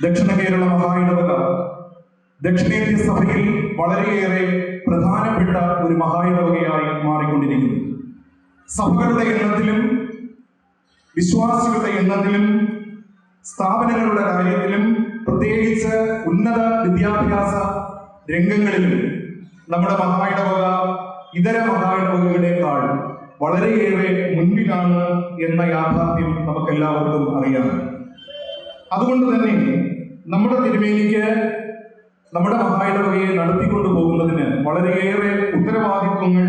ദക്ഷിണ കേരള മഹായിടവക ദക്ഷിണേന്ത്യ സഭയിൽ വളരെയേറെ പ്രധാനപ്പെട്ട ഒരു മഹായിടവകയായി മാറിക്കൊണ്ടിരിക്കുന്നു. സഭകളുടെ എണ്ണത്തിലും വിശ്വാസികളുടെ എണ്ണത്തിലും സ്ഥാപനങ്ങളുടെ കാര്യത്തിലും പ്രത്യേകിച്ച് ഉന്നത വിദ്യാഭ്യാസ രംഗങ്ങളിലും നമ്മുടെ മഹായിടവക ഇതര മഹായിടവകകളെക്കാൾ വളരെയേറെ മുൻപിലാണ് എന്ന യാഥാർത്ഥ്യം നമുക്കെല്ലാവർക്കും അറിയാം. അതുകൊണ്ട് തന്നെ നമ്മുടെ തിരുമേനിക്ക് നമ്മുടെ മഹായിടവകയെ നടത്തിക്കൊണ്ടു പോകുന്നതിന് വളരെയേറെ ഉത്തരവാദിത്വങ്ങൾ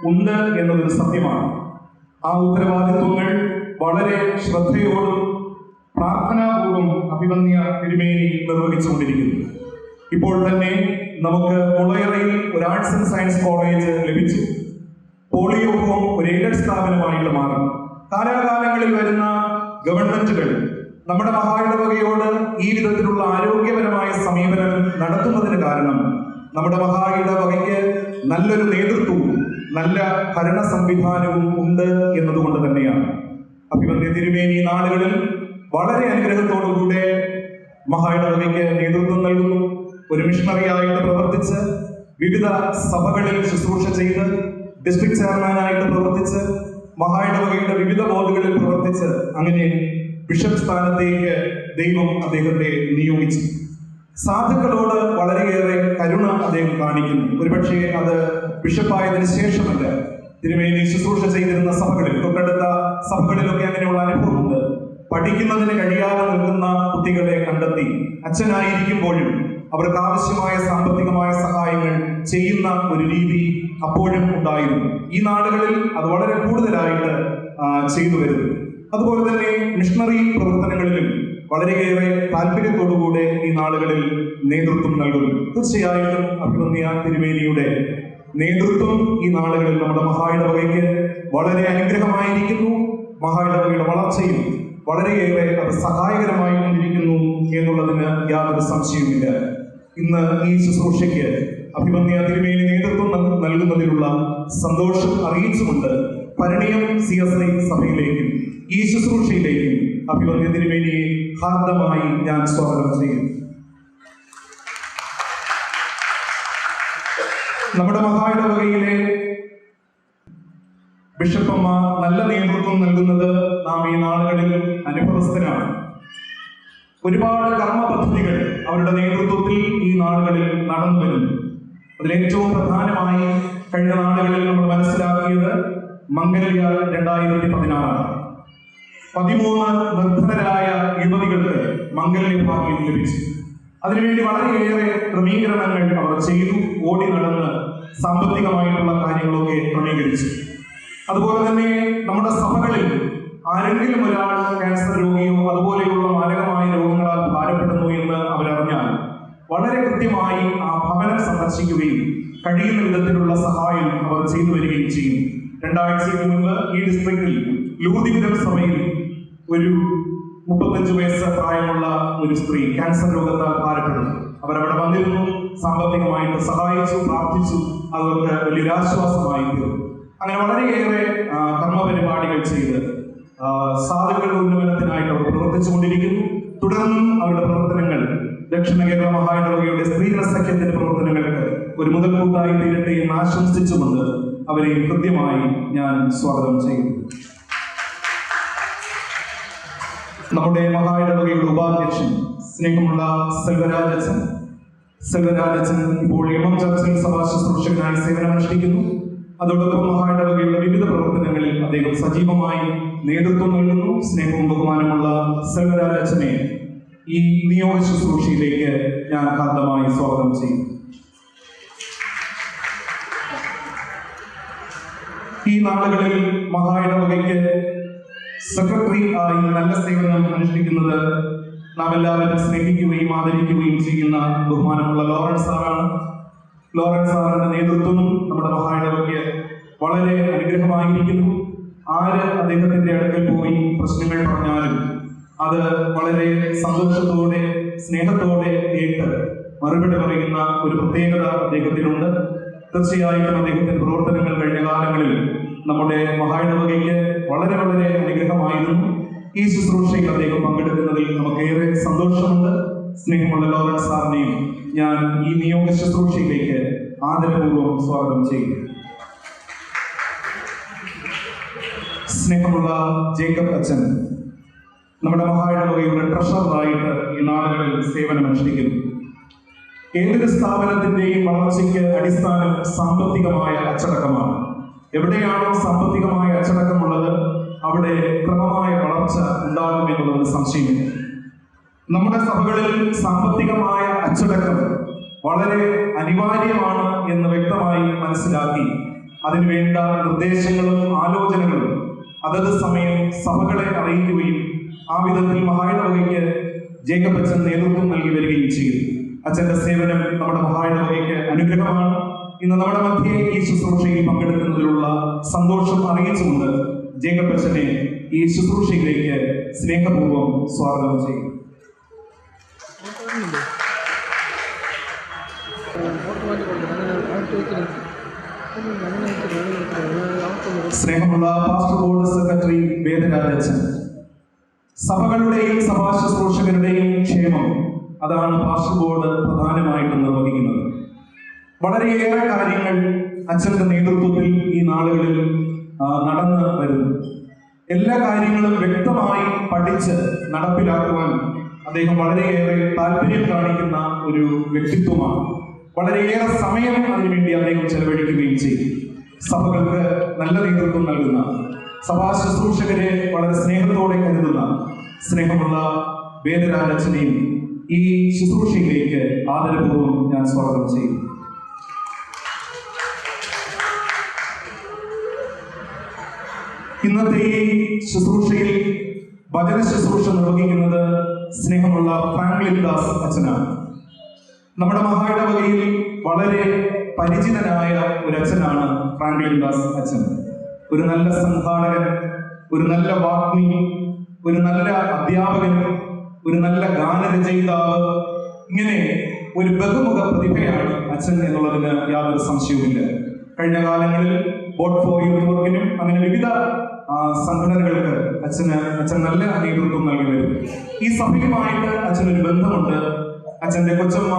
ഉണ്ട് എന്നതൊരു സത്യമാണ്. ആ ഉത്തരവാദിത്വങ്ങൾ വളരെ ശ്രദ്ധയോടും പ്രാർത്ഥനാപൂർവം അഭിമന്യ തിരുമേനി നിർവഹിച്ചുകൊണ്ടിരിക്കുന്നു. ഇപ്പോൾ തന്നെ നമുക്ക് മുളയറയിൽ ഒരു ആർട്സ് ആൻഡ് സയൻസ് കോളേജ് ലഭിച്ചു. പോളിയോ ഹോം ഒരു എയ്ഡഡ് സ്ഥാപനമായിട്ട് മാറി. കാലാകാലങ്ങളിൽ വരുന്ന ഗവൺമെന്റുകൾ നമ്മുടെ മഹായിടവകയോട് ഈ വിധത്തിലുള്ള ആരോഗ്യപരമായ സമീപനം നടത്തുന്നതിന് കാരണം നമ്മുടെ മഹായിടവകയ്ക്ക് നല്ലൊരു നേതൃത്വവും നല്ല ഭരണ സംവിധാനവും ഉണ്ട് എന്നതുകൊണ്ട് തന്നെയാണ്. അഭിമന്യ തിരുമേനി നാളുകളിൽ വളരെ അനുഗ്രഹത്തോടുകൂടെ മഹായിടവകയ്ക്ക് നേതൃത്വം നൽകുന്നു. ഒരു മിഷണറിയായിട്ട് പ്രവർത്തിച്ച് വിവിധ സഭകളിൽ ശുശ്രൂഷ ചെയ്ത് ഡിസ്ട്രിക്ട് ചെയർമാനായിട്ട് പ്രവർത്തിച്ച് മഹായിടവകയുടെ വിവിധ ബോർഡുകളിൽ പ്രവർത്തിച്ച് അങ്ങനെ ബിഷപ്പ് സ്ഥാനത്തേക്ക് ദൈവം അദ്ദേഹത്തെ നിയോഗിച്ചു. സാധുക്കളോട് വളരെയേറെ കരുണ അദ്ദേഹം കാണിക്കുന്നു. ഒരുപക്ഷെ അത് ബിഷപ്പായതിനു ശേഷമല്ല, തിരുമേനി ശുശ്രൂഷ ചെയ്തിരുന്ന സഭകളിൽ, തൊട്ടടുത്ത സഭകളിലൊക്കെ അങ്ങനെയുള്ള അനുഭവമുണ്ട്. പഠിക്കുന്നതിന് കഴിയാതെ നിൽക്കുന്ന കുട്ടികളെ കണ്ടെത്തി അച്ഛനായിരിക്കുമ്പോഴും അവർക്ക് ആവശ്യമായ സാമ്പത്തികമായ സഹായങ്ങൾ ചെയ്യുന്ന ഒരു രീതി അപ്പോഴും ഉണ്ടായിരുന്നു. ഈ നാടുകളിൽ അത് വളരെ കൂടുതലായിട്ട് ചെയ്തു വരുന്നു. അതുപോലെ തന്നെ മിഷണറി പ്രവർത്തനങ്ങളിലും വളരെയേറെ താല്പര്യത്തോടുകൂടെ ഈ നാടുകളിൽ നേതൃത്വം നൽകുന്നു. തീർച്ചയായിട്ടും അഭിമന്യ തിരുമേനിയുടെ നേതൃത്വം ഈ നാടുകളിൽ നമ്മുടെ മഹായിടവകയ്ക്ക് വളരെ അനുഗ്രഹമായിരിക്കുന്നു. മഹായിടവകയുടെ വളർച്ചയിൽ വളരെയേറെ അത് സഹായകരമായി കൊണ്ടിരിക്കുന്നു എന്നുള്ളതിന് യാതൊരു സംശയവുമില്ല. ഇന്ന് ഈ ശുശ്രൂഷയ്ക്ക് അഭിമന്യ തിരുമേനി നേതൃത്വം നൽകുന്നതിലുള്ള സന്തോഷം അറിയിച്ചുകൊണ്ട് പരിണയം CSI സഭയിലേക്കും ഈ ശുശ്രൂഷയിലേക്കും അഭിമന്യ തിരുമേനിയെ ഹാർദമായി ഞാൻ സ്വാഗതം ചെയ്യുന്നു. നമ്മുടെ മഹായിടവകയിലെ ബിഷപ്പമ്മ നല്ല നേതൃത്വം നൽകുന്നത് നാം ഈ നാളുകളിൽ അനുഭവസ്ഥരാണ്. ഒരുപാട് കർമ്മ പദ്ധതികൾ അവരുടെ നേതൃത്വത്തിൽ ഈ നാളുകളിൽ നടന്നു വരുന്നു. അതിലേറ്റവും പ്രധാനമായി കഴിഞ്ഞ നാളുകളിൽ നമ്മൾ മനസ്സിലാക്കിയത് മംഗല്യ 2016 13 നിർധനരായ യുവതികൾക്ക് മംഗല്യ ഭാഗ്യം ലഭിച്ചു. അതിനുവേണ്ടി വളരെയേറെ ക്രമീകരണങ്ങൾ അവർ ചെയ്തു. ഓടി നടന്ന് സാമ്പത്തികമായിട്ടുള്ള കാര്യങ്ങളൊക്കെ ക്രമീകരിച്ചു. അതുപോലെ തന്നെ നമ്മുടെ സഭകളിൽ ആരെങ്കിലും ഒരാൾ ക്യാൻസർ രോഗിയോ അതുപോലെയുള്ള മാരകമായ രോഗങ്ങളാൽ ഭാരപ്പെടുന്നു എന്ന് അവരറിഞ്ഞാൽ വളരെ കൃത്യമായി ആ ഭവനം സന്ദർശിക്കുകയും കഴിയുന്ന വിധത്തിലുള്ള സഹായം അവർ ചെയ്തു വരികയും ചെയ്യും. 2 ആഴ്ചയ്ക്ക് മുൻപ് ഈ ഡിസ്ട്രിക്റ്റിൽ ലൂർദിപുരം സഭയിൽ ഒരു 35 വയസ്സ് പ്രായമുള്ള ഒരു സ്ത്രീ ക്യാൻസർ രോഗത്താൽ ഭാരപ്പെടുന്നു. അവരവിടെ വന്നിരുന്നു, സാമ്പത്തികമായിട്ട് സഹായിച്ചു, പ്രാർത്ഥിച്ചു. അവർക്ക് വലിയൊരു ആശ്വാസമായി തീർന്നു. അങ്ങനെ വളരെയേറെ കർമ്മപരിപാടികൾ ചെയ്ത് സാധുക്കളുടെ ഉന്നമനത്തിനായിട്ട് അവർ പ്രവർത്തിച്ചുകൊണ്ടിരിക്കുന്നു. തുടർന്നും അവരുടെ പ്രവർത്തനങ്ങൾ ദക്ഷിണ കേരള മഹായിടവകയുടെ സ്ത്രീജന സഖ്യത്തിന്റെ പ്രവർത്തനങ്ങൾക്ക് ഒരു മുതൽക്കൂട്ടായി തീരട്ടെ എന്ന് ആശംസിച്ചുകൊണ്ട് അവരെ കൃത്യമായി ഞാൻ സ്വാഗതം ചെയ്യുന്നു. നമ്മുടെ മഹായിടവകയുടെ ഉപാധ്യക്ഷൻ സ്നേഹമുള്ള സെൽവരാജൻ ഇപ്പോൾ എം ചർച്ചിൽ സഭാ ശുശ്രൂഷകനായി സേവനമനുഷ്ഠിക്കുന്നു. അതോടൊപ്പം മഹായിടവകയുടെ വിവിധ പ്രവർത്തനങ്ങളിൽ അദ്ദേഹം സജീവമായി നേതൃത്വം നൽകുന്നു. സ്നേഹവും ബഹുമാനമുള്ള സെൽവരാജനെ ഈ നിയോഗ ശുശ്രൂഷയിലേക്ക് ഞാൻ ഹാർദമായി സ്വാഗതം ചെയ്യും. ഈ നാളുകളിൽ മഹായിടവകയ്ക്ക് സെക്രട്ടറി ആയി നല്ല സേവനം അനുഷ്ഠിക്കുന്നത് നാം എല്ലാവരും സ്നേഹിക്കുകയും ആദരിക്കുകയും ചെയ്യുന്ന ബഹുമാനമുള്ള ലോറൻസ് സാറാണ്. ലോറൻസ് സാറിന്റെ നേതൃത്വം നമ്മുടെ മഹായിടവകയ്ക്ക് വളരെ അനുഗ്രഹമായിരിക്കുന്നു. ആര് അദ്ദേഹത്തിന്റെ അടുക്കൽ പോയി പ്രശ്നങ്ങൾ പറഞ്ഞാലും അത് വളരെ സന്തോഷത്തോടെ സ്നേഹത്തോടെ കേട്ട് മറുപടി പറയുന്ന ഒരു പ്രത്യേകത അദ്ദേഹത്തിനുണ്ട്. തീർച്ചയായിട്ടും അദ്ദേഹത്തിന്റെ പ്രവർത്തനങ്ങൾ കഴിഞ്ഞ കാലങ്ങളിൽ നമ്മുടെ മഹായിടവകയ്ക്ക് വളരെ വളരെ അനുഗ്രഹമായിരുന്നു. ഈ ശുശ്രൂഷയിൽ അദ്ദേഹം പങ്കെടുക്കുന്നതിൽ നമുക്കേറെ സന്തോഷമുണ്ട്. സ്നേഹമുള്ള ലോറൻസ് സാറിനെയും ഞാൻ ഈ നിയോഗ ശുശ്രൂഷയിലേക്ക് ആദരപൂർവ്വം സ്വാഗതം ചെയ്യും. സ്നേഹമുള്ള ജേക്കബ് അച്ഛൻ നമ്മുടെ മഹായിടവകയുടെ ട്രഷററായിട്ട് ഈ നാളുകളിൽ സേവനമനുഷ്ഠിക്കുന്നു. ഏതൊരു സ്ഥാപനത്തിന്റെയും വളർച്ചയ്ക്ക് അടിസ്ഥാനം സാമ്പത്തികമായ അച്ചടക്കമാണ്. എവിടെയാണോ സാമ്പത്തികമായ അച്ചടക്കമുള്ളത് അവിടെ ക്രമമായ വളർച്ച ഉണ്ടാകുമെന്നുള്ളതിന് സംശയമില്ല. നമ്മുടെ സഭകളിൽ സാമ്പത്തികമായ അച്ചടക്കം വളരെ അനിവാര്യമാണ് എന്ന് വ്യക്തമായി മനസ്സിലാക്കി അതിനുവേണ്ട നിർദ്ദേശങ്ങളും ആലോചനകളും അതത് സമയം സഭകളെ അറിയിക്കുകയും ആ വിധത്തിൽ മഹായിടവകയ്ക്ക് ജേക്കബ് അച്ഛൻ നേതൃത്വം നൽകി വരികയും ചെയ്തു. അച്ഛന്റെ സേവനം നമ്മുടെ മഹായിടവകയ്ക്ക് അനുഗ്രഹമാണ്. ഇന്ന് നമ്മുടെ മധ്യേ ഈ ശുശ്രൂഷയിൽ പങ്കെടുക്കുന്നതിലുള്ള സന്തോഷം അറിയിച്ചുകൊണ്ട് ജേക്കബ് അച്ഛനെ ഈ ശുശ്രൂഷയിലേക്ക് സ്നേഹപൂർവ്വം സ്വാഗതം ചെയ്യും. സ്നേഹമുള്ള പാസ്റ്റർ ബോർഡ് സെക്രട്ടറി വേദരാജൻ, സഭകളുടെയും സഭാ ശുശ്രൂഷകരുടെയും ക്ഷേമം അതാണ് പാസ്റ്റർ ബോർഡ് പ്രധാനമായിട്ടും നിർവഹിക്കുന്നത്. വളരെയേറെ കാര്യങ്ങൾ അച്ഛന്റെ നേതൃത്വത്തിൽ ഈ നാളുകളിൽ നടന്നു വരുന്നു. എല്ലാ കാര്യങ്ങളും വ്യക്തമായി പഠിച്ച് നടപ്പിലാക്കുവാൻ അദ്ദേഹം വളരെയേറെ താല്പര്യം കാണിക്കുന്ന ഒരു വ്യക്തിത്വമാണ്. വളരെയേറെ സമയം അതിനുവേണ്ടി അദ്ദേഹം ചെലവഴിക്കുകയും ചെയ്യും. സഭകൾക്ക് നല്ല നേതൃത്വം നൽകുന്ന, സഭാ ശുശ്രൂഷകരെ വളരെ സ്നേഹത്തോടെ കരുതുന്ന സ്നേഹമുള്ള വേദരാജനെയും ഈ ശുശ്രൂഷയിലേക്ക് ആദരപൂർവ്വം ഞാൻ സ്വാഗതം ചെയ്യും. ഇന്നത്തെ ഈ ശുശ്രൂഷയിൽ വചന ശുശ്രൂഷ നിർവഹിക്കുന്നത് സ്നേഹമുള്ള ഫ്രാങ്ക്ലിൻ ദാസ് അച്ഛനാണ്. നമ്മുടെ മഹായിടവകയിൽ വളരെ പരിചിതനായ ഒരു അച്ഛനാണ് ഫ്രാങ്ക്ലിൻ ദാസ് അച്ഛൻ. ഒരു നല്ല സംഘാടകൻ, ഒരു നല്ല വാഗ്മി, ഒരു നല്ല അധ്യാപകൻ, ഒരു നല്ല ഗാനരചയിതാവ്, ഇങ്ങനെ ഒരു ബഹുമുഖ പ്രതിഭയാണ് അച്ഛൻ എന്നുള്ളതിന് യാതൊരു സംശയവുമില്ല. കഴിഞ്ഞ കാലങ്ങളിൽ ബോട്ട് ഫോർ യൂത്ത് വർക്കിനും അങ്ങനെ വിവിധ സംഘടനകൾക്ക് അച്ഛൻ നല്ല നേതൃത്വം നൽകി വരും. ഈ സഭയുമായിട്ട് അച്ഛനൊരു ബന്ധമുണ്ട്. അച്ഛന്റെ കൊച്ചമ്മ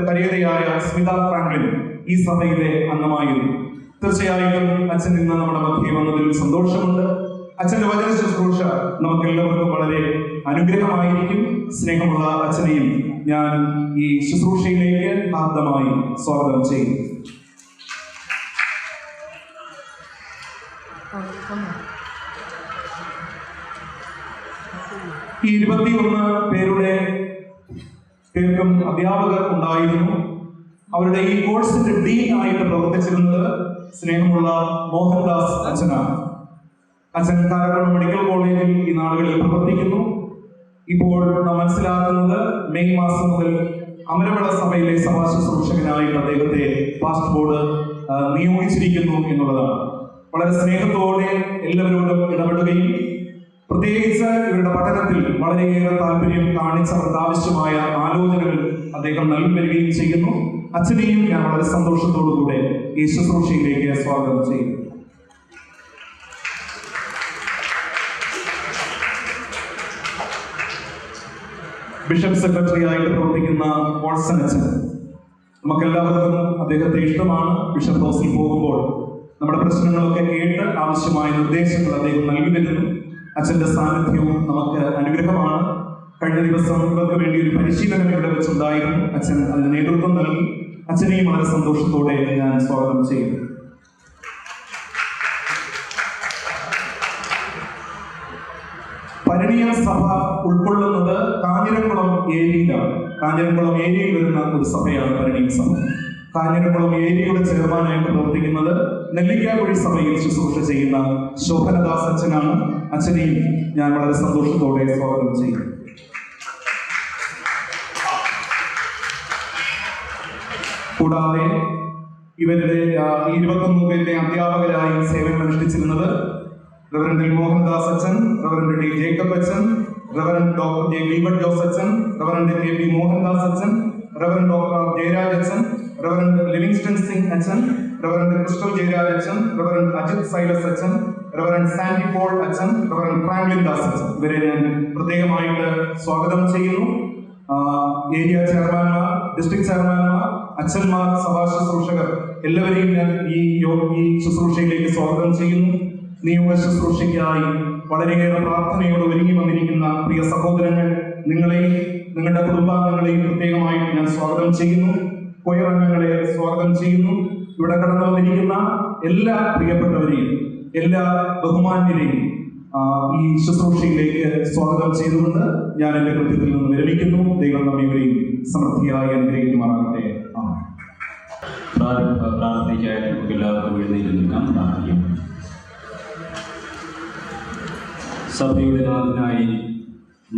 പരിചിതയായ സ്മിത ഫ്രാങ്ക്ലിൻ ഈ സഭയിലെ അംഗമായിരുന്നു. തീർച്ചയായിട്ടും അച്ഛൻ ഇന്ന് നമ്മുടെ മധ്യേ വന്നതിൽ സന്തോഷമുണ്ട്. അച്ഛന്റെ വചന ശുശ്രൂഷ നമുക്ക് എല്ലാവർക്കും വളരെ അനുഗ്രഹമായിരിക്കും. സ്നേഹമുള്ള അച്ഛനെയും ഞാൻ ഈ ശുശ്രൂഷയിലേക്ക് ആദ്യമായി സ്വാഗതം ചെയ്യും. ഈ 21 പേർക്കും അധ്യാപകർ ഉണ്ടായിരുന്നു. അവരുടെ ഈ കോഴ്സിന്റെ ഡീൻ ആയിട്ട് പ്രവർത്തിച്ചിരുന്നത് സ്നേഹമുള്ള മോഹൻദാസ് അച്ഛനാണ്. അച്ഛൻ കാരക്കുളം മെഡിക്കൽ കോളേജിൽ ഈ നാടുകളിൽ പ്രവർത്തിക്കുന്നു. ഇപ്പോൾ നാം മനസ്സിലാക്കുന്നത് മെയ് മാസം മുതൽ അമരവിള സഭയിലെ സഭാ ശുശ്രൂഷകനായിട്ട് അദ്ദേഹത്തെ പാസ്റ്റർ ബോർഡ് നിയോഗിച്ചിരിക്കുന്നു എന്നുള്ളതാണ്. വളരെ സ്നേഹത്തോടെ എല്ലാവരോടും ഇടപെടുകയും പ്രത്യേകിച്ച് ഇവരുടെ പഠനത്തിൽ വളരെയേറെ താല്പര്യം കാണിച്ച് അവർക്ക് ആവശ്യമായ ആലോചനകൾ അദ്ദേഹം നൽകി വരികയും ചെയ്യുന്നു. അച്ഛനെയും ഞാൻ വളരെ സന്തോഷത്തോടുകൂടെ ഈ ശുശ്രൂഷയിലേക്ക് സ്വാഗതം ചെയ്യുന്നു. ബിഷപ്പ് സെക്രട്ടറി ആയിട്ട് പ്രവർത്തിക്കുന്ന വാട്സൺ അച്ഛൻ, നമുക്കെല്ലാവർക്കും അദ്ദേഹത്തെ ഇഷ്ടമാണ്. ബിഷപ്പ് ഹൗസിൽ പോകുമ്പോൾ നമ്മുടെ പ്രശ്നങ്ങളൊക്കെ കേട്ട് ആവശ്യമായ നിർദ്ദേശങ്ങൾ അദ്ദേഹം നൽകി വരുന്നു. അച്ഛന്റെ സാന്നിധ്യവും നമുക്ക് അനുഗ്രഹമാണ്. കഴിഞ്ഞ ദിവസം ഇവർക്ക് വേണ്ടി ഒരു പരിശീലനം ഇവിടെ വെച്ചുണ്ടായിരുന്നു. അച്ഛൻ അതിന് നേതൃത്വം നൽകി. അച്ഛനെയും വളരെ സന്തോഷത്തോടെ ഞാൻ സ്വാഗതം ചെയ്യുന്നു. പരിണിയം സഭ ഉൾക്കൊള്ളുന്നത് കാഞ്ഞിരംകുളം ഏരിയയിലാണ്. കാഞ്ഞിരംകുളം ഏരിയയിൽ വരുന്ന ഒരു സഭയാണ് പരിണിയം സഭ. കാഞ്ഞിരംകുളം ഏരിയയുടെ ചെയർമാനായിട്ട് പ്രവർത്തിക്കുന്നത് നെല്ലിക്കാക്കുഴി സഭയിൽ ശുശ്രൂഷ ചെയ്യുന്ന ശോഭനദാസ് അച്ഛനാണ്. അച്ഛനെയും ഞാൻ വളരെ സന്തോഷത്തോടെ സ്വാഗതം ചെയ്യും. കൂടാതെ ഇവരുടെ 21 പേരുടെ അധ്യാപകരായി സേവനം അനുഷ്ഠിച്ചിരുന്നത് റവറൻഡ് മോഹൻദാസ് അച്ഛൻ, റവറൻഡ് ടി ജേക്കബ് അച്ഛൻ, reverend doctor J Gilbert Jose അച്ഛൻ, റവറൻഡ് കെ പി മോഹൻദാസ് അച്ഛൻ, റവറൻഡ് ഡോക്ടർ ജയരാജ് അച്ഛൻ, റവറൻഡ് ലിവിങ്സ്റ്റൺ സിംഗ് അച്ഛൻ, റവറൻഡ് ക്രിസ്റ്റൽ ജയരാജ് അച്ഛൻ, റവറൻഡ് അജിത് സൈലസ് അച്ഛൻ, റവറൻഡ് സാൻഡി പോൾ അച്ഛൻ, റവറൻഡ് ഫ്രാങ്ക്ലിൻ ദാസ് അച്ഛൻ, ഇവരെ ഞാൻ പ്രത്യേകമായിട്ട് സ്വാഗതം ചെയ്യുന്നു. ഏരിയ ചെയർമാൻമാർ, ഡിസ്ട്രിക്ട് ചെയർമാൻമാർ, അച്ഛന്മാർ, സഭാ ശുശ്രൂഷകർ എല്ലാവരെയും ഞാൻ ഈ ശുശ്രൂഷയിലേക്ക് സ്വാഗതം ചെയ്യുന്നു. നിയോഗ ശുശ്രൂഷയ്ക്കായി വളരെയേറെ പ്രാർത്ഥനയോട് ഒരുങ്ങി വന്നിരിക്കുന്ന പ്രിയ സഹോദരങ്ങൾ, നിങ്ങളെയും നിങ്ങളുടെ കുടുംബാംഗങ്ങളെയും പ്രത്യേകമായിട്ട് ഞാൻ സ്വാഗതം ചെയ്യുന്നു. കൊയർ അംഗങ്ങളെ സ്വാഗതം ചെയ്യുന്നു. ഇവിടെ കടന്നു വന്നിരിക്കുന്ന എല്ലാ പ്രിയപ്പെട്ടവരെയും എല്ലാ ബഹുമാന്യരെയും ഈ ശുശ്രൂഷയിലേക്ക് സ്വാഗതം ചെയ്തുകൊണ്ട് ഞാൻ എന്റെ കൃത്യത്തിൽ നിന്ന് വിരമിക്കുന്നു. ദൈവം നമ്മയും സമൃദ്ധിയായി അനുഗ്രഹിക്കുമാറാകട്ടെ. പ്രാർത്ഥനയ്ക്കായിട്ട് നമുക്ക് എല്ലാവർക്കും എഴുന്നേറ്റ് നിൽക്കാം. പ്രാർത്ഥിക്കാം. സഭയുടെ നാഥനായി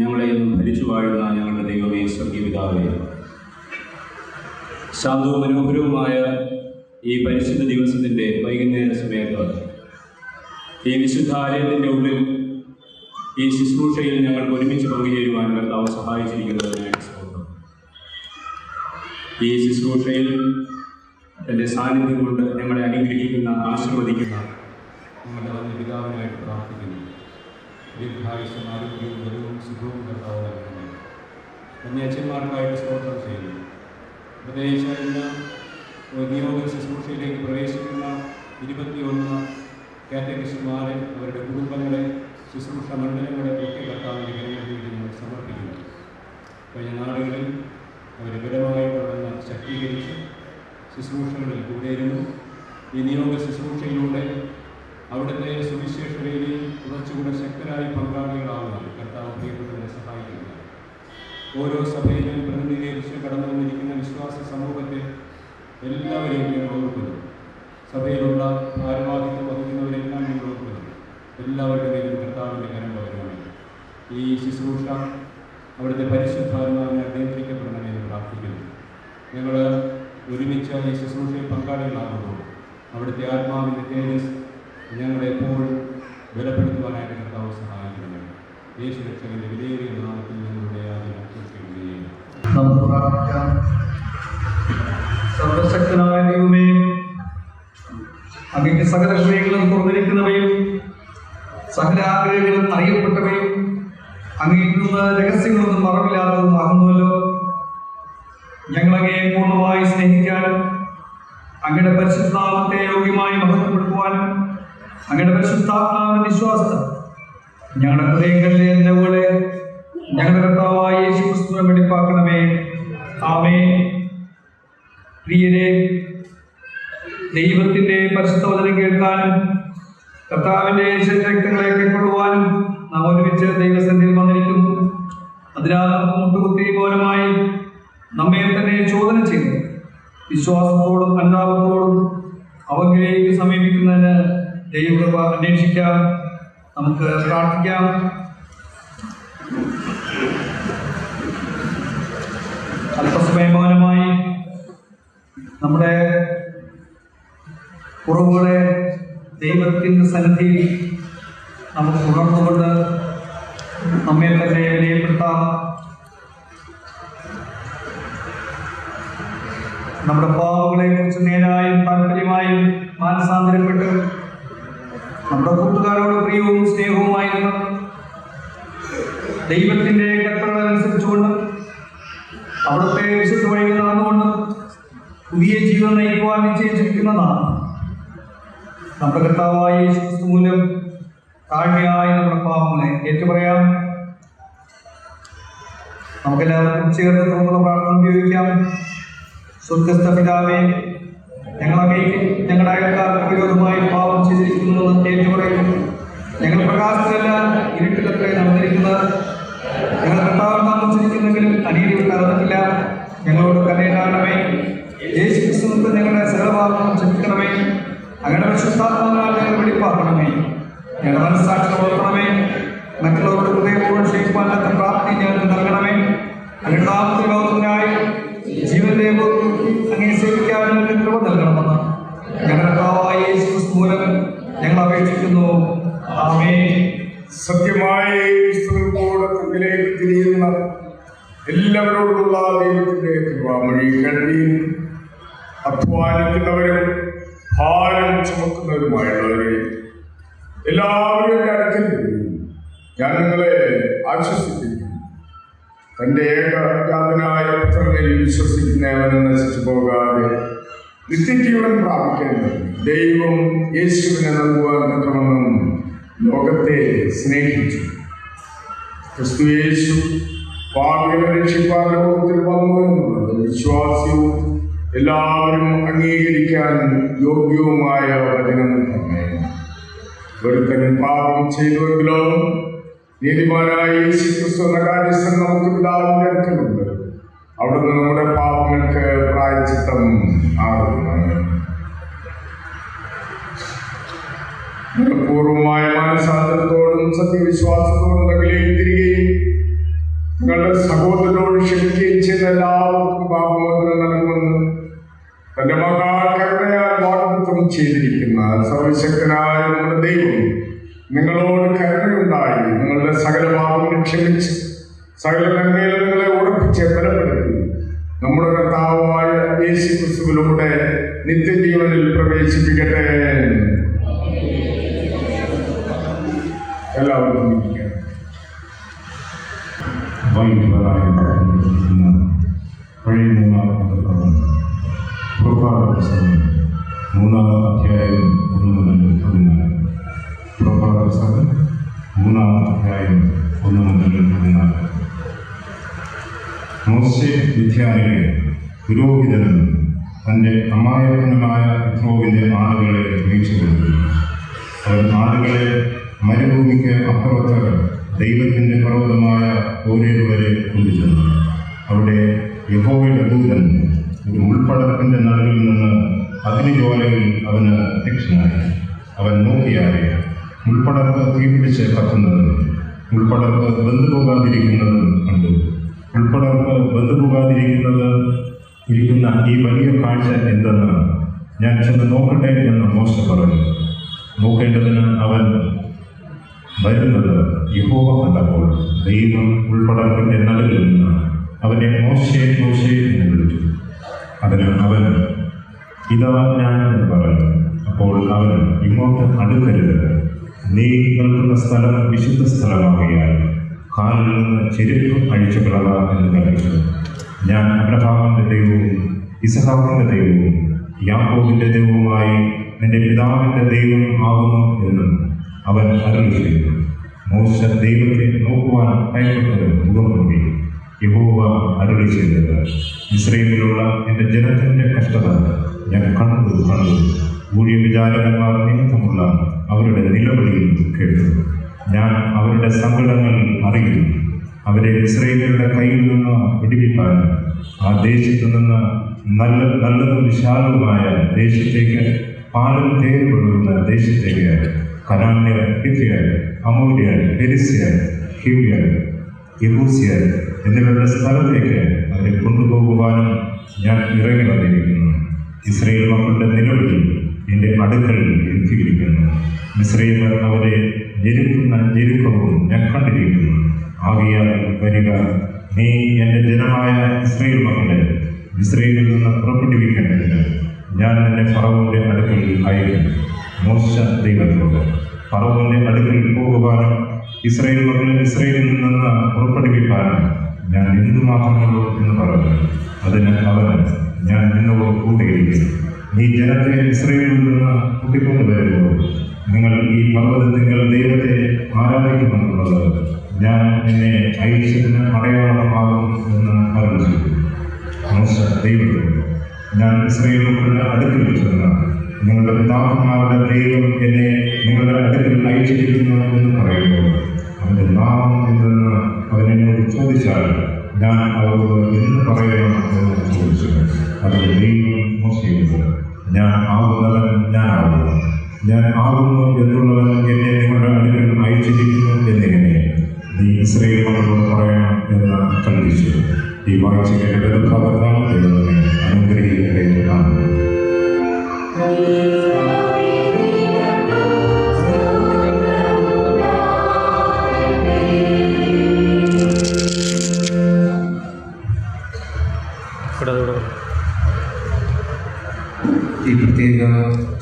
ഞങ്ങളെ ഇന്നും ഭരിച്ചു വാഴുന്ന ഞങ്ങളുടെ ദൈവമേ, സ്വർഗീയ പിതാവേ, ശാന്തവും മനോഹരവുമായ ഈ പരിശുദ്ധ ദിവസത്തിൻ്റെ വൈകുന്നേര സമയത്ത് ഈ വിശുദ്ധാലയത്തിൻ്റെ ഉള്ളിൽ ഈ ശുശ്രൂഷയിൽ ഞങ്ങൾക്ക് ഒരുമിച്ച് പങ്കുചേരുവാൻ കർത്താവ് സഹായിച്ചിരിക്കുന്നതിനായിട്ട് സ്തോത്രം. ഈ ശുശ്രൂഷയിൽ തൻ്റെ സാന്നിധ്യം കൊണ്ട് ഞങ്ങളെ അനുഗ്രഹിക്കുന്ന, ആശീർവദിക്കുന്ന ഞങ്ങളുടെ വന്ന പിതാവിനായിട്ട് പ്രാർത്ഥിക്കുന്നു. ദീർഘായുസ്സും ആരോഗ്യവും ബലവും സുഖവും കർത്താവ് നൽകുന്നു. എന്നീ അച്ഛന്മാർക്കായിട്ട് സ്തോത്രം ചെയ്യുന്നു. പ്രത്യേകിച്ച് ഇന്ന് നിയോഗ ശുശ്രൂഷയിലേക്ക് പ്രവേശിക്കുന്ന 21 കാറ്റഗറിസ്റ്റുമാരെ, അവരുടെ കുടുംബങ്ങളെ, ശുശ്രൂഷ മണ്ഡലങ്ങളെ ഒക്കെ കർത്താവിൻ്റെ കരങ്ങളിലേക്ക് ഞങ്ങൾ സമർപ്പിക്കുന്നു. കഴിഞ്ഞ നാളുകളിൽ അവരെ ബലമായിട്ട് അവിടുന്ന് ശക്തീകരിച്ച് ശുശ്രൂഷകളിൽ കൂടെയിരുന്നു. ഈ നിയോഗ ശുശ്രൂഷയിലൂടെ അവിടുത്തെ സുവിശേഷ വേദിയിൽ കുറച്ചുകൂടെ ശക്തരായി പങ്കാളികളാവുന്നത് കർത്താവ് പ്രിയപ്പെട്ടവരെ സഹായിക്കുന്നു. ഓരോ സഭയിലും പ്രതിനിധീകരിച്ച് കടന്നു വന്നിരിക്കുന്ന വിശ്വാസ സമൂഹത്തെ എല്ലാവരെയും ഞങ്ങൾ ഓർക്കുന്നു. സഭയിലുള്ള ഭാരവാഹിത്വം വഹിക്കുന്നവരെല്ലാം ഞങ്ങൾ ഓർക്കുന്നു. എല്ലാവരുടെ പേരും കർത്താവിൻ്റെ കരം പകരണമേ. ഈ ശുശ്രൂഷ അവിടുത്തെ പരിശുദ്ധാത്മാവിനാൽ നിയന്ത്രിക്കപ്പെടണമെന്ന് പ്രാർത്ഥിക്കുന്നു. ഞങ്ങൾ ഒരുമിച്ച് ഈ ശുശ്രൂഷയിൽ പങ്കാളികളാകുമ്പോൾ അവിടുത്തെ ആത്മാവിൻ്റെ തേജസ് ഞങ്ങളെ എപ്പോഴും ബലപ്പെടുത്തുവാനായിട്ട് കർത്താവ് സഹായിക്കണമേ. യേശു രക്ഷകന്റെ വിലയേറിയ നാമത്തിൽ ഞങ്ങളുടെ നമുക്ക് പ്രാർത്ഥിക്കാം. സർവശക്തനായ ദൈവമേ, അങ്ങയുടെ സകല ഹൃദയങ്ങളും തുറന്നിരിക്കുന്നവയും സകല ആഗ്രഹങ്ങളും അറിയപ്പെട്ടവയും അങ്ങയിൽ നിന്ന് രഹസ്യങ്ങളൊന്നും മറവില്ലാത്തതുമാകുന്നുവല്ലോ. ഞങ്ങളങ്ങയെ പൂർണ്ണമായി സ്നേഹിക്കാനും അങ്ങയുടെ പരിശുദ്ധാത്മാവത്തെ യോഗ്യമായി മഹത്വപ്പെടുത്തുവാനും അങ്ങയുടെ പരിശുദ്ധാത്മാവിന്റെ വിശ്വാസം ഞങ്ങളുടെ ഹൃദയങ്ങളിലെ എന്നപോലെ ഞങ്ങളുടെ കർത്താവായ യേശു ക്രിസ്തുവിനെ വെളിപ്പാക്കണമേ. ആമേൻ. പ്രിയരെ, ദൈവത്തിന്റെ പരിശുദ്ധ വചനം കേൾക്കാനും കർത്താവിന്റെ രക്തങ്ങളെ കൈക്കൊള്ളുവാനും നാം ഒരുമിച്ച് ദൈവസന്നിധിയിൽ വന്നിരിക്കുന്നു. അതിനാൽ മുട്ടുകുത്തി മൂലമായി നമ്മെ തന്നെ ചോദന ചെയ്ത് വിശ്വാസത്തോടും അനുതാപത്തോടും അവങ്കിലേക്ക് സമീപിക്കുന്നതിന് ദൈവകൃപ അന്വേഷിക്കാം. നമുക്ക് പ്രാർത്ഥിക്കാം. അല്പസമയം മൗനമായി നമ്മുടെ കുറവുകളെ ദൈവത്തിൻ്റെ സന്നിധിയിൽ നമുക്ക് ഉണർന്നുകൊണ്ട് നമ്മെ തന്നെ വിലയിരുത്താം. നമ്മുടെ പാവങ്ങളെ കുറിച്ച് നേരായും താല്പര്യമായും മാനസാന്തരപ്പെട്ട് നമ്മുടെ കൂട്ടുകാരോട് പ്രിയവും സ്നേഹവുമായിരുന്നു ദൈവത്തിന്റെ കൽപ്പനകൾ അനുസരിച്ചുകൊണ്ട് അവിടുത്തെ വിശുദ്ധ വഴികൾ നടന്നുകൊണ്ട് പുതിയ ജീവിതം നയിക്കുവാൻ നിശ്ചയിച്ചിരിക്കുന്നതാണ്. നമ്മുടെ കർത്താവായ യേശു ക്രിസ്തു മൂലം താഴ്മയായി നമ്മുടെ പാപങ്ങളെ ഏറ്റുപറയാം. നമുക്കെല്ലാവർക്കും ചേർന്ന് നമ്മുടെ പ്രാർത്ഥന ഉപയോഗിക്കാം. സ്വർഗ്ഗസ്ഥ പിതാവേ, ഞങ്ങളുടെ അയൽക്കാർക്ക് വിരോധമായി പാപം ചെയ്തിരിക്കുന്നതെന്ന് ഏറ്റുപറയുന്നു. ഞങ്ങൾ പ്രകാശത്തിലല്ല ഇരുട്ടിലൊക്കെ നടന്നിരിക്കുന്നത്. ഞങ്ങൾ കർത്താവ് താമസിച്ചിരിക്കുന്നെങ്കിൽ അനീതി വിട്ടറിഞ്ഞില്ല. ഞങ്ങളോട് കരുണയാകണമേ. യേശു ക്രിസ്തുവിന് ഞങ്ങളുടെ സകലപാപങ്ങളും ക്ഷമിക്കണമേ. അങ്ങയുടെ വിശുദ്ധാത്മാവിനാൽ ഞങ്ങൾ വെളിപ്പാക്കണമേ. ഞങ്ങളുടെ മനസ്സാക്ഷി ഓർക്കണമേ. മറ്റുള്ളവരുടെ ഹൃദയപൂർവ്വം ക്ഷയിപ്പാനത്തെ പ്രാപ്തി ഞങ്ങൾക്ക് നൽകണമേ. അങ്ങയുടെ നാമത്തിൽ ലോകത്തിനായി ജീവന്റെ അങ്ങേ സേവിക്കാൻ ഞങ്ങൾക്ക് കൃപ നൽകണമെന്ന് ഞങ്ങളുടെ കർത്താവായ യേശു ക്രിസ്തു മൂലം ഞങ്ങൾ അപേക്ഷിക്കുന്നു. ആമേൻ. സത്യമായ തന്നിലേക്ക് തിരിയുന്ന എല്ലാവരോടുള്ള ദൈവത്തിന്റെ കൃപാമൊഴി കേൾവീൻ. അധ്വാനിക്കുന്നവരും ഭാരം ചുമക്കുന്നവരുമായുള്ളവരെ എല്ലാവരും എൻ്റെ അടുക്കൽ വരും. ഞാൻ നിങ്ങളെ ആശ്വസിപ്പിക്കും. തന്റെ ഏകജാതനായ പുത്രനിൽ വിശ്വസിക്കുന്നവനും നശിച്ചു പോകാതെ നിത്യജീവൻ പ്രാപിക്കേണ്ടത് ദൈവം യേശുവിനെ നൽകുവാൻ തക്കവണ്ണം ലോകത്തെ സ്നേഹിച്ചു. ക്രിസ്തു യേശു പാപികളെ രക്ഷിപ്പാൻ ലോകത്തിൽ വന്നു എന്നുള്ളത് വിശ്വാസ്യവും എല്ലാവരും അംഗീകരിക്കാൻ യോഗ്യവുമായ വചനം തന്നെ. ഒരുത്തൻ പാപം ചെയ്തുവെങ്കിലോ നീതിമാനായ യേശു ക്രിസ്തു എന്ന കാര്യസ്ഥൻ നമുക്ക് പിതാവിന്റെ അടുക്കലുണ്ട്. അവിടുന്ന് നമ്മുടെ പാപങ്ങൾക്ക് പ്രായശ്ചിത്തം ആകുന്നു. പൂർവമായ മനസാന്തരത്തോടും സത്യവിശ്വാസത്തോടും തങ്ങളിലേക്ക് തിരികെയും നിങ്ങളുടെ സഹോദരനോട് ക്ഷമിക്കുകയും ചെയ്ത എല്ലാവർക്കും പാപമോചനം നൽകുമെന്ന് തന്റെ മഹാകരുണയാൽ വാഗ്ദത്തം ചെയ്തിരിക്കുന്ന സർവശക്തനായ നമ്മുടെ ദൈവം നിങ്ങളോട് കരുണയുണ്ടായി നിങ്ങളുടെ സകല പാപങ്ങളും ക്ഷമിച്ച് സകല നന്മയിലും നിങ്ങളെ ഉറപ്പിച്ച് ബലപ്പെടുത്തി നമ്മുടെ കർത്താവായ യേശു ക്രിസ്തുവിലൂടെ നിത്യജീവനിൽ പ്രവേശിപ്പിക്കട്ടെ. എല്ലാവർക്കും പഴയ മൂന്നാം അധ്യായം 1 മുതൽ 14. പ്രഭാതപുസ്തകം 3-ാം അധ്യായം 1 മുതൽ 14. മോശെ മിദ്യാനിലെ പുരോഹിതനും തൻ്റെ അമായകനുമായ യിത്രോവിൻ്റെ ആടുകളെ മേയിച്ചുകൊണ്ടു. അവർ ആടുകളെ മരുഭൂമിക്ക് അപ്പുറത്ത് ദൈവത്തിൻ്റെ പർവ്വതമായ ഹോരേബ് വരെ കൊണ്ടുചെന്നു. അവിടെ യഹോവയുടെ ദൂതൻ ഒരു മുൾപ്പടർപ്പിൻ്റെ നടുവിൽ നിന്ന് അഗ്നിജ്വാലയിൽ അവന് പ്രത്യക്ഷനായി. അവൻ നോക്കിയാറെ മുൾപ്പടർപ്പ് തീപിടിച്ച് കത്തുന്നതും മുൾപ്പടർപ്പ് ബന്ധുപോകാതിരിക്കുന്നതും കണ്ടു. മുൾപ്പടർപ്പ് ബന്ധുപോകാതിരിക്കുന്ന ഈ വലിയ കാഴ്ച എന്തെന്ന് ഞാൻ ചെന്ന് നോക്കട്ടെ എന്ന് മോശ പറഞ്ഞു. നോക്കേണ്ടതിന് അവൻ വരുന്നത് യഹോവ കണ്ടപ്പോൾ ദൈവം ഉൾപ്പടർപ്പിൻ്റെ നടുവിൽ നിന്ന് അവനെ മോശെ മോശെ എന്ന് വിളിച്ചു. അതിന് അവൻ ഇതാ ഞാൻ എന്ന് പറഞ്ഞു. അപ്പോൾ അവൻ ഇങ്ങോട്ട് അടുക്കരുത്, നീ നിൽക്കുന്ന സ്ഥലം വിശുദ്ധ സ്ഥലമാകിയാൽ കാലിൽ നിന്ന് ചെരുപ്പ് അഴിച്ചു കളക എന്ന് കൽപ്പിച്ചു. ഞാൻ അബ്രഹാമിൻ്റെ ദൈവവും ഇസഹാക്കിൻ്റെ ദൈവവും യാക്കോബിൻ്റെ ദൈവവുമായി നിന്റെ പിതാവിൻ്റെ ദൈവം ആകുന്നു എന്നും അവൻ അരുളി ചെയ്തു. മോശ ദൈവത്തെ നോക്കുവാൻ ഭയപ്പെട്ടത് മുഖം നോക്കി. യഹോവ അരുളി ചെയ്തത്, ഇസ്രയേലിലുള്ള എൻ്റെ ജനത്തിൻ്റെ കഷ്ടത ഞാൻ കണ്ടു. ഊഴിയ വിചാരകന്മാർ നിമിത്തമുള്ള അവരുടെ നിലവിളിയിൽ കേട്ടു. ഞാൻ അവരുടെ സങ്കടങ്ങൾ അറിയുന്നു. അവരെ ഇസ്രയേലിയുടെ കയ്യിൽ നിന്ന് വിടുവിപ്പാൻ ആ ദേശത്തു നിന്ന് നല്ലതും വിശാലവുമായ ദേശത്തേക്ക്, പാലും തേനും ഒഴുകുന്ന ദേശത്തേക്ക്, കനാന്യർ, ഹിത്യർ, അമോര്യർ, പെരിസ്യർ, ഹിവ്യർ, യെബൂസ്യർ എന്നിവരുടെ സ്ഥലത്തേക്ക് അവരെ കൊണ്ടുപോകുവാനും ഞാൻ ഇറങ്ങി വന്നിരിക്കുന്നു. ഇസ്രയേൽ മക്കളുടെ നിലവിളി എൻ്റെ അടുക്കൽ എത്തിയിരിക്കുന്നു. ഇസ്രയേലർ അവരെ ഞെരുക്കുന്ന ഞെരുക്കവും ഞാൻ കണ്ടിരിക്കുന്നു. ആകയാൽ വരിക, നീ എൻ്റെ ജനമായ ഇസ്രയേൽ മക്കളെ ഇസ്രയേലിൽ നിന്ന് പുറപ്പെടുവിക്കേണ്ടതിന് ഞാൻ നിന്നെ ഫറവോന്റെ അടുക്കൽ അയക്കും. മോശ ദൈവത്തോട് ഫറവോന്റെ അടുക്കൽ പോകുവാനും ഇസ്രയേൽ മക്കളെ ഇസ്രയേലിൽ നിന്ന് പുറപ്പെടുവിക്കാനും ഞാൻ എന്തുമാത്രമുള്ളൂ എന്ന് പറഞ്ഞു. അതിന് അവൻ, ഞാൻ നിന്നോട് കൂടെയിരിക്കും. നീ ജനത്തെ ഇസ്രയേലിൽ നിന്ന് കൂട്ടിക്കൊണ്ടുവരുമ്പോൾ നിങ്ങൾ ഈ പർവ്വതത്തിൽ ദൈവത്തെ ആരാധിക്കുമെന്നുള്ളത് ഞാൻ നിന്നെ അയച്ചതിന് അടയാളമാകും എന്ന് പറഞ്ഞു. മോശ ദൈവത്തോട്, ഞാൻ ഇസ്രയേൽ മക്കളുടെ അടുക്കൽ ചെന്ന് നിങ്ങളുടെ പിതാക്കന്മാരുടെ ദൈവം എന്നെ നിങ്ങളുടെ അടുക്കൽ അയച്ചിരിക്കുന്നു എന്ന് പറയുമ്പോൾ അവൻ്റെ നാമം എന്തെന്ന് അവനെന്നോട് ചോദിച്ചാൽ ഞാൻ അവരോട് എന്ന് പറയണം എന്ന് ചോദിച്ചു. അതിൽ ദൈവം മോശയോട്, ഞാൻ ആകുന്നവൻ ഞാനാകുന്നു, ഞാൻ ആകുന്നു എന്നുള്ളവൻ എന്നെ നിങ്ങളുടെ അടുക്കൽ അയച്ചിരിക്കുന്നു എന്നിങ്ങനെ നീ ഇസ്രയേൽ മക്കളോട് പറയണം എന്ന് കൽപ്പിച്ചു. ഈ വായിച്ച കേട്ടത് ഭാഗത്താൽ ദൈവത്തെ അനുഗ്രഹിക്കുകയാണ്. ഈ പ്രത്യേക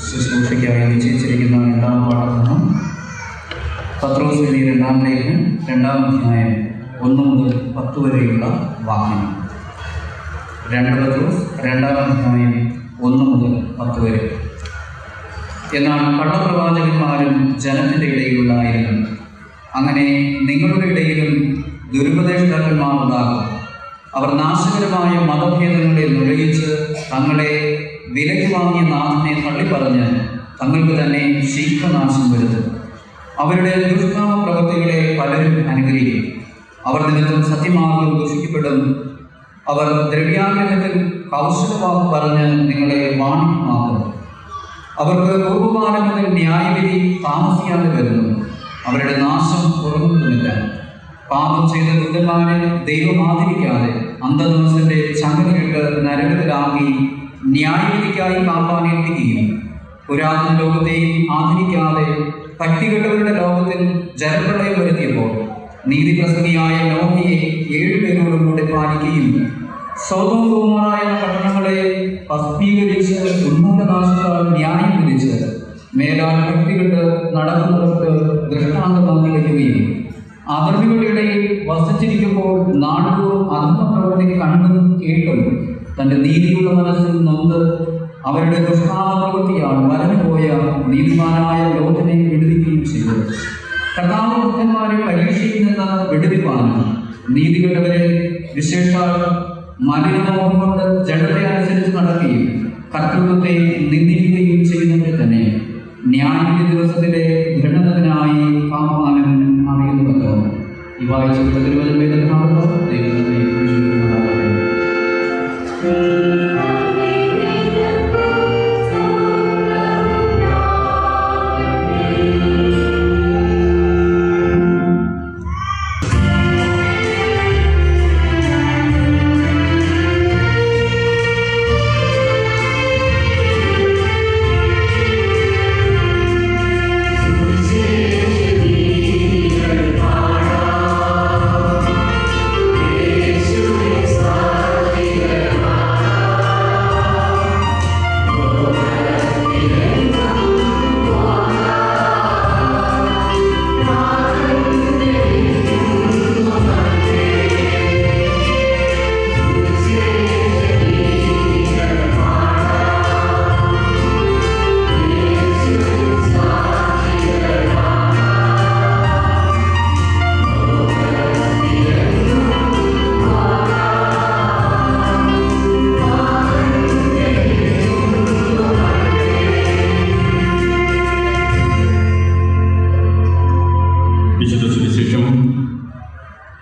ശുശ്രൂഷയ്ക്കായി നിശ്ചയിച്ചിരിക്കുന്ന 2-ാം പാഠഭാഗം പത്രോസ് എഴുതിയ 2-ാം ലേഖനം 2-ാം അധ്യായം 1 മുതൽ 10 വരെയുള്ള വാക്യങ്ങൾ. 2 പത്രോസ് 2-ാം അധ്യായം 1 മുതൽ 10 വരെ. എന്നാൽ കള്ളപ്രവാചകന്മാരും ജനത്തിൻ്റെ ഇടയിലുണ്ടായിരുന്നു. അങ്ങനെ നിങ്ങളുടെ ഇടയിലും ദുരുപദേഷ്ടാക്കന്മാർ ഉണ്ടാകും. അവർ നാശകരമായ മതഭേദങ്ങളെ നുഴയിച്ച് തങ്ങളെ വിലയ്ക്ക് വാങ്ങിയ നാഥനെ തള്ളിപ്പറഞ്ഞ് തങ്ങൾക്ക് തന്നെ ശീഘ്രനാശം വരുത്തും. അവരുടെ ദുഷ്കാമ പ്രവൃത്തികളെ പലരും അനുകരിക്കും. അവർ നിമിത്തം സത്യമാർഗം ദുഷിക്കപ്പെടും. അവർ ദ്രവ്യാഗ്രഹത്തിൽ കൗശലവാക്ക് പറഞ്ഞ് നിങ്ങളെ വാണിജ്യമാക്കും. അവർക്ക് പൂർവ്വകാലം മുതൽ ന്യായവിധി താമസിയാതെ വരുന്നു. അവരുടെ നാശം ഉറങ്ങുന്നുമില്ല. പാപം ചെയ്ത ദൂതന്മാരെ ദൈവം ആദരിക്കാതെ അന്ധദോഷന്റെ ചങ്ങലയിട്ട് നരകത്തിലാക്കി ന്യായവിധിക്കായി കാപ്പാനേൽപ്പിക്കുകയും പുരാതന ലോകത്തെയും ആദരിക്കാതെ ഭക്തികെട്ടവരുടെ ലോകത്തിൽ ജലപ്രളയം വരുത്തിയപ്പോൾ നീതിപ്രസംഗിയായ നോഹയെ 7 പേരോടും കൂടെ പാലിക്കുകയും സൊദോം ഗൊമോറ എന്ന പട്ടണങ്ങളെ ഭസ്മീകരിച്ച് ഉന്മൂലനാശത്താൽ ന്യായം വിധിച്ച് മേലാൽ ഭക്തികെട്ട് നടക്കുന്നവർക്ക് ദൃഷ്ടാന്തമാക്കി വയ്ക്കുകയും അധർമ്മികളുടെ ഇടയിൽ വസിച്ചിരിക്കുമ്പോൾ നാടുകളും അധർമ്മപ്രവൃത്തി കണ്ടും കേട്ടും തൻ്റെ നീതിയുള്ള മനസ്സിൽ നൊന്ത് അവരുടെ ദുഷ്കാമ പ്രവൃത്തിയാൽ വരഞ്ഞുപോയ നീതിമാനായ ലോകത്തിനെ വിടുവിക്കുകയും ചെയ്തു. കർത്താവ് ബുദ്ധന്മാരെ പരീക്ഷയിൽ നിന്ന് വിടുവിപ്പാനും നീതികെട്ടവരെ വിശേഷാൽ മലിനമോഹം കൊണ്ട് ജഡത്തെ അനുസരിച്ച് നടക്കുകയും കർത്തൃത്വത്തെ നിന്ദിക്കുകയും ചെയ്യുന്നവരെ തന്നെ ന്യായവിധി ദിവസത്തിലെ ദണ്ഡനത്തിനായി കാപ്പാനും അറിയുന്നുവല്ലോ. ഈ വായിച്ച തിരുവചനഭാഗത്ത് ദൈവത്തെ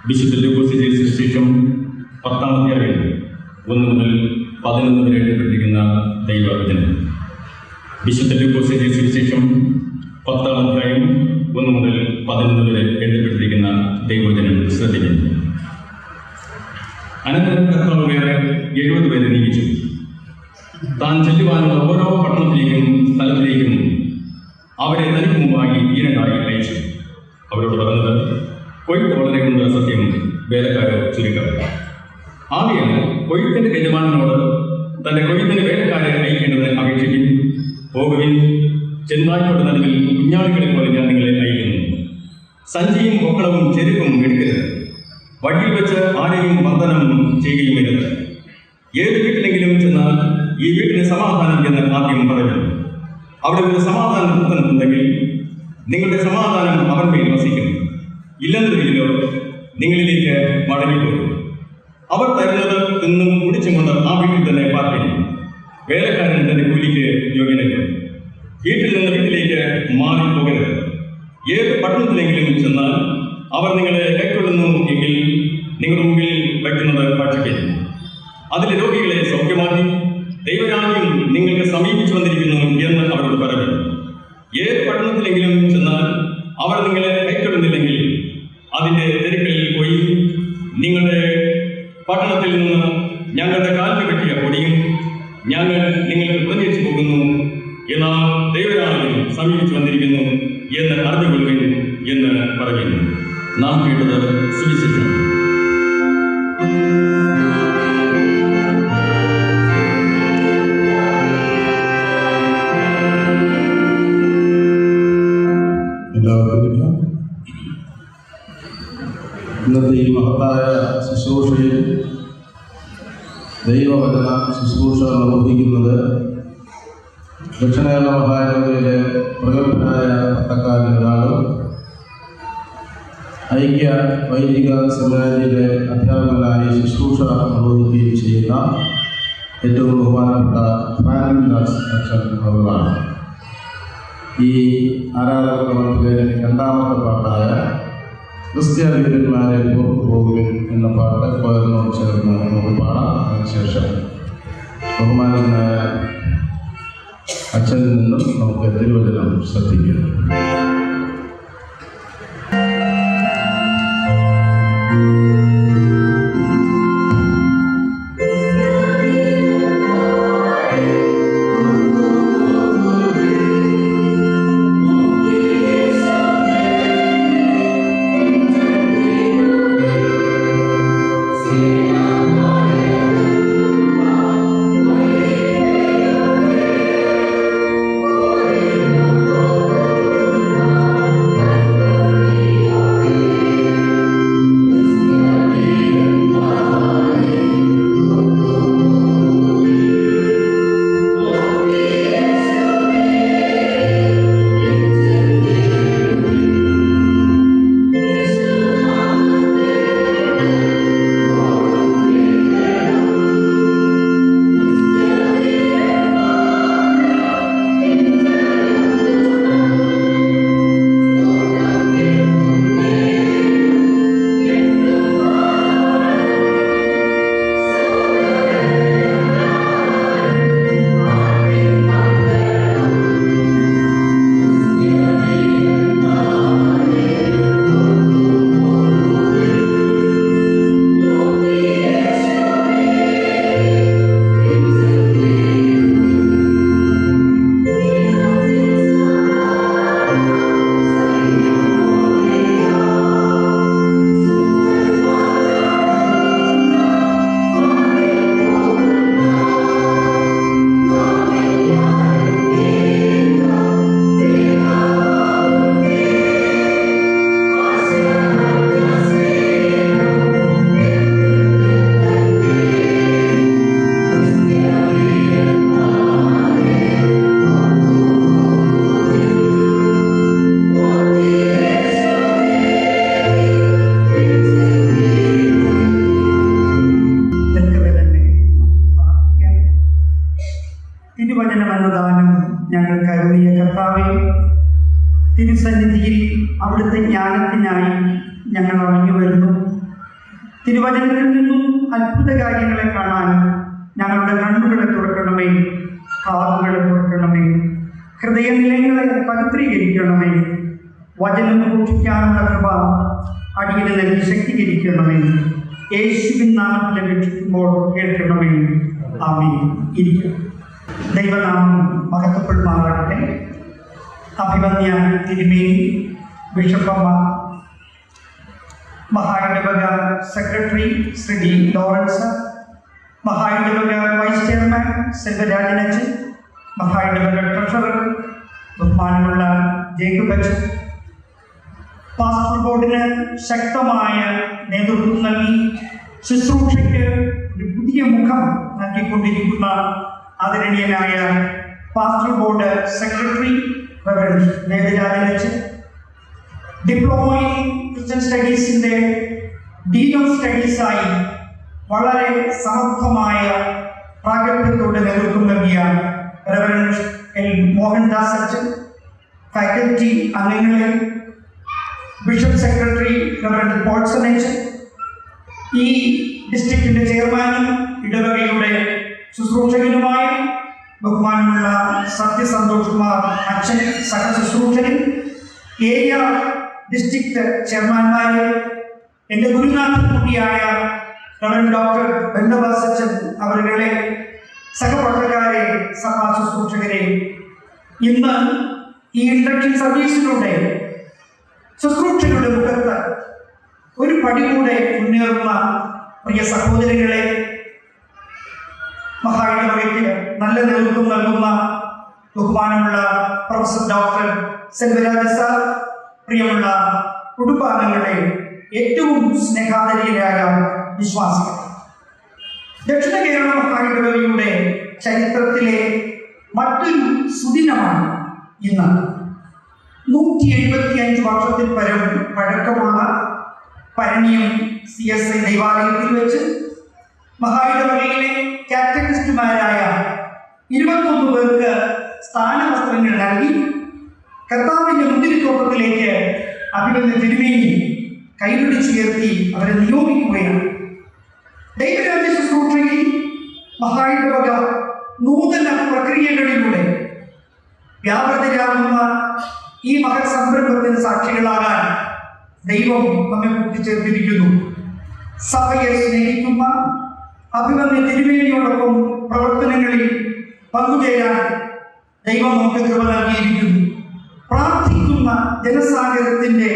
വിശുദ്ധ ലൂക്കോസ് എഴുതിയ സുവിശേഷം 10-ാം അധ്യായം 1 മുതൽ 11 വരെ എഴുതപ്പെട്ടിരിക്കുന്ന ദൈവവചനം. വിശുദ്ധ ലൂക്കോസ് എഴുതിയ സുവിശേഷം 10-ാം അധ്യായം 1 മുതൽ 11 വരെ എഴുതപ്പെട്ടിരിക്കുന്ന ദൈവവചനം ശ്രദ്ധിക്കുന്നു. അനന്തരം കർത്താവ് വേറെ 70 പേരെ നിയമിച്ചു. താൻ ചെല്ലുവാനുള്ള ഓരോ പട്ടണത്തിലേക്കും സ്ഥലത്തിലേക്കും അവരെ തനിക്ക് മുമ്പായി ഈരണ്ടായി അയച്ചു. അവരോട് പറഞ്ഞത്, കൊയ്ത്ത് വളരെ കൊണ്ട് സത്യം, വേലക്കാരോ ചുരുക്കം. ആകയാൽ കൊയ്ത്തിന്റെ യജമാനനോട് തന്റെ കൊയ്ത്തിന് വേലക്കാരെ അയക്കേണ്ടത് അപേക്ഷിക്കും. പോകുവിൻ, ചെന്നായ്ക്കളുടെ നടുവിൽ കുഞ്ഞാളികളെ പോലെ ഞാൻ നിങ്ങളെ അയക്കുന്നു. സഞ്ചിയും പൊക്കളവും ചെരുപ്പും എടുക്കരുത്. വഴിയിൽ വെച്ച് ആരെയും വന്ദനം ചെയ്യുകയും വരുന്നത്. ഏത് വീട്ടിലെങ്കിലും ചെന്നാൽ ഈ വീട്ടിന് സമാധാനം എന്ന് ആദ്യം പറഞ്ഞു. അവിടെ ഒരു സമാധാന ദൂതൻ ഉണ്ടെങ്കിൽ നിങ്ങളുടെ സമാധാനം അവൻ മേൽ വസിക്കും. ഇല്ലെന്നുണ്ടെങ്കിലോ നിങ്ങളിലേക്ക് മടങ്ങിപ്പോകും. അവർ തരുന്നത് തിന്നും കുടിച്ചും കൊണ്ട് ആ വീട്ടിൽ തന്നെ പാർപ്പിക്കും. വേലക്കാരൻ തന്റെ കൂലിക്ക് യോഗ്യനല്ല. വീട്ടിൽ നിന്ന് വീട്ടിലേക്ക് മാറി പോകരുത്. ഏത് പട്ടണത്തിലെങ്കിലും ചെന്നാൽ അവർ നിങ്ങളെ കൈക്കൊള്ളുന്നു എങ്കിൽ നിങ്ങളുടെ മുമ്പിൽ വയ്ക്കുന്നത് ഭക്ഷിക്കും. അതിലെ രോഗികളെ സൗഖ്യമാക്കി ദൈവരാജ്യം നിങ്ങൾക്ക് സമീപിച്ചു വന്നിരിക്കുന്നു എന്ന് അവരോട് പറഞ്ഞു. ഏത് പട്ടണത്തിലെങ്കിലും ചെന്നാൽ അവർ നിങ്ങളെ കൈക്കൊള്ളുന്നില്ലെങ്കിൽ അതിൻ്റെ തിരക്കിൽ പോയി നിങ്ങളുടെ പട്ടണത്തിൽ നിന്ന് ഞങ്ങളുടെ കാലിന് പറ്റിയ പൊടിയും ഞങ്ങൾ നിങ്ങൾക്ക് പ്രതീക്ഷിച്ചു പോകുന്നു, എന്നാൽ ദൈവരാജ്യം സമീപിച്ചു വന്നിരിക്കുന്നു എന്ന് അറിഞ്ഞുകൊള്ളുവിൻ എന്ന് പറയുന്നു. നാം കേട്ടത് സുവിശേഷം. ഇന്നത്തെ ഈ മഹത്തായ ശുശ്രൂഷയിൽ ദൈവവചന ശുശ്രൂഷ നിർവഹിക്കുന്നത് ദക്ഷിണ കേരള മഹാനഗരയിലെ പ്രഗത്ഭനായ പട്ടക്കാരൻ ഒരാളും ഐക്യ വൈദിക സെമിനാരിയിലെ അധ്യാപകനായി ശുശ്രൂഷ നിർവഹിക്കുകയും ചെയ്യുന്ന ഏറ്റവും ബഹുമാനപ്പെട്ട ഫ്രാങ്ക്ലിൻ ദാസ് അച്ഛൻ അവരാണ്. ഈ ആരാധനക്രമത്തിലെ രണ്ടാമത്തെ പാട്ടായ ക്രിസ്ത്യ വീരന്മാരെ പുറത്തു പോകുവിൻ എന്ന പാട്ട് പകർന്നോട് ചേർന്ന് നമുക്ക് പാടാം. അതിനുശേഷം ബഹുമാനനായ അച്ഛനിൽ നിന്നും നമുക്ക് തിരുവചനം ശ്രദ്ധിക്കാം. തിരുസന്നിധിയിൽ അവിടുത്തെ ജ്ഞാനത്തിനായി ഞങ്ങൾ ഇറങ്ങി വരുന്നു. തിരുവചനത്തിൽ നിന്നും അത്ഭുത കാര്യങ്ങളെ കാണാൻ ഞങ്ങളുടെ കണ്ണുകളെ തുറക്കണമേ, കാതുകളെ തുറക്കണമേ, ഹൃദയനിലങ്ങളെ പവിത്രീകരിക്കണമേ. വചനം സൂക്ഷിക്കാനുള്ള കൃപ അടിയന് നൽകി ശക്തീകരിക്കണമേ. യേശുവിൻ നാമത്തിൽ അപേക്ഷിക്കുമ്പോൾ കേൾക്കണമേ. ആമേൻ. ഇരിക്കും. ദൈവനാമം മഹത്വപ്പെടുമാറാകട്ടെ. അഭിവന്യ തിരുമേനി, ബിഷപ്പമ്മ, മഹായിടവക സെക്രട്ടറി ശ്രീ ഡി ലോറൻസ്, മഹായിടവക വൈസ് ചെയർമാൻ സെൽവരാജനച്ചൻ, മഹായിടവക ട്രഷറർ ബഹുമാനമുള്ള ജേക്കബ് അച്ഛൻ, പാസ്റ്റർ ബോർഡിന് ശക്തമായ നേതൃത്വം നൽകി ശുശ്രൂഷയ്ക്ക് ഒരു പുതിയ മുഖം നൽകിക്കൊണ്ടിരിക്കുന്ന ആദരണീയനായ പാസ്റ്റർ ബോർഡ് സെക്രട്ടറി റവറൻഡ് വേദരാജനച്ചൻ, ഡിപ്ലോമ ഇൻ ക്രിസ്ത്യൻ സ്റ്റഡീസിൻ്റെ ഡീൻ ഓഫ് സ്റ്റഡീസായി വളരെ സമർത്ഥമായ പ്രാഗൽഭ്യത്തോടെ നേതൃത്വം നൽകിയ റവറൻഡ് എൽ മോഹൻദാസ് അച്ഛൻ, ഫാക്കൽറ്റി അംഗങ്ങളെ, ബിഷപ്പ് സെക്രട്ടറി റവറൻഡ് പോൾസൺ അച്ഛൻ, ഈ ഡിസ്ട്രിക്റ്റിൻ്റെ ചെയർമാനും ഇടവകയുടെ ശുശ്രൂഷകനുമായ ബഹുമാനമുള്ള സത്യസന്തോഷ് കുമാർ അച്ഛൻ, സഹശുശ്രൂഷകൻ, ഏരിയ ഡിസ്ട്രിക്ട് ചെയർമാൻമാരെ, എൻ്റെ ഗുരുനാഥൻ കൂടിയായ റവറൻഡ് ഡോക്ടർ ബന്ധവാസ് അച്ഛൻ അവരുടെ സഹപഠനക്കാരെ, സഭാ ശുശ്രൂഷകരെ, ഇന്ന് ഈ ഇൻഡക്ഷൻ സർവീസിലൂടെ ശുശ്രൂഷകളുടെ മുഖത്ത് ഒരു പടി കൂടെ മുന്നേറുന്ന പ്രിയ സഹോദരങ്ങളെ, മഹായിടവകയ്ക്ക് നല്ല നേതൃത്വം നൽകുന്ന ബഹുമാനമുള്ള പ്രൊഫസർ ഡോക്ടർ സെൽവരാജ് സാർ, പ്രിയമുള്ള കുടുംബാംഗങ്ങളെ, ഏറ്റവും സ്നേഹാദരീയരായ വിശ്വാസികൾ. ദക്ഷിണ കേരള മഹായിടവകയുടെ ചരിത്രത്തിലെ മറ്റൊരു സുദിനമാണ് ഇന്ന്. 175 വർഷത്തിൽ പരം പഴക്കമുള്ള പരണിയം CSI ദൈവാലയത്തിൽ വെച്ച് മഹായിടവകയിലെ കാറ്റഗിസ്റ്റുമാരായ 21 പേർക്ക് സ്ഥാനവസ്ത്രങ്ങൾ നൽകി കർത്താവിന്റെ മുന്തിരിത്തോട്ടത്തിലേക്ക് അഭിമന്യ തിരുമേനി കൈപിടിച്ചുയർത്തി അവരെ നിയോഗിക്കുകയാണ്. ദൈവരാജ്യ ശുശ്രൂഷയിൽ മഹായിടവക നൂതന പ്രക്രിയകളിലൂടെ വ്യാപൃതരാകുന്ന ഈ മഹത് സംരംഭത്തിന് സാക്ഷികളാകാൻ ദൈവം നമ്മെ കൂട്ടിച്ചേർത്തിരിക്കുന്നു. സഭയെ സ്നേഹിക്കുന്ന അഭിമന്യ തിരുമേനിയോടൊപ്പം പ്രവർത്തനങ്ങളിൽ പങ്കുചേരാൻ ദൈവം നമുക്ക് കൃപ നൽകിയിരിക്കുന്നു. പ്രാർത്ഥിക്കുന്ന ജനസാഗരത്തിന്റെ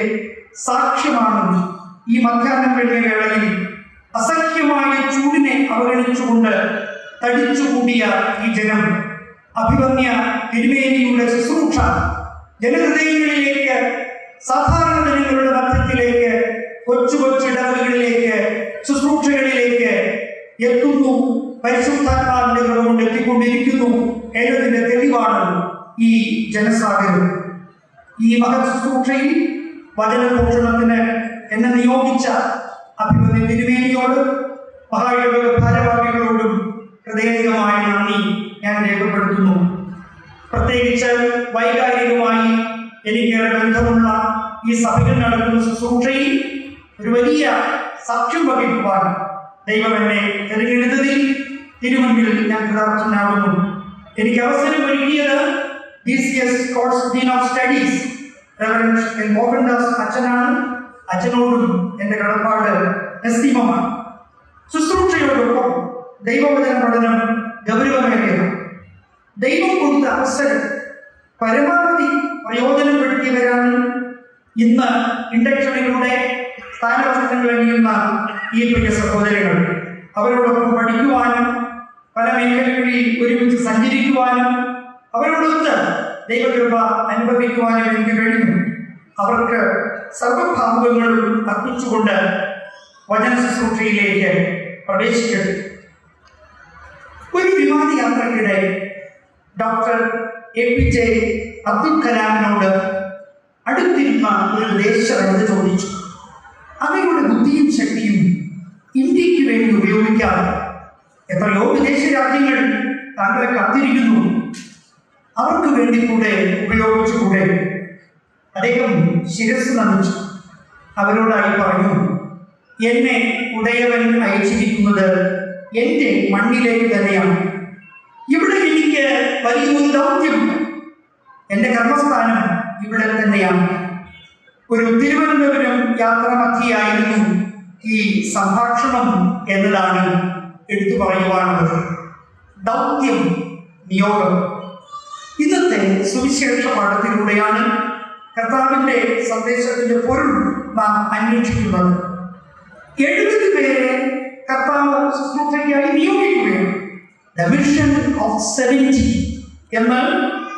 സാക്ഷ്യമാണ് ഈ മധ്യാഹ്നം കഴിഞ്ഞ വേളയിൽ അസഹ്യമായ ചൂടിനെ അവഗണിച്ചുകൊണ്ട് തടിച്ചുകൂടിയ ഈ ജനം അഭിമന്യ തിരുമേനിയുടെ ശുശ്രൂഷ ജനഹൃദയങ്ങളിലേക്ക്, സാധാരണ ജനങ്ങളുടെ മധ്യത്തിലേക്ക്, കൊച്ചു കൊച്ചിടവകളിലേക്ക്, ശുശ്രൂഷകളിലേക്ക് എത്തുന്നു. പരിശുദ്ധാത്മാവിന്റെ കൃപ കൊണ്ട് എത്തിക്കൊണ്ടിരിക്കുന്നു എന്നതിന്റെ തെളിവാണ് ഈ ജനസാഗരം. ഈ മഹത് ശുശ്രൂഷയിൽ വചനഘോഷണത്തിന് എന്നെ നിയോഗിച്ച അഭിമന്യ തിരുമേനിയോട് മഹായിടവക ഭാരവാഹികളോടും ഹൃദയംഗമായ നന്ദി ഞാൻ രേഖപ്പെടുത്തുന്നു. പ്രത്യേകിച്ച് വൈകാരികമായി എനിക്കേറെ ബന്ധമുള്ള ഈ സഭയിൽ നടക്കുന്ന ശുശ്രൂഷയിൽ ഒരു വലിയ സാക്ഷ്യം വഹിക്കുവാൻ ദൈവം എന്നെ തിരഞ്ഞെടുത്തതിൽ തിരുമുൻപിൽ ഞാൻ കൃതാർത്ഥനാകുന്നു. എനിക്ക് അവസരം ഒരുക്കിയത് DCS course Dean of studies Reverend N Mohandas അച്ഛനാണ്. അച്ഛനോടും എൻ്റെ കടപ്പാട് നിസ്സീമമാണ്. ശുശ്രൂഷയോടൊപ്പം ദൈവവചന പഠനം ഗൗരവമേറിയതാണ്. ദൈവം കൊടുത്ത അവസരം പരമാവധി പ്രയോജനപ്പെടുത്തിയവരാണ് ഇന്ന് ഇൻഡക്ഷനിലൂടെ സ്ഥാനവസ്ത്രങ്ങൾ അണിയുന്ന ഈ പ്രിയ സഹോദരങ്ങൾ. അവരോടൊപ്പം പഠിക്കുവാനും പല മേഖലകളിൽ ഒരുമിച്ച് സഞ്ചരിക്കുവാനും അവരോടൊത്ത് ദൈവകൃപ അനുഭവിക്കുവാനും എനിക്ക് കഴിഞ്ഞു. അവർക്ക് സർവഭാവുകങ്ങളും അർപ്പിച്ചുകൊണ്ട് വചന ശുശ്രൂഷയിലേക്ക് പ്രവേശിക്കട്ടെ. ഒരു വിമാനയാത്രയ്ക്കിടെ ഡോക്ടർ APJ അബ്ദുൽ കലാമിനോട് അടുത്തിരുന്ന ഒരു വിദേശിയോട് ചോദിച്ചു, അവയുടെ ബുദ്ധിയും ശക്തിയും ഇന്ത്യക്ക് വേണ്ടി ഉപയോഗിക്കാതെ എത്രയോ വിദേശ രാജ്യങ്ങൾ താങ്കളെ കാത്തിരിക്കുന്നു, അവർക്ക് വേണ്ടി കൂടെ ഉപയോഗിച്ചുകൂടെ? അദ്ദേഹം ശിരസ് നമിച്ചു അവരോടായി പറഞ്ഞു, എന്നെ ഉടയവൻ അയച്ചിരിക്കുന്നത് എൻ്റെ മണ്ണിലേക്ക് തന്നെയാണ്. ഇവിടെ എനിക്ക് വലിയൊരു ദൗത്യമുണ്ട്. എൻ്റെ കർമ്മസ്ഥാനം ഇവിടെ തന്നെയാണ്. ഒരു തിരുവനന്തപുരം യാത്ര മധ്യയായിരുന്നു ഈ സംഭാഷണം എന്നതാണ് എടുത്തു പറയുവാനുള്ളത്. ദൗത്യം, നിയോഗം. ഇന്നത്തെ സുവിശേഷ പാഠത്തിലൂടെയാണ് കർത്താവിന്റെ സന്ദേശത്തിന്റെ പൊരുൾ നാം അന്വേഷിക്കുന്നത്. 70 പേരെ കർത്താവ് ശുശ്രൂഷയ്ക്കായി നിയോഗിക്കുകയാണ്. ദ മിഷൻ ഓഫ് 70 എന്ന്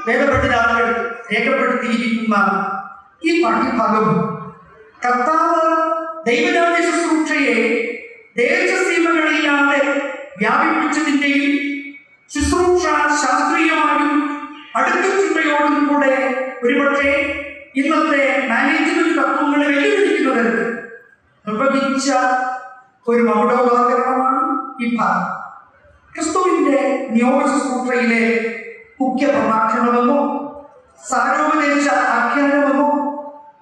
വേദപണ്ഡിതർ രേഖപ്പെടുത്തിയിരിക്കുന്ന ഈ പാഠ്യഭാഗം കർത്താവ് ദൈവരാജ്യ ശുശ്രൂഷയെ ദേശസീമകളില്ലാതെ വ്യാപിപ്പിച്ചതിൻ്റെയും ശുശ്രൂഷ ശാസ്ത്രീയമായും അടുത്ത ചിന്തയോടും കൂടെ ഒരുപക്ഷെ ഇന്നത്തെ മാനേജ്മെന്റ് തത്വങ്ങളെ വെല്ലുവിളിക്കുന്നത് നിർവഹിച്ച ഒരു മൗഢോദാഹരണമാണ് ഈ ഭാഗം. ക്രിസ്തുവിന്റെ നിയോഗ ശുശ്രൂഷയിലെ മുഖ്യ പ്രഭാഷണമെന്നോ സാരോപദേശ ആഖ്യാനമെന്നോ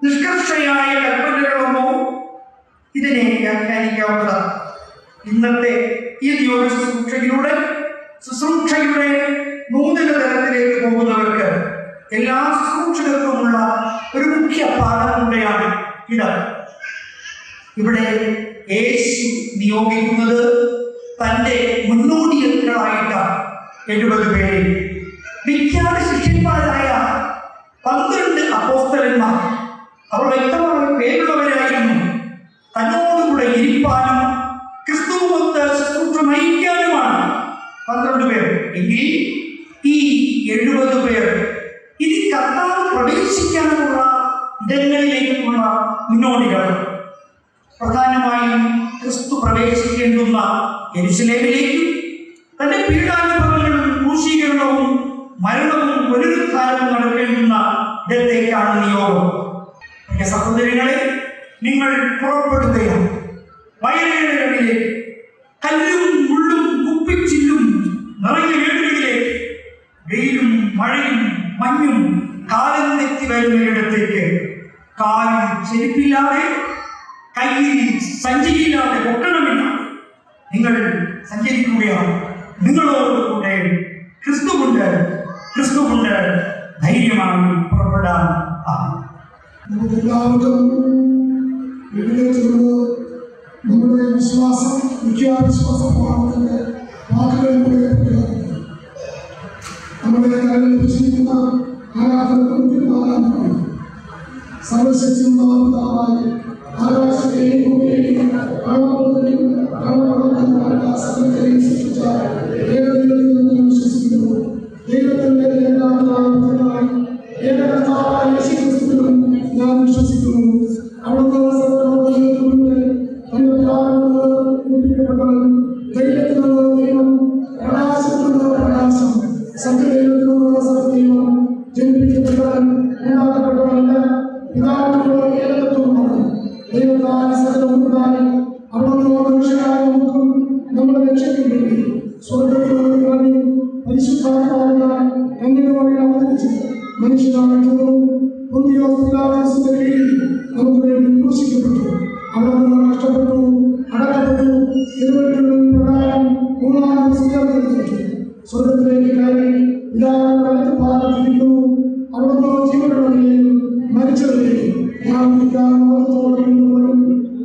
നിഷ്കർഷയായ കൽപ്പനകളെന്നോ ഇതിനെ വ്യാഖ്യാനിക്കാവുന്നതാണ്. ഇന്നത്തെ ഈ നിയോഗ ശുശ്രൂഷയുടെ നൂതന തലത്തിലേക്ക് പോകുന്നവർക്ക് എല്ലാ ശുശ്രൂഷകർക്കുമുള്ള ഒരു മുഖ്യ പാഠമുണ്ടെയാണ് ഇത്. ഇവിടെ യേശു നിയോഗിക്കുന്നത് തൻ്റെ മുന്നോടികളായിട്ടാണ് 70 പേരെ. വിഖ്യാത ശിഷ്യന്മാരായ 12 അപ്പോസ്തലന്മാർ, അവർ വ്യക്തമായ പേരുള്ളവരായിരുന്നു. തന്നോടുകൂടെ ഇരിപ്പാനും ക്രിസ്തുവൊത്ത് ശുശ്രൂഷ നയിക്കാനുമാണ് 12 പേർ. എങ്കിൽ ഈ 70 പേർ ഇനി കർത്താവ് പ്രവേശിക്കാനുള്ള ഇടങ്ങളിലേക്കുള്ള മുന്നോടികൾ. പ്രധാനമായും ക്രിസ്തു പ്രവേശിക്കേണ്ടുന്ന യെരുശലേമിലേക്കും തന്റെ പീഡാനുഭവങ്ങളും ക്രൂശീകരണവും മരണവും പുനരുദ്ധാനവും നടക്കേണ്ടുന്ന ഇടത്തേക്കാണ് നിയോഗം. പ്രിയ സഹോദരങ്ങളെ, നിങ്ങൾ പുറപ്പെടുകയാണ് വയലേടകളിലേക്ക്, കല്ലും മുള്ളും കുപ്പിച്ചില്ലും നിറഞ്ഞ വീടുകളിലേക്ക്, വെയിലും മഴയും മഞ്ഞും കാലം തെറ്റി വരുന്നയിടത്തേക്ക്. കാലിൽ ചെരുപ്പില്ലാതെ, കയ്യിൽ സഞ്ചിയില്ലാതെ, പൊക്കണമില്ലാതെ നിങ്ങൾ സഞ്ചരിക്കുകയാണ്. നിങ്ങളോടുകൂടെ ക്രിസ്തുകൊണ്ട് ധൈര്യമായി പുറപ്പെടാൻ നമുക്കെല്ലാവർക്കും എഴുന്നേറ്റുകൊണ്ട് നമ്മുടെ വിശ്വാസം വിശ്വാസ പ്രമാണത്തിന്റെ വാക്കുകളിലൂടെ നമ്മുടെ കരങ്ങളിൽ ലഭിച്ചിരിക്കുന്ന ആരാധന സർവശക്തിയുള്ള പിതാവായി ആകാശത്തെയും ഭൂമിയെയും സകലത്തെയും സൃഷ്ടിച്ച ഏകദൈവത്തിൽ നിന്ന് വിശ്വസിക്കുന്നു. ദൈവത്തിന്റെ ഏകകർത്താവായ യേശുക്രിസ്തുവിലും ഞാൻ വിശ്വസിക്കുന്നു. അവിടുന്ന് തന്റെ പിതാവിനോട് ദൈവത്തിനുള്ള ദൈവം, പ്രകാശത്തിനുള്ള പ്രകാശം, സത്യദൈവത്തിനുള്ള സത്യദൈവം, ജനിപ്പിക്കപ്പെട്ടവൻ, ഉണ്ടാക്കപ്പെട്ടവനല്ല, പിതാവിനോട് ഏകത്വമാണ്. ദൈവത്താൽ സകലമുണ്ടായി അവിടുന്ന് മനുഷ്യരായ നമുക്കും നമ്മുടെ രക്ഷയ്ക്ക് വേണ്ടി സ്വർഗ്ഗത്തിൽ പരിശുദ്ധാത്മാവിനാൽ എങ്ങനെ അവതരിച്ചു മനുഷ്യനായിട്ടു പൊന്തിയോസിന്റെ കീഴിൽ നമുക്ക് വേണ്ടി ക്രൂശിക്കപ്പെട്ടു. അവിടുന്ന് നഷ്ടപ്പെട്ടു, അടക്കപ്പെട്ടു, തിരുവഴുത്തുകളിൽ പ്രകാരം മൂന്നാം ദിവസം ഉയർത്തെഴുന്നേറ്റു. സ്വർഗ്ഗത്തിലേക്ക് കയറി പിതാവിന്റെ വലത്തുഭാഗത്തിരിക്കുന്നു. അവിടുന്ന് ജീവനുള്ളവരെയും മരിച്ചവരെയും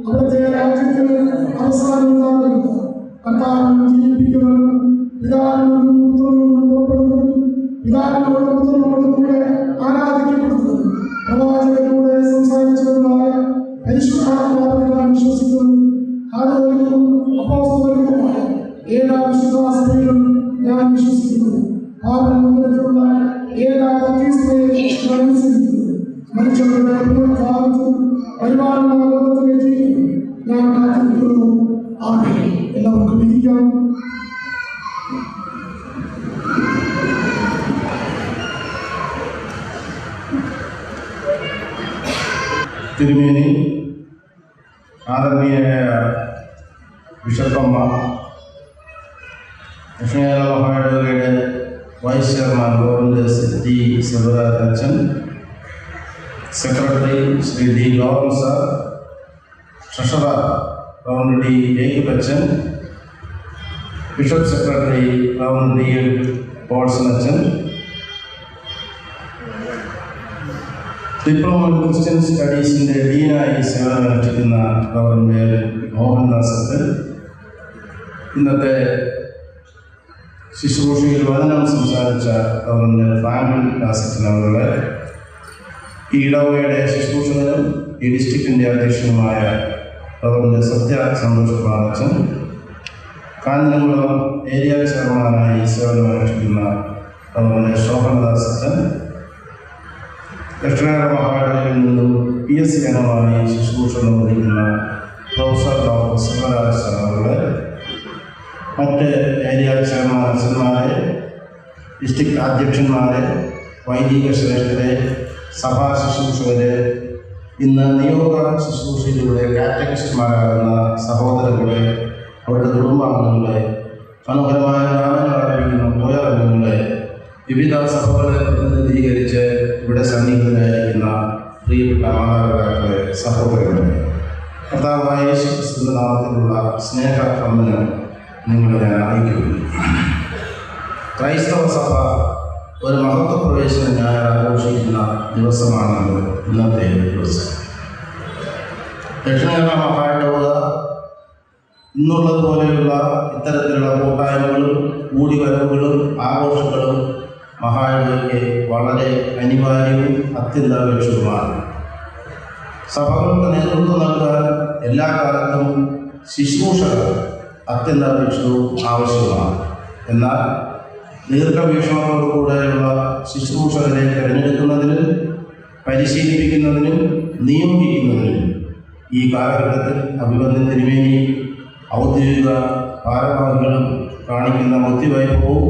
അവിടുത്തെ രാജ്യത്തിന് അവസാനം ഉണ്ടാകുന്നു. കർത്താവിനെ ജീവിപ്പിക്കുന്നവരും പിതാവിനോടും പുത്രനോടും പുറപ്പെടുന്നതും പിതാവിനോടും പുത്രനോടും കൂടെ ആരാധിക്കപ്പെടുന്നതും പ്രവാചകനിലൂടെ സംസാരിച്ചവരുമായ പരിശുദ്ധാത്മാവിനെ ഞാൻ വിശ്വസിക്കുന്നു. കാതോലിക്കും അപ്പോസ്തലനുമായ ഏഴാം വിശുദ്ധസഭയിലും ഞാൻ വിശ്വസിക്കുന്നു. പാപമോചനത്തിനുള്ള ഏഴാം ബപ്തിസ്മയെ ഞാൻ അനുസരിക്കുന്നു. മനുഷ്യരുടെ പുനരുദ്ധാനത്തിനും പരിപാലന ലോകത്തിലേക്ക് ഞാൻ കാത്തിരിക്കുന്നു. ആമേൻ. എല്ലാവർക്കും ഇരിക്കാം. തിരുമേനി, ആദരണീയനായ ബിഷപ്പമ്മ, ദക്ഷിണേന്ത്യ മഹായിടവകയുടെ vice chairman Govind T Selvarajan, secretary Shri D Lawrence sir, treasurer reverend D Jacob അച്ഛൻ, bishop secretary reverend D Paulson അച്ഛൻ, ഡിപ്ലോമ ഇൻ ക്രിസ്ത്യൻ സ്റ്റഡീസിൻ്റെ ഡീനായി സേവനമനുഷ്ഠിക്കുന്ന റവറൻഡ് മോഹൻദാസ് അച്ഛൻ, ഇന്നത്തെ ശുശ്രൂഷയിൽ വചനം സംസാരിച്ച റവറൻഡ് ഫ്രാങ്ക്ലിൻ ദാസച്ചൻ അവരുടെ, ഈ ഇടവകയുടെ ശുശ്രൂഷകനും ഈ ഡിസ്ട്രിക്റ്റിൻ്റെ അധ്യക്ഷനുമായ റവറൻഡ് സത്യ സന്തോഷപ്രാണച്ചൻ, കാഞ്ഞിരംകുളം ഏരിയ ചെയർമാനായി സേവനമനുഷ്ഠിക്കുന്ന റവറൻഡ് ശോഭനദാസ് അച്ഛൻ, ദക്ഷിണേന്ത്യ മഹായിടവകയിൽ നിന്നും PSc അംഗമായി ശുശ്രൂഷ നിർവഹിക്കുന്ന പ്രൊഫസർ ഡോക്ടർ സെൽവരാജ് സാർ അവരുടെ, മറ്റ് ഏരിയ ചെയർമാൻ അച്ഛന്മാരെ, ഡിസ്ട്രിക്ട് അധ്യക്ഷന്മാരെ, വൈദിക ശ്രേഷ്ഠരെ, സഭാ ശുശ്രൂഷകരെ, ഇന്ന് നിയോഗ ശുശ്രൂഷയിലൂടെ കാറ്റഗിസ്റ്റുമാരാകുന്ന സഹോദരങ്ങളെ, അവരുടെ കുടുംബാംഗങ്ങളെ, മനോഹരമായ ഗാനങ്ങൾ ആരംഭിക്കുന്ന പോയംഗങ്ങളെ, വിവിധ സഭകളെ പ്രതിനിധീകരിച്ച് ഇവിടെ സന്നിഹിതരായിരിക്കുന്ന പ്രിയപ്പെട്ട മാതാപിതാക്കളെ, സഹോദരങ്ങളെ, കർത്താവായ യേശുക്രിസ്തുവിന്റെ നാമത്തിലുള്ള സ്നേഹ വന്ദനം നിങ്ങളെ ഞാൻ അറിയിക്കുന്നു. ക്രൈസ്തവ സഭ ഒരു മഹത്വപ്രവേശന ഞായർ ആഘോഷിക്കുന്ന ദിവസമാണല്ലോ ഇന്നത്തെ ദിവസം. ദക്ഷിണേന്ത്യ മഹായിടവക ഇന്നുള്ളതുപോലെയുള്ള ഇത്തരത്തിലുള്ള കൂട്ടായ്മകളും കൂടിവരവുകളും ആഘോഷങ്ങളും മഹായിടവകയ്ക്ക് വളരെ അനിവാര്യവും അത്യന്താപേക്ഷിതവുമാണ്. സഭകൾക്ക് നേതൃത്വം നൽകാൻ എല്ലാ കാലത്തും ശുശ്രൂഷകൾ അത്യന്താപേക്ഷിതവും ആവശ്യമാണ്. എന്നാൽ ദീർഘവീക്ഷണത്തോടുകൂടെയുള്ള ശുശ്രൂഷകരെ തിരഞ്ഞെടുക്കുന്നതിനും പരിശീലിപ്പിക്കുന്നതിനും നിയോഗിക്കുന്നതിനും ഈ കാലഘട്ടത്തിൽ അഭിവന്ദ തിരുമേനി ഔദ്യോഗിക ഭാരവാഹികളും കാണിക്കുന്ന ബുദ്ധിവൈഭവവും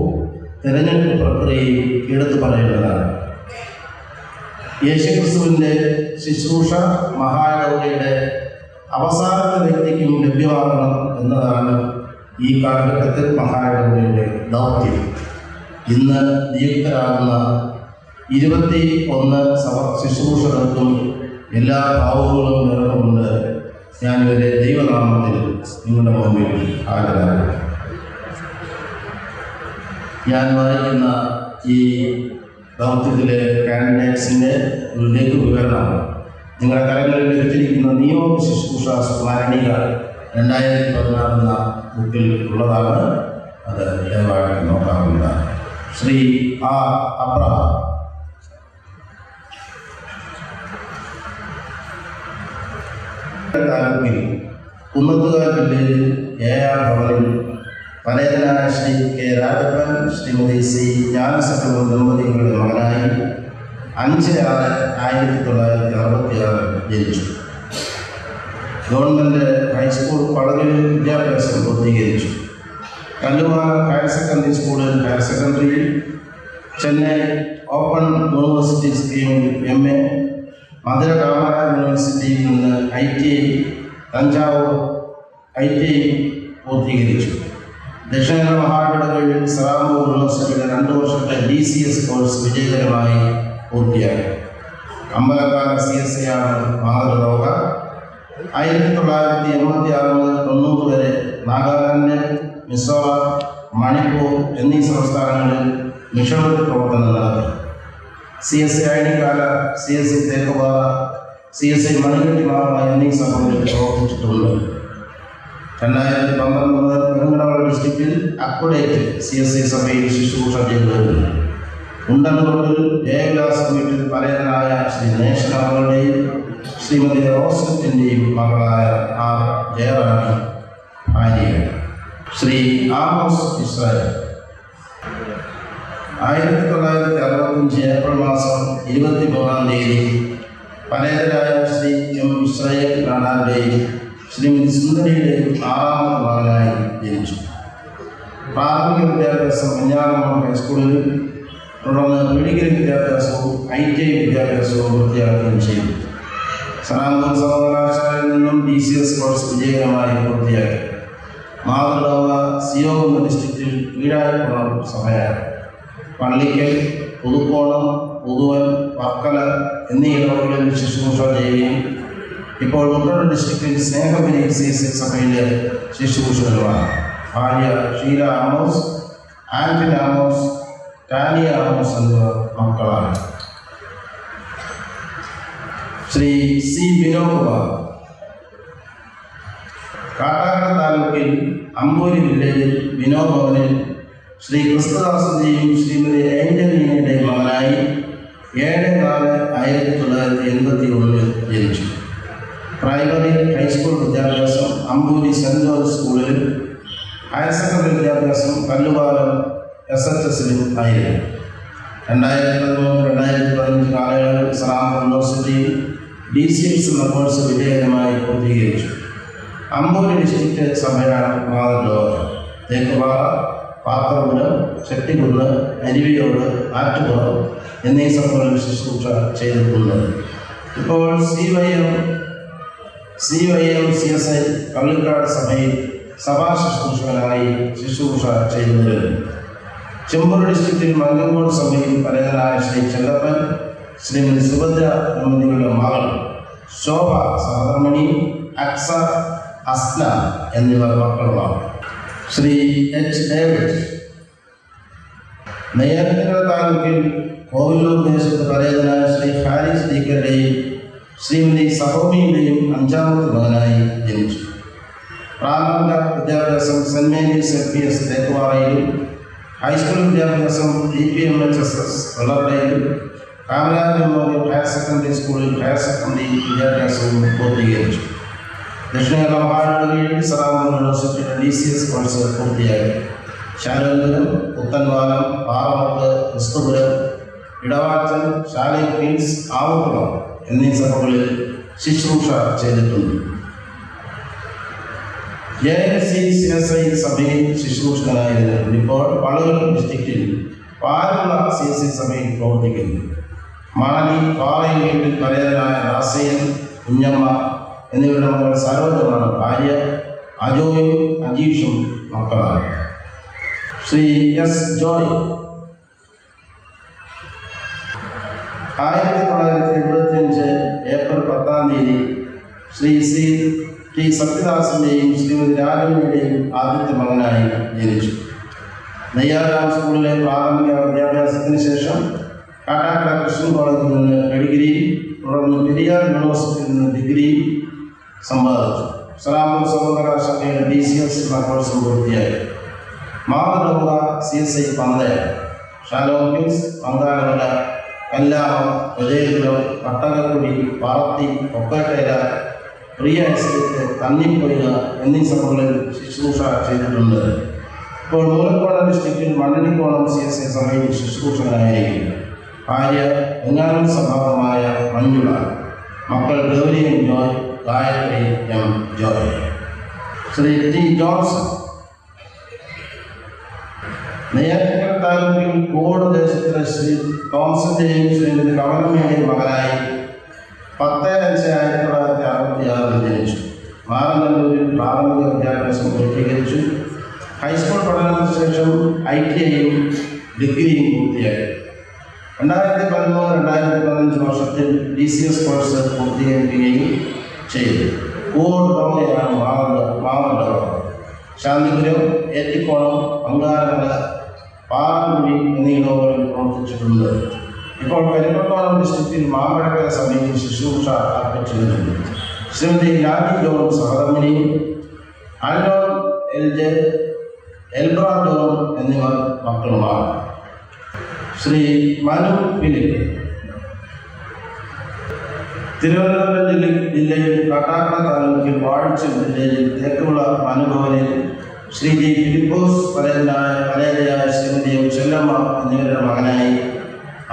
തെരഞ്ഞെടുപ്പ് പ്രക്രിയയും എടുത്തു പറയേണ്ടതാണ്. യേശുക്രിസ്തുവിൻ്റെ ശുശ്രൂഷ മഹാഗൗരിയുടെ അവസാനത്തെ വ്യക്തിക്കും ലഭ്യമാകണം എന്നതാണ് ഈ കാലഘട്ടത്തിൽ മഹാഗൗരിയുടെ ദൗത്യം. ഇന്ന് നിയുക്തരാകുന്ന 21 ശുശ്രൂഷകർക്കും എല്ലാ ഭാവങ്ങളും നിറഞ്ഞുകൊണ്ട് ഞാനിവരെ ദൈവനാമത്തിൽ നിങ്ങളുടെ മുമ്പിൽ ഹാജരാകും. ഞാൻ വായിക്കുന്ന ഈ ദൗത്യത്തിലെ കാൻഡിഡേറ്റ്സിൻ്റെ ഒരു ലഘു വിവരണം നിങ്ങളുടെ കരങ്ങളിൽ ലഭിച്ചിരിക്കുന്ന നിയമ ശുശ്രൂഷ സ്മരണിക 2016 എന്ന ബുക്കിൽ ഉള്ളതാണ്. അത് ദയവായി നോക്കാവുന്നതാണ്. ശ്രീ ആർ അബ്രഹാം, താലൂക്കിൽ കുന്നത്തുകാൽ വില്ലേജിൽ AR ഭവനിൽ പരേതനായ ശ്രീ കെ രാജപ്പൻ, ശ്രീമതി സി ജ്ഞാനസംഗമം ദമ്പതികളുടെ മകനായി 5/6/1966 ജനിച്ചു. ഗവൺമെൻറ് ഹൈസ്കൂൾ പടകിൽ വിദ്യാഭ്യാസം പൂർത്തീകരിച്ചു. കല്ലുമാല ഹയർ സെക്കൻഡറി സ്കൂളിൽ ഹയർ സെക്കൻഡറിയിൽ, ചെന്നൈ ഓപ്പൺ യൂണിവേഴ്സിറ്റി സ്കീമിൽ MA, മധുര കാമരാജ് യൂണിവേഴ്സിറ്റിയിൽ നിന്ന് ITI, തഞ്ചാവൂർ ITI പൂർത്തീകരിച്ചു. ദക്ഷിണേന്ത്യ മഹാകടകളിൽ സറാംപൂർ യൂണിവേഴ്സിറ്റിയുടെ 2 വർഷത്തെ DCS കോഴ്സ് വിജയകരമായി പൂർത്തിയാക്കി. അമ്പലക്കാല CSE ആണ് മാതൃലോക. 1986 മുതൽ 90 വരെ നാഗാലാൻഡ്, മിസോറാം, മണിപ്പൂർ എന്നീ സംസ്ഥാനങ്ങളിൽ മിഷണറി പ്രവർത്തനം നടത്തി. CSE അയണിക്കാല, CSE തേക്കുപാറ, CSE മണികെട്ടിമാറ എന്നീ സഭകളിൽ പ്രവർത്തിച്ചിട്ടുണ്ട്. 2012 മുതൽ പെരുങ്ങടവള ഡിസ്ട്രിക്റ്റിൽ അക്വഡേറ്റ് CSE സഭയിൽ ശുശ്രൂഷ ചെയ്തു. ഉണ്ടൻകൊണ്ടിൽ ജയവിലാസ വീട്ടിൽ പരേതനായ ശ്രീ നേശനാളുടെയും ശ്രീമതി റോസറ്റിൻ്റെയും മകളായ R ജയറാണി ഭാര്യയാണ്. ശ്രീ ആമോസ് ഇസ്രായേൽ 1965 ഏപ്രിൽ മാസം 23-ാം തീയതി പരേതരായ ശ്രീ M ഇസ്രായേൽ കാണാരുടെയും ശ്രീമതി സുന്ദരിയുടെയും 6ാമത്തെ മകനായി ജനിച്ചു. പ്രാഥമിക വിദ്യാഭ്യാസം വെഞ്ഞാറമ്മൂർ ഹൈസ്കൂളിലും തുടർന്ന് മെഡിക്കൽ വിദ്യാഭ്യാസവും ITI വിദ്യാഭ്യാസവും പൂർത്തിയാക്കുകയും ചെയ്തു. സറാംപൂർ സർവകലാശാലയിൽ നിന്നും DCS കോഴ്സ് വിജയകരമായി പൂർത്തിയാക്കി. മാതൃലോക സിയോകുന്ന് ഡിസ്ട്രിക്റ്റിൽ വീടായിപ്പുറം സഭയാണ്. പള്ളിക്കൽ, പുതുക്കോണം, പുതുവൻ, വർക്കല എന്നീ ഇടവകളിൽ ശുശ്രൂഷ ചെയ്യുകയും ഇപ്പോൾ മുട്ടൂർ ഡിസ്ട്രിക്റ്റിൽ സ്നേഹപുരി CSE സഭയിലെ ശുശ്രൂഷകരുമാണ്. ഭാര്യ Sheela Amos, Anton Amos, Tania Amos എന്നിവർ മക്കളാണ്. ശ്രീ C വിനോകുമാർ കാട്ടാക്കട താലൂക്കിൽ അമ്പൂരി വില്ലേജിൽ വിനോഭവനിൽ ശ്രീ ക്രിസ്തുദാസിൻ്റെയും ശ്രീമതി ഏഞ്ചലീനയുടെയും മകനായി 7/4/1981 ജനിച്ചു. പ്രൈമറി ഹൈസ്കൂൾ വിദ്യാഭ്യാസം അമ്പൂരി സെൻറ് ജോർജ് സ്കൂളിലും ഹയർ സെക്കൻഡറി വിദ്യാഭ്യാസം കല്ലുപാലം SHSലും ആയിരുന്നു. 2013-2015 കാലയളവിൽ സറാംപൂർ യൂണിവേഴ്സിറ്റിയിൽ DCS എന്ന കോഴ്സ് വിജയകരമായി പൂർത്തീകരിച്ചു. അമ്പൂരി ഡിസ്ട്രിക്റ്റ് സഭയാണ് മാതൃലോക. തേക്കുപാറ, പാത്രപുരം, ചെട്ടിക്കുന്ന്, അരുവിയോട്, ആറ്റുപുറം എന്നീ സഭകളിൽ ശുശ്രൂഷ ചെയ്തിട്ടുണ്ട്. ഇപ്പോൾ CYM CSI കള്ളിക്കാട് സഭയിൽ സഭാ ശുശ്രൂഷകനായി ശുശ്രൂഷ ചെയ്തു വരുന്നു. ചെമ്പൂർ ഡിസ്ട്രിക്റ്റിൽ മംഗങ്കോട് സഭയിൽ പരേതനായ ശ്രീ ചെല്ലപ്പൻ, ശ്രീമതി സുഭദ്ര ദമ്പതികളുടെ മകൾ ശോഭ സഹധർമ്മിണി, അക്സ, അസ്ന എന്നിവർ മക്കളുമാണ്. ശ്രീ H ഡേവിഡ് നെയ്യാറ്റിൻകര താലൂക്കിൽ കോവിലൂർ ദേശത്ത് പരേതനായ ശ്രീ ഹാരിസ് ഡീക്കറുടെയും ശ്രീമതി സഹോമിയുടെയും 5ാമത്തെ മകനായി ജനിച്ചു. പ്രാഥമിക വിദ്യാഭ്യാസം സെൻറ് മേരീസ് LPS തേക്കുപാറയിലും ഹൈസ്കൂൾ വിദ്യാഭ്യാസം DPMHSS വെള്ളറടയിലും കാമരാജ് മെമ്മോറിയൽ ഹയർ സെക്കൻഡറി സ്കൂളിൽ ഹയർ സെക്കൻഡറി വിദ്യാഭ്യാസവും പൂർത്തീകരിച്ചു. ദക്ഷിണേന്ത്യ മഹാനഗരിയിൽ സറാംപൂർ യൂണിവേഴ്സിറ്റിയുടെ DCS കോഴ്സ് പൂർത്തിയാക്കി. ശാലോപുരം, പുത്തൻപാലം, പാറമത്ത്, ക്രിസ്തുപുരം, ഇടവാച്ചൽ, ശാലൈ ഫീൽഡ്സ്, ആവുകുളം എന്നീ സഭകളിൽ ശുശ്രൂഷ ചെയ്തിട്ടുണ്ട്. JNC-CSI സഭയിൽ ശുശ്രൂഷകനായിരുന്നു. ഇപ്പോൾ പളവൂർ ഡിസ്ട്രിക്റ്റിൽ പാലുള്ള CSI സഭയിൽ പ്രവർത്തിക്കുന്നു. മാണി പാറയിൽ വീട്ടിൽ പരേതനായ റാസയൻ, കുഞ്ഞമ്മ എന്നിവരുടെ മകൾ സരോജമാണ് ഭാര്യ. അജോയും അജീഷും മക്കളാണ്. Shri S. Joy 1975 April 10 Shri T. സത്യദാസിൻ്റെയും ശ്രീമതി രാജമ്മയുടെയും ആദ്യത്തെ മകനായി ജനിച്ചു. നെയ്യാറാം സ്കൂളിലെ പ്രാഥമിക വിദ്യാഭ്യാസത്തിന് ശേഷം കാട്ടാക്കട ക്രിസ്ത്യൻ കോളേജിൽ നിന്ന് ഡിഗ്രിയും തുടർന്ന് പെരിയാർ യൂണിവേഴ്സിറ്റിയിൽ നിന്ന് ഡിഗ്രിയും സമ്പാദിച്ചു. സലാമൂർ സർവകലാശാലയുടെ DCS കോഴ്സും പൂർത്തിയായി. മാതൃക CSI Panthaya, Shalom Kings, Pankalamala, Kallamam, Vijayapuram, Pattakakkudi, Parthi, Okkattera, Priya estate, Thannipoika എന്നീ സഭകളിൽ ശുശ്രൂഷ ചെയ്തിട്ടുണ്ട്. ഇപ്പോൾ മൂലക്കോണ ഡിസ്ട്രിക്റ്റിൽ മണ്ണിനിക്കോണം CSI സഭയിൽ ശുശ്രൂഷകനായിരിക്കും. ഭാര്യ എങ്ങാനും സഭാഗമായ മഞ്ജുള, മക്കൾ Gauri M. Joy, Gayathri M. Joy. Shri T. Johnson Neyyattinkara താലൂക്കിൽ കോട് ദേശത്തിലെ ശ്രീ തോമസിൻ്റെയും ശ്രീമതി കമലമ്മയുടെയും മകനായി 10/5/1966 ജനിച്ചു. മാറനല്ലൂരിൽ പ്രാഥമിക വിദ്യാഭ്യാസം പൂർത്തീകരിച്ചു. ഹൈസ്കൂൾ പഠനത്തിന് ശേഷം ITIയും ഡിഗ്രിയും പൂർത്തിയാക്കി. 2013-2015 വർഷത്തിൽ DCS കോഴ്സ് പൂർത്തീകരിക്കുകയും ചെയ്തു. കോഡ് റോമയാണ് മാവണ്ടവർ. ശാന്തിപുരം, ഏറ്റിക്കോണം, പങ്കാരമല, പാറക്കുടി എന്നീടങ്ങളിൽ പ്രവർത്തിച്ചിട്ടുണ്ട്. ഇപ്പോൾ കരിപ്പത്തോളം ഡിസ്ട്രിക്റ്റിൽ മാമ്പഴക്കര സഭയിൽ ശുശ്രൂഷ അർപ്പിച്ചു വരുന്നു. ശ്രീമതി ലാഡി ജോൺ സഹധർമ്മിണിയും ആൽഡോൺ LJ, എൽബ്ര ജോൺ എന്നിവർ മക്കളുമാണ്. ശ്രീ മനു ഫിലിപ്പ് തിരുവനന്തപുരം ജില്ലയിൽ കാട്ടാക്കട താലൂക്കിൽ വാഴച്ചൽ വില്ലേജിൽ തേക്കുള്ള മനുഭവനിൽ ശ്രീ G. ഫിലിപ്പോസ് പരേതയായ ശ്രീമതി M. ചെല്ലമ്മ എന്നിവരുടെ മകനായി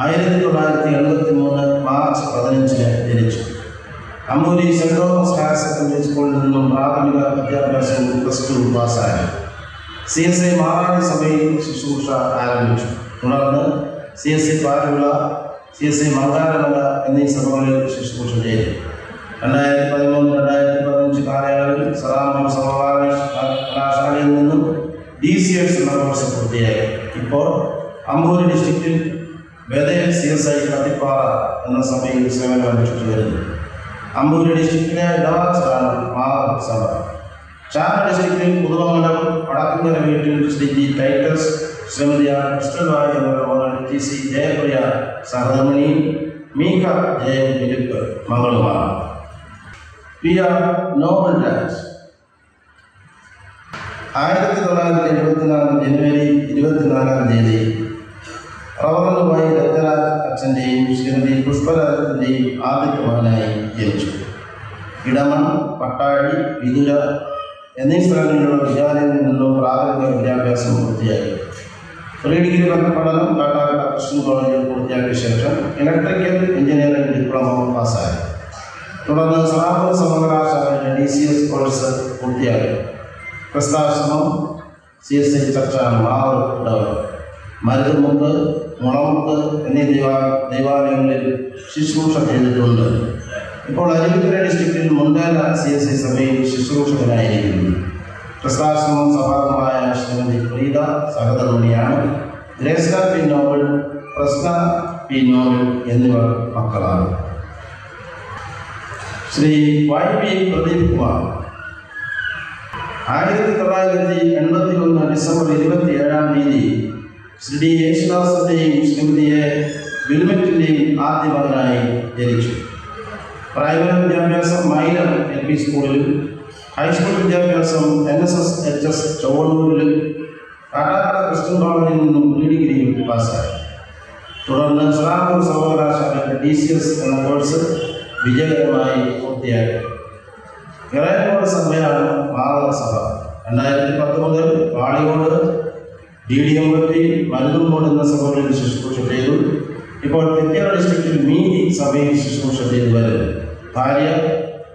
1973 മാർച്ച് 15 ജനിച്ചു. അമ്പൂരി സെൻറ് തോമസ് ഹയർ സെക്കൻഡറി സ്കൂളിൽ നിന്നും പ്രാഥമിക വിദ്യാഭ്യാസം +2 പാസ്സായി. CSI മാറാടി സഭയിൽ ശുശ്രൂഷ ആരംഭിച്ചു. തുടർന്ന് CSI പാലുള്ള, CSI മങ്കാരമല എന്നീ സഭകളിൽ ശുശ്രൂഷ ചെയ്തു. 2013-2015 കാലയളവിൽ സലാമൂർ സർവകലാശാലയിൽ നിന്നും DCS കോഴ്സ് പൂർത്തിയായി. ഇപ്പോൾ അമ്പൂരി ഡിസ്ട്രിക്റ്റിൽ ബദേൽ CSI കത്തിപ്പാറ എന്ന സഭയിൽ സേവനമനുഷ്ഠിച്ചു വരുന്നു. അമ്പൂരി ഡിസ്ട്രിക്റ്റിലെ ഇടവാച്ചലാണ് മാതൃസഭ. ചാല ഡിസ്ട്രിക്റ്റിൽ പുതുമംഗലം വടക്കുംകര വീട്ടിൽ ശ്രീ G. ടൈറ്റസ്, ശ്രീമതി ക്രിസ്റ്റൽവായ എന്നിവരുടെ മകൾ TC ജയപ്രിയ സഹധർമ്മിണിയും മീക ജയം ഫിലിപ്പ് മകളുമാണ്. PR നോബൽ രാജ് 1974 ജനുവരി 24 റവറൻഡുമായി രക്തരാജ് അച്ഛൻ്റെയും ശ്രീമതി പുഷ്പരാജത്തിൻ്റെയും ആദ്യത്തെ മകനായി ജനിച്ചു. ഇടമൺ, പട്ടാഴി, വിതുര എന്നീ സ്ഥലങ്ങളിലുള്ള വിദ്യാലയങ്ങളിൽ നിന്നും പ്രാഥമിക വിദ്യാഭ്യാസം പൂർത്തിയാക്കി. പ്രീ-ഡിഗ്രി പഠനം കാട്ടാക്കട ക്രിസ്ത്യൻ കോളേജിൽ പൂർത്തിയാക്കിയ ശേഷം ഇലക്ട്രിക്കൽ എഞ്ചിനീയറിംഗ് ഡിപ്ലോമ പാസ്സായി. തുടർന്ന് സലാമൂർ സർവകലാശാലയിലെ DCS കോഴ്സ് പൂർത്തിയാക്കി. ക്രിസ്താശ്രമം, CSI ചർച്ച, മാവൂർ, മരുതുമുക്ക്, മുളമുക്ക് എന്നീ ദൈവാലയങ്ങളിൽ ശുശ്രൂഷ ചെയ്തിട്ടുണ്ട്. ഇപ്പോൾ അരുവിക്കര ഡിസ്ട്രിക്റ്റിൽ മുണ്ടേല CSI സഭയിൽ ശുശ്രൂഷകനായിരിക്കുന്നു. ക്രിസ്താശ്രമം സഭാംഗമായ ശ്രീമതി പ്രീത സഹധർമ്മിണിയാണ്. ഗ്രേസ്ല P. നോബൽ, പ്രസ്ന P. നോബൽ എന്നിവർ മക്കളാണ്. Shri YP. Pradeep Kumar 1981 December 27 Shri D. യേശുദാസിൻ്റെയും ശ്രീമതി A. വിൽമറ്റിൻ്റെയും ആദ്യ മകനായി ജനിച്ചു. പ്രൈമറി വിദ്യാഭ്യാസം മൈലർ LP സ്കൂളിലും ഹൈസ്കൂൾ വിദ്യാഭ്യാസം NSS ചൊവ്വന്നൂരിലും കാട്ടാക്കട ക്രിസ്ത്യൻ കോളേജിൽ നിന്നും പ്രീ-ഡിഗ്രിയും പാസ്സായി. തുടർന്ന് സലാമൂർ സർവകലാശാലയുടെ DCS എന്ന കോഴ്സ് വിജയകരമായി പൂർത്തിയാക്കി. ഇറയക്കോട് സഭയാണ് മാതൃസഭ. 2010 മുതൽ വാളിയോട്, DDMപട്ടി, മരുതുംകോട് എന്ന സഭകളിൽ ശുശ്രൂഷ ചെയ്തു. ഇപ്പോൾ തെക്കേറ ഡിസ്ട്രിക്റ്റിൽ മീതി സഭയിൽ ശുശ്രൂഷ ചെയ്തു വരുന്നു. ഭാര്യ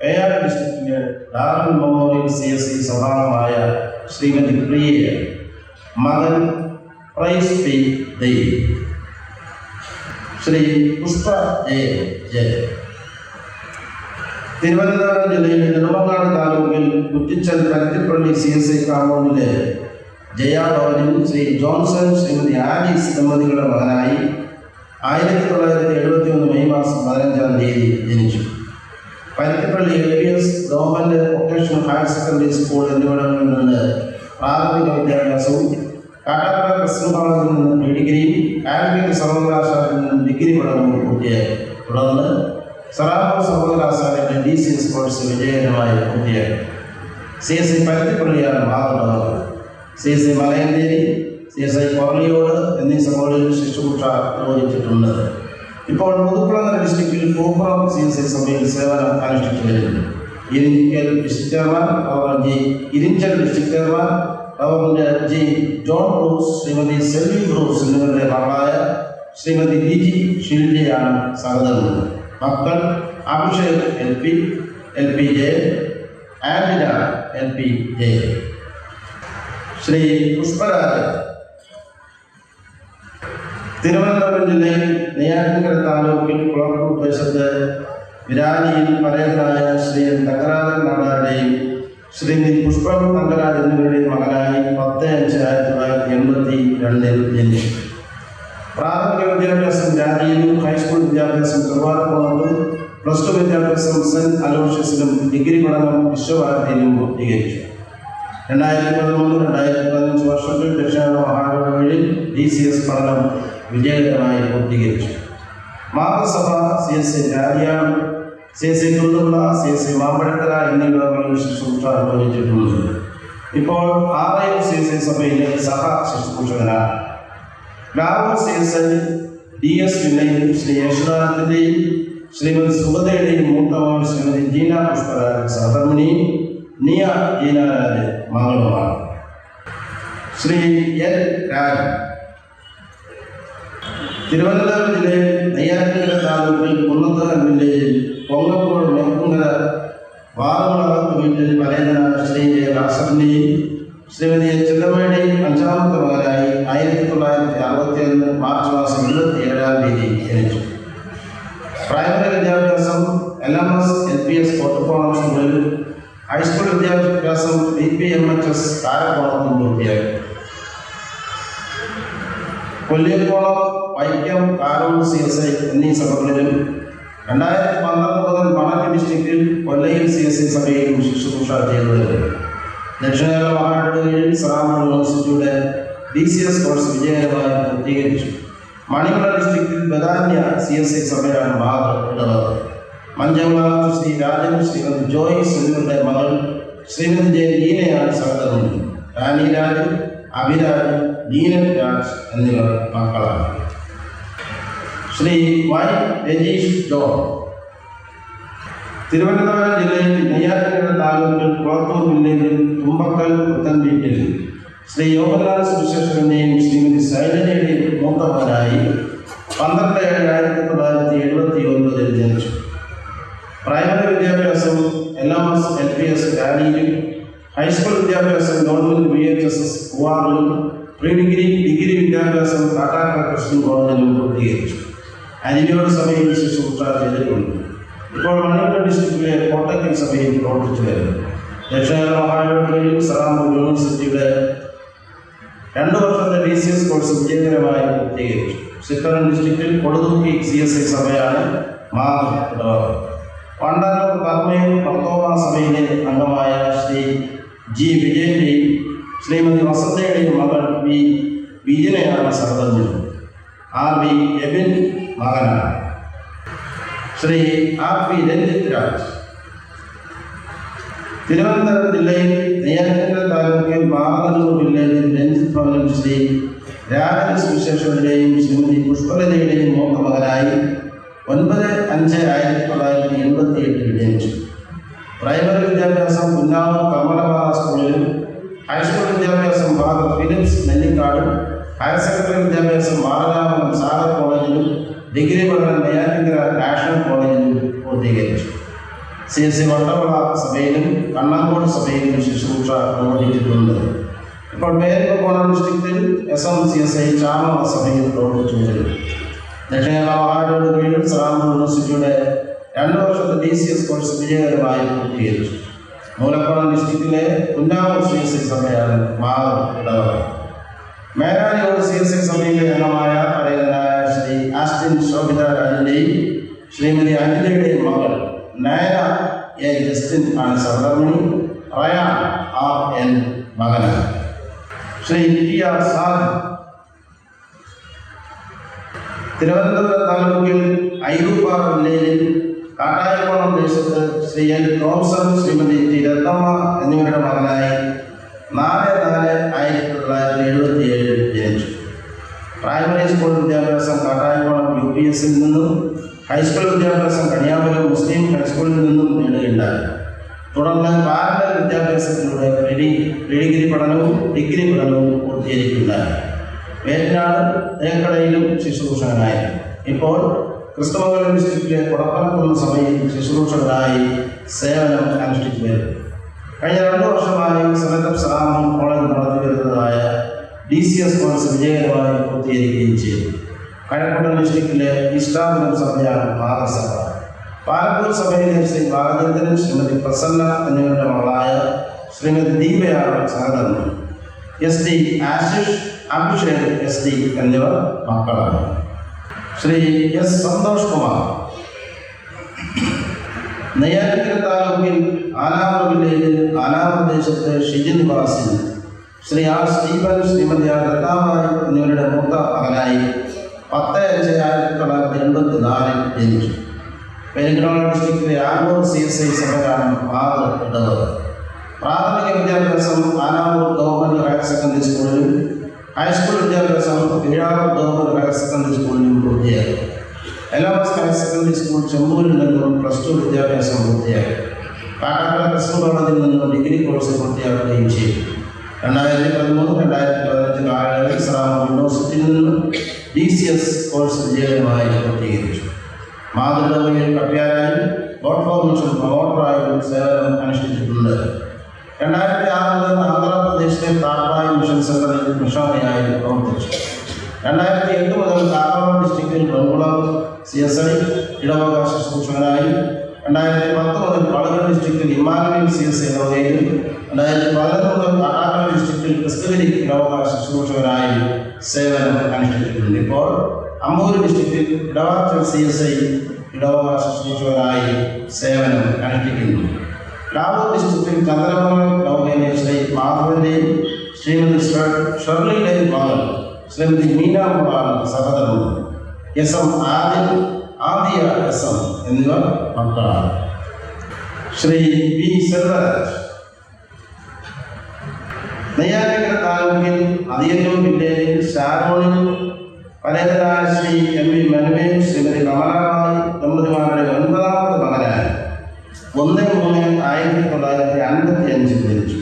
പേയാർ ഡിസ്ട്രിക്റ്റിലെ ഡാർവിൻ മെമ്മോറിയൽ CSC സഭാംഗമായ ശ്രീമതി പ്രിയ, മകൻ പ്രൈസ് പി ദേവ്, ശ്രീ പുഷ്പ ജയ. തിരുവനന്തപുരം ജില്ലയിലെ നെടുമങ്ങാട് താലൂക്കിൽ കുറ്റിച്ചൽ പരുത്തിപ്പള്ളി CSI കാമ്പൗണ്ടിലെ ജയാഭവനിൽ ശ്രീ ജോൺസൺ ശ്രീമതി ആലീസ് ദമ്പതികളുടെ മകനായി 1971 മെയ് മാസം 15-ാം തീയതി ജനിച്ചു. Paruthipally LPS government vocational higher secondary school എന്നിവിടങ്ങളിൽ നിന്ന് പ്രാഥമിക വിദ്യാഭ്യാസവും, കാട്ടാക്കട ക്രിസ്ത്യൻ കോളേജിൽ നിന്ന് ഡിഗ്രിയും, കാലിക്കറ്റ് സർവകലാശാലയിൽ നിന്ന് ഡിഗ്രി പഠനവും പൂർത്തിയാക്കി. തുടർന്ന് സറാഫ സർവകലാശാലയുടെ DCS കോഴ്സ് വിജയകരമായി പൂർത്തിയാക്കി. CSI പരുത്തിപ്പള്ളിയാണ് മാതൃകകൾ. CSI മലയന്തേരി, CSI കൊറളിയോട് എന്നീ സഭകളിൽ ശുശ്രൂഷ നിർവഹിച്ചിട്ടുണ്ട്. ഇപ്പോൾ പുതുക്കുളങ്ങര ഡിസ്ട്രിക്റ്റിൽ പൂപ്പുറം CSI സഭയിൽ സേവനം അനുഷ്ഠിച്ചു വരുന്നു. Irinjal district chairman Irinjal district chairman reverend G. John Bruce, Shrimati Selvi Bruce എന്നിവരുടെ മകളായ ശ്രീമതി ലിജി ഷിൽഡിയാണ് സഹോദരൻ. മക്കൾ അഭിഷേക് LPJ, ആൻഡിന LPJ. ശ്രീ പുഷ്പരാജ് തിരുവനന്തപുരം ജില്ലയിൽ നെയ്യാറ്റിൻകര താലൂക്കിൽ കുളത്തൂർ ദേശത്ത് വിരാലിയിൽ പരേതനായ ശ്രീ തങ്കരാജൻ നാടാരുടെയും ശ്രീമതി പുഷ്പം തങ്കരാജ് എന്നിവരുടെയും മകനായി 10/5/1982 ജനിച്ചു. പ്രാഥമിക വിദ്യാഭ്യാസം രാജിയിലും ഹൈസ്കൂൾ വിദ്യാഭ്യാസം ചെറുവാരക്കുളത്തും +2 വിദ്യാഭ്യാസം സെന്റ് അലോഷ്യസിലും ഡിഗ്രി പഠനം വിശ്വഭാരതിയിലും പൂർത്തീകരിച്ചു. 2013-2015 വർഷത്തിൽ ദക്ഷിണ മഹാരാഷ്ട്രയിൽ DCS പഠനം വിജയകരമായി പൂർത്തീകരിച്ചു. മാതൃസഭ CSI രാജിയാണ്, CSI കുന്നുകുള, CSI മാമ്പഴക്കര എന്നിവിടങ്ങളിൽ ശുശ്രൂഷ നിർവഹിച്ചിട്ടുണ്ട്. ഇപ്പോൾ ആറയം CSI സഭയിലെ സഹ ശുശ്രൂഷകനാണ്. ലാവൂർ CSI DS വില്ലയിൽ ശ്രീ യേശുദാനത്തിൻ്റെയും ശ്രീമതി സുഗതയുടെയും മൂത്ത മകൾ ശ്രീമതി ജീന പുഷ്പരാജ് സഹധർമ്മിണിയും നിയ ജീനാരാജ് മകളുമാണ്. ശ്രീ L. രാജ് തിരുവനന്തപുരം ജില്ലയിൽ നെയ്യാറ്റിൻകര താലൂക്കിൽ കുന്നത്തറ വില്ലേജിൽ പൊങ്ങപ്പോട് മെക്കുങ്കര വാറുകളകത്ത് വീട്ടിൽ പരേതനായ ശ്രീ രാസറിൻ്റെയും ശ്രീമതി ചെല്ലമ്മയുടെയും 5ാമത്തെ മകനായി 1961 മാർച്ച് മാസം 27-ാം തീയതി ജനിച്ചു. പ്രൈമറി വിദ്യാഭ്യാസം LMS LPS കോട്ടക്കോണം സ്കൂളിൽ, ഹൈസ്കൂൾ വിദ്യാഭ്യാസം BPMHS കാരക്കോണത്തും പൂർത്തിയാക്കി. കൊല്ലിയക്കോളം, വൈക്കം, കാരോട് CSI എന്നീ സഭകളിലും 2012 മുതൽ മണലി ഡിസ്ട്രിക്റ്റിൽ കൊല്ലയിൽ CSI സഭയിലും ശുശ്രൂഷ ചെയ്തു വരുന്നു. ദക്ഷിണേന്ത്യ മഹാരാഷ്ട്രയിൽ സറാം യൂണിവേഴ്സിറ്റിയുടെ DCS കോഴ്സ് വിജയകരമായി പൂർത്തീകരിച്ചു. മണിമല ഡിസ്ട്രിക്റ്റിൽ ബദാന്യ CSI സഭയാണ് മാതൃ. മഞ്ചംകുളത്ത് ശ്രീ രാജൻ, ശ്രീമതി ജോയ്സ് എന്നിവരുടെ മകൾ ശ്രീമതി ലീനയാണ് സഹോദരൻ. റാണി രാജ്, അഭിരാജ്, ലീനൻ രാജ് എന്നിവർ മക്കളാണ്. ശ്രീ Y. രജീഷ് ജോൺ തിരുവനന്തപുരം ജില്ലയിൽ നെയ്യാറ്റിൻകര താലൂക്കിൽ കുളത്തൂർ വില്ലേജിൽ തുമ്പക്കൽ പുത്തൻ വീട്ടിൽ ശ്രീ യോഗനാഥ സുവിശേഷകന്റെയും ശ്രീമതി ശൈലജയുടെയും മൂത്ത മകനായി 12/7/1979 ജനിച്ചു. പ്രൈമറി വിദ്യാഭ്യാസം LMS LPS രാജിയിലും, ഹൈസ്കൂൾ വിദ്യാഭ്യാസം ഗവൺമെൻറ് VHSS പൂവാറിലും, ഡിഗ്രി വിദ്യാഭ്യാസം കാട്ടാക്കട ക്രിസ്ത്യൻ കോളേജിലും പൂർത്തീകരിച്ചു. അരിയോട് സഭയിൽ ശുശ്രൂഷ ചെയ്തിട്ടുണ്ട്. ഇപ്പോൾ മണിപ്പൂർ ഡിസ്ട്രിക്റ്റിലെ കോട്ടക്കൽ സഭയിൽ പ്രവർത്തിച്ചു വരുന്നു. ദക്ഷിണ മഹാരാഷ്ട്രയിൽ സറാം യൂണിവേഴ്സിറ്റിയുടെ 2 വർഷത്തെ DCS കോഴ്സ് വിജയകരമായി പൂർത്തീകരിച്ചു. ചിത്തറം ഡിസ്ട്രിക്റ്റിൽ കൊടുതുക്കി CSI സഭയാണ് മാതൃ. പണ്ടന്നൂർ കർമ്മയും മർത്തോമ സഭയിലെ അംഗമായ ശ്രീ G. വിജയന്റെയും ശ്രീമതി വസന്തയുടെയും മകൾ V. വിജയനാണ് സഹോദരൻ. R. V. എബിൻ മകനാണ്. ശ്രീ R. P. രഞ്ജിത് രാജ് തിരുവനന്തപുരം ജില്ലയിൽ നെയ്യാറ്റിൻകര താലൂക്കിൽ മാങ്ങല്ലൂർ വില്ലേജിൽ രഞ്ജിത് ഭവനിൽ ശ്രീ രാജൻ സുവിശേഷകന്റെയും ശ്രീമതി പുഷ്പലതയുടെയും മൂത്ത മകനായി 9/5/1988 ജനിച്ചു. പ്രൈമറി വിദ്യാഭ്യാസം പുന്നാവൂർ കമലബാല സ്കൂളിലും, ഹൈസ്കൂൾ വിദ്യാഭ്യാസം ഫാദർ ഫിലിപ്സ് നെല്ലിക്കാടും, ഹയർ സെക്കൻഡറി വിദ്യാഭ്യാസം മാറനാമം സാഗർ കോളേജിലും, ഡിഗ്രി പഠനം നെയ്യാറ്റിൻകര നാഷണൽ കോളേജിലും പൂർത്തീകരിച്ചു. CSI വട്ടവള സഭയിലും കണ്ണങ്കോട് സഭയിലും ശുശ്രൂഷ നിർവഹിച്ചിട്ടുണ്ട്. ഇപ്പോൾ പേരുകോണം ഡിസ്ട്രിക്റ്റിൽ SMCSI ചാമള സഭയിൽ പ്രവർത്തിച്ചു വരുന്നു. ദക്ഷിണേന്ത്യ മഹാരാജയുടെ കീഴിൽ സറാം യൂണിവേഴ്സിറ്റിയുടെ 2 വർഷത്തെ DCS കോഴ്സ് വിജയകരമായി പൂർത്തീകരിച്ചു. മൂലക്കോണം ഡിസ്ട്രിക്റ്റിലെ കുന്നാമൂർ CSI സഭയാണ് മാതൃ ഇടവക. മേഘാലയോട് CSI സഭയിലെ അംഗമായ പരേതനായ ശ്രീ ആസ്റ്റിൻ ശോഭിത രാജിൻ്റെയും ശ്രീമതി അഞ്ജലിയുടെയും മകൾ നയന എ ജസ്റ്റിൻ ആണ് സഹധർമ്മിണി. റയാൻ RN മകനാണ്. ശ്രീ TR സാദ് തിരുവനന്തപുരം താലൂക്കിൽ അയ്യൂപ്പാറ വില്ലേജിൽ കാട്ടായിക്കോണം ദേശത്ത് Shri N Thomson, Shrimati T Rathnamma എന്നിവരുടെ മകനായി 4/4/1977 ജനിച്ചു. പ്രൈമറി സ്കൂൾ വിദ്യാഭ്യാസം കാട്ടായിക്കോണം UPSൽ നിന്നും ഹൈസ്കൂൾ വിദ്യാഭ്യാസം കണിയാപുരം മുസ്ലിം ഹൈസ്കൂളിൽ നിന്നും നേടുകയുണ്ടായി. തുടർന്ന് പാരലൽ വിദ്യാഭ്യാസത്തിലൂടെ ഡിഗ്രി പഠനവും പൂർത്തീകരിക്കുകയുണ്ടായി. വേറ്റനാട് തേക്കടയിലും ശുശ്രൂഷകനായി. ഇപ്പോൾ ക്രിസ്തുമംഗലം ഡിസ്ട്രിക്റ്റിലെ കൊടപ്പനക്കുന്ന് സഭയിൽ ശുശ്രൂഷകനായി സേവനം അനുഷ്ഠിച്ചു വരുന്നു. കഴിഞ്ഞ 2 വർഷമായി സെനറ്റ് സലാമൻ കോളേജ് നടത്തി വരുന്നതായ DCS കോഴ്സ് വിജയകരമായി പൂർത്തീകരിക്കുകയും ചെയ്തു. കഴക്കൂട്ടം ഡിസ്ട്രിക്റ്റിലെ ഇഷ്ടാപുരം സഭയാണ് മാതൃസഭ. പാലപ്പൂർ സഭയിലെ ശ്രീ ബാലചന്ദ്രൻ, ശ്രീമതി പ്രസന്ന എന്നിവരുടെ മകളായ ശ്രീമതി ദീപയാണ് സഹധർമ്മി. SD ആശിഷ്, അഭിഷേക് SD എന്നിവർ മക്കളാണ്. ശ്രീ S സന്തോഷ് കുമാർ നെയ്യാറ്റിൻകര താലൂക്കിൽ ആനാവൂർ വില്ലേജിൽ ആനാവൂർ ദേശത്തെ ഷിജി നിവാസിൽ Shri R Stephen, Shrimati R Ratnabai എന്നിവരുടെ മൂത്ത മകനായി 10/5/1984 ജനിച്ചു. പെരിങ്ങോം ഡിസ്ട്രിക്റ്റിലെ ആനൂർ CSI സഭയാണ് മാതൃ ഇടവക. പ്രാഥമിക വിദ്യാഭ്യാസം ആനാവൂർ ഗവൺമെൻറ് ഹയർ സെക്കൻഡറി സ്കൂളിലും ഹൈസ്കൂൾ വിദ്യാഭ്യാസം കിഴാവൂർ ഗവൺമെൻറ് ഹയർ സെക്കൻഡറി സ്കൂളിലും പൂർത്തിയാക്കി. LMS ഹയർ സെക്കൻഡറി സ്കൂൾ ചെമ്പൂരിൽ നിന്നും +2 വിദ്യാഭ്യാസം പൂർത്തിയാക്കി. കാട്ടാക്കട ക്രിസ്ത്യൻ കോളേജിൽ നിന്നും ഡിഗ്രി കോഴ്സ് പൂർത്തിയാക്കുകയും ചെയ്തു. 2013-2015 കാലയളവിൽ സറാം യൂണിവേഴ്സിറ്റിയിൽ നിന്നും DCS കോഴ്സ് വിജയകരമായി പൂർത്തീകരിച്ചു. മാതൃകയിൽ കപ്പ്യാരായും ബോട്ട് ഫോർമേഷൻ പ്രൊമോട്ടറായും സേവനം അനുഷ്ഠിച്ചിട്ടുണ്ട്. 2006 മുതൽ ആന്ധ്രാപ്രദേശിലെ താഴ്വായി മിഷൻ സെന്ററിൽ മിഷണറിയായി പ്രവർത്തിച്ചു. 2008 മുതൽ കാസർഗോഡ് ഡിസ്ട്രിക്റ്റിൽ ബംഗുളം CSI ഇടവക ശുശ്രൂഷകനായി. 2010 മുതൽ പാലക്കാട് ഡിസ്ട്രിക്റ്റിൽ ഇമ്മാനുവൽ CSI ഇടവകയിലും 2011 മുതൽ കാട്ടാക്കട ഡിസ്ട്രിക്റ്റിൽ ക്രിസ്തുവിലി ഇടവക ശുശ്രൂഷകനായി സേവനം അനുഷ്ഠിച്ചിട്ടുണ്ട്. ഇപ്പോൾ അമ്പൂർ ഡിസ്ട്രിക്റ്റിൽ ഇടവാച്ചൽ CSI ഇടവക ശുശ്രൂഷകനായി സേവനം അനുഷ്ഠിക്കുന്നു. ലാവൂർ ഡിസ്ട്രിക്റ്റിൽ ചന്ദ്രമംഗലം ഇടവകയിലെ ശ്രീ മാധവൻ്റെയും ശ്രീമതി ഷെർലിയുടെയും മകൾ ശ്രീമതി മീനാമുറാണ് സഹധർമ്മി. SM ആദിയ SM എന്നിവർ മക്കളാണ്. ശ്രീ V സെൽവരാജ് നെയ്യാറ്റിൻകര താലൂക്കിൽ അതിയന്നൂർ വില്ലേജിൽ ഷാരോണിൽ പരേതനായ ശ്രീ MV മനുവേയും ശ്രീമതി കമലാബായി ദമ്പതിമാരുടെ 9ാമത്തെ മകനായി 1/3/1955 ജനിച്ചു.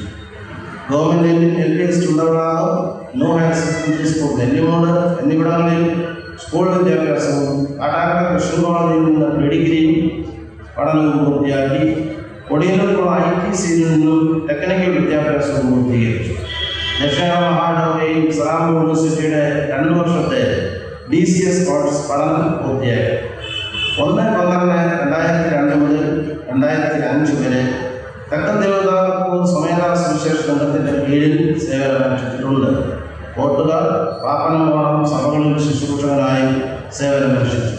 Government LPS Chundavalakam, new higher secondary school Nellimoodu എന്നിവിടങ്ങളിൽ സ്കൂൾ വിദ്യാഭ്യാസവും കാട്ടാക്കട ക്രിസ്ത്യൻ കോളേജിൽ നിന്ന് ഡിഗ്രിയും പഠനവും പൂർത്തിയാക്കി. കൊടിയലൂർ ITCയിൽ നിന്നും ടെക്നിക്കൽ വിദ്യാഭ്യാസവും പൂർത്തീകരിച്ചു. ദക്ഷിണ മഹാരാജയിൽ സറാം യൂണിവേഴ്സിറ്റിയുടെ 2 വർഷത്തെ DCS കോഴ്സ് പഠനം പൂർത്തിയാക്കി. 1/12/2002 മുതൽ 2005 വരെ തെക്കൻ തിരുവിതാംകൂർ സമേത സുവിശേഷ സംഘത്തിൻ്റെ കീഴിൽ സേവനമനുഷ്ഠിച്ചിട്ടുണ്ട്. കോട്ടുകാർ, പാപ്പനംകോണം സഭകളിൽ ശുശ്രൂഷകനായി സേവനമനുഷ്ഠിച്ചു.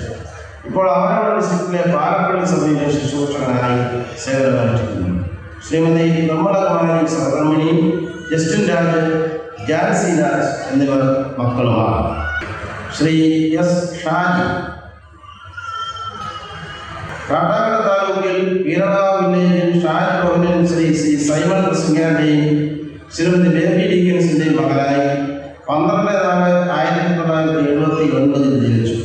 ഇപ്പോൾ അവരുടെ ഡിസ്ട്രിക്റ്റിലെ പാലപ്പള്ളി സഭയിലെ ശുശ്രൂഷകനായി സേവനമനുഷ്ഠിക്കുന്നു. ശ്രീമതി നിർമ്മലകുമാരി സഹധർമ്മിണി, ജസ്റ്റിൻ രാജ്, ജാൻസി രാജ് എന്നിവർ മക്കളുമാണ്. ശ്രീ S ഷാജി കാട്ടാക്കട താലൂക്കിൽ വീരനാവ് വില്ലേജിൽ ഷാജി ഭവനിൽ ശ്രീ സൈമൺ സിംഗാന്റെയും ശ്രീമതി ബേബി ഡീക്കൻസിൻ്റെയും മകനായി 12/4/1979 ജനിച്ചു.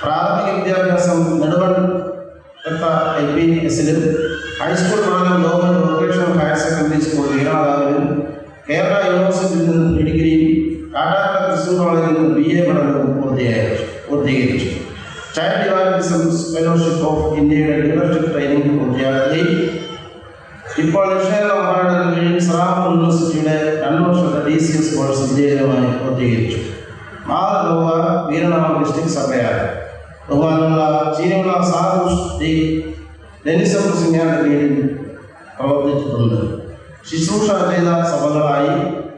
പ്രാഥമിക വിദ്യാഭ്യാസം നെടുവൺ LPSലും ഹൈസ്കൂൾ പഠനം government vocational higher secondary school വീരനാവിലും കേരള യൂണിവേഴ്സിറ്റിയിൽ നിന്ന് ഡിഗ്രിയും കാട്ടാക്കട ക്രിസ്ത്യൻ കോളേജിൽ നിന്ന് BA പഠനവും പൂർത്തീകരിച്ചു. ചൈൽഡ് ഡിവൈൻ ഫെലോഷിപ്പ് ഓഫ് ഇന്ത്യയുടെ ലീഡർഷിപ്പ് ട്രെയിനിങ് പൂർത്തിയാക്കി. ഇപ്പോൾ ദക്ഷിണേന്ത്യയുടെ കീഴിൽ സറാം യൂണിവേഴ്സിറ്റിയുടെ 2 വർഷത്തെ DCS കോഴ്സ് വിജയകരമായി പൂർത്തീകരിച്ചു. മാതൃലോക വീരനാമ ഡിസ്ട്രിക്ട് സഭയാണ്. ബഹുമാനമുള്ള ചീനിയുള്ള സാധുഷ് ഡെനിസം സിംഗാന്റെ കീഴിൽ പ്രവർത്തിച്ചിട്ടുണ്ട്. ശുശ്രൂഷ ചെയ്ത സഭകളായി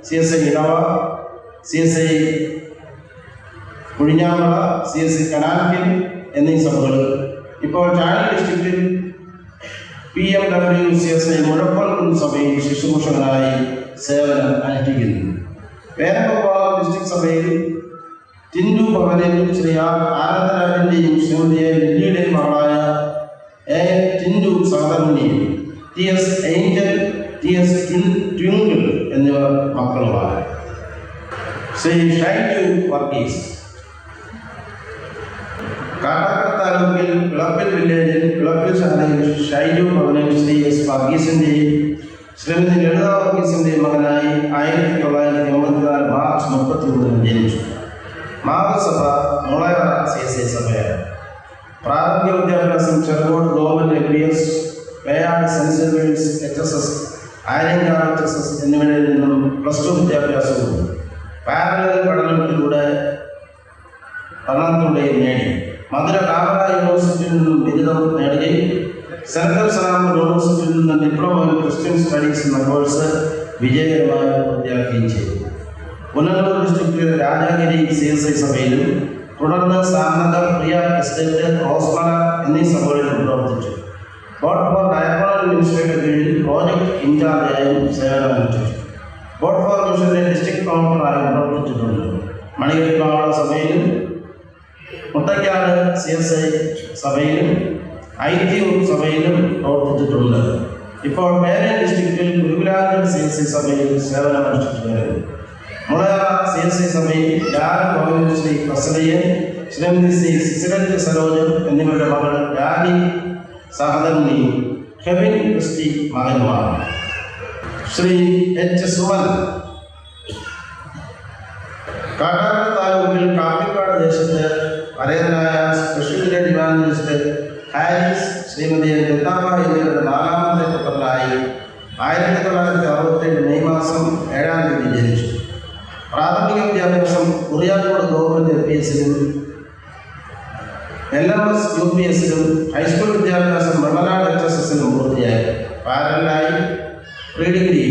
CSI ഇടവ, CSI കുഴിഞ്ഞാമല, CSI കനാൽക്കിൽ എന്നീ സഭകൾ. ഇപ്പോൾ ചാനൽ ഡിസ്ട്രിക്റ്റിൽ PMW CSI മുഴപ്പൻകുന്ന് സഭയിൽ ശുശ്രൂഷകനായി സേവനം അനുഷ്ഠിക്കുന്നു. വേനൽപ്പാറ ഡിസ്ട്രിക്ട് സഭയിൽ ടിൻഡു ഭവനിൽ ശ്രീ ആനന്ദരാജന്റെയും ശ്രീമതി ലില്ലിയുടെയും മകളായ Tindu സഹധർമ്മിണിയും TS Angel, TS twinkle എന്നിവർ മക്കളുമാണ്. ശ്രീ ഷൈജു വർഗീസ് കാട്ടാക്കട താലൂക്കിൽ കിളപ്പിൽ വില്ലേജിൽ കിളപ്പിൽ ശാലയിൽ ഷൈജു ഭവനിൽ ശ്രീ S വർഗീസിന്റെയും ശ്രീമതി ലളിത വർഗീസിന്റെയും മകനായി 1984 മാർച്ച് 31 ജനിച്ചു. മാതൃസഭ മുളയറ CSI സഭയാണ്. പ്രാഥമിക വിദ്യാഭ്യാസം Cherukode government LPS, Peyad saint Xavier's HSS, Aryankavu HSS എന്നിവിടങ്ങളിൽ നിന്നും +2 വിദ്യാഭ്യാസവും പാരലൽ പഠനത്തിലൂടെയും നേടി. മധുര കാമറ യൂണിവേഴ്സിറ്റിയിൽ നിന്നും ബിരുദം നേടുകയും സെൻട്രൽ സറാം യൂണിവേഴ്സിറ്റിയിൽ നിന്ന് ഡിപ്ലോമ ഇൻ ക്രിസ്ത്യൻ സ്റ്റഡീസ് എന്ന കോഴ്സ് വിജയകരമായി പൂർത്തിയാക്കുകയും ചെയ്തു. പുനലൂർ ഡിസ്ട്രിക്റ്റിലെ രാജാഗിരി CSI സഭയിലും തുടർന്ന് സാനന്ദ, പ്രിയ എസ്റ്റേറ്റ്, റോസ്മല എന്നീ സഭകളിലും പ്രവർത്തിച്ചു. ബോർഡ് ഫോർ ഡയറക്ടറൽ മിനിസ്ട്രിയുടെ കീഴിൽ പ്രോജക്ട് ഇൻചാർജായും സേവനമനുഷ്ഠിച്ചു. ബോർഡ് ഫോർ മിഷന്റെ ഡിസ്ട്രിക്ട് കൗൺസിലറായും പ്രവർത്തിച്ചിട്ടുണ്ട്. മണികെട്ടുകാവുള്ള സഭയിലും മുട്ടയ്ക്കാട് CSI സഭയിലും ITU സഭയിലും പ്രവർത്തിച്ചിട്ടുണ്ട്. ഇപ്പോൾ പേരൻ ഡിസ്ട്രിക്റ്റിൽ ഗുരുകുലാങ്കൽ CSI സഭയിൽ സേവനമനുഷ്ഠിച്ചു വരുന്നു. മുളയറ CSI സഭയിൽ ശ്രീ പ്രസലയൻ, ശ്രീമതി സിസിരജ് സരോജൻ എന്നിവരുടെ മകൾ രാഗി സഹധർമ്മിണിയും കെവിൻ ക്രിസ്റ്റി മകനുമാണ്. ശ്രീ H സുമൻ കാട്ടാക്കട താലൂക്കിൽ കാപ്പിക്കാട് ദേശത്ത് പരേതനായ special grade evangelist Harris, Shrimati Lathamma എന്നിവരുടെ 4ാമത്തെ പുത്രനായി 1967 മെയ് മാസം 7-ാം തീയതി ജനിച്ചു. പ്രാഥമിക വിദ്യാഭ്യാസം കുറിയാക്കോട് ഗവൺമെന്റ് LPSലും LMS UPSലും ഹൈസ്കൂൾ വിദ്യാഭ്യാസം വെള്ളനാട് HSSലും പൂർത്തിയായി. പാരലായി പ്രീ-ഡിഗ്രി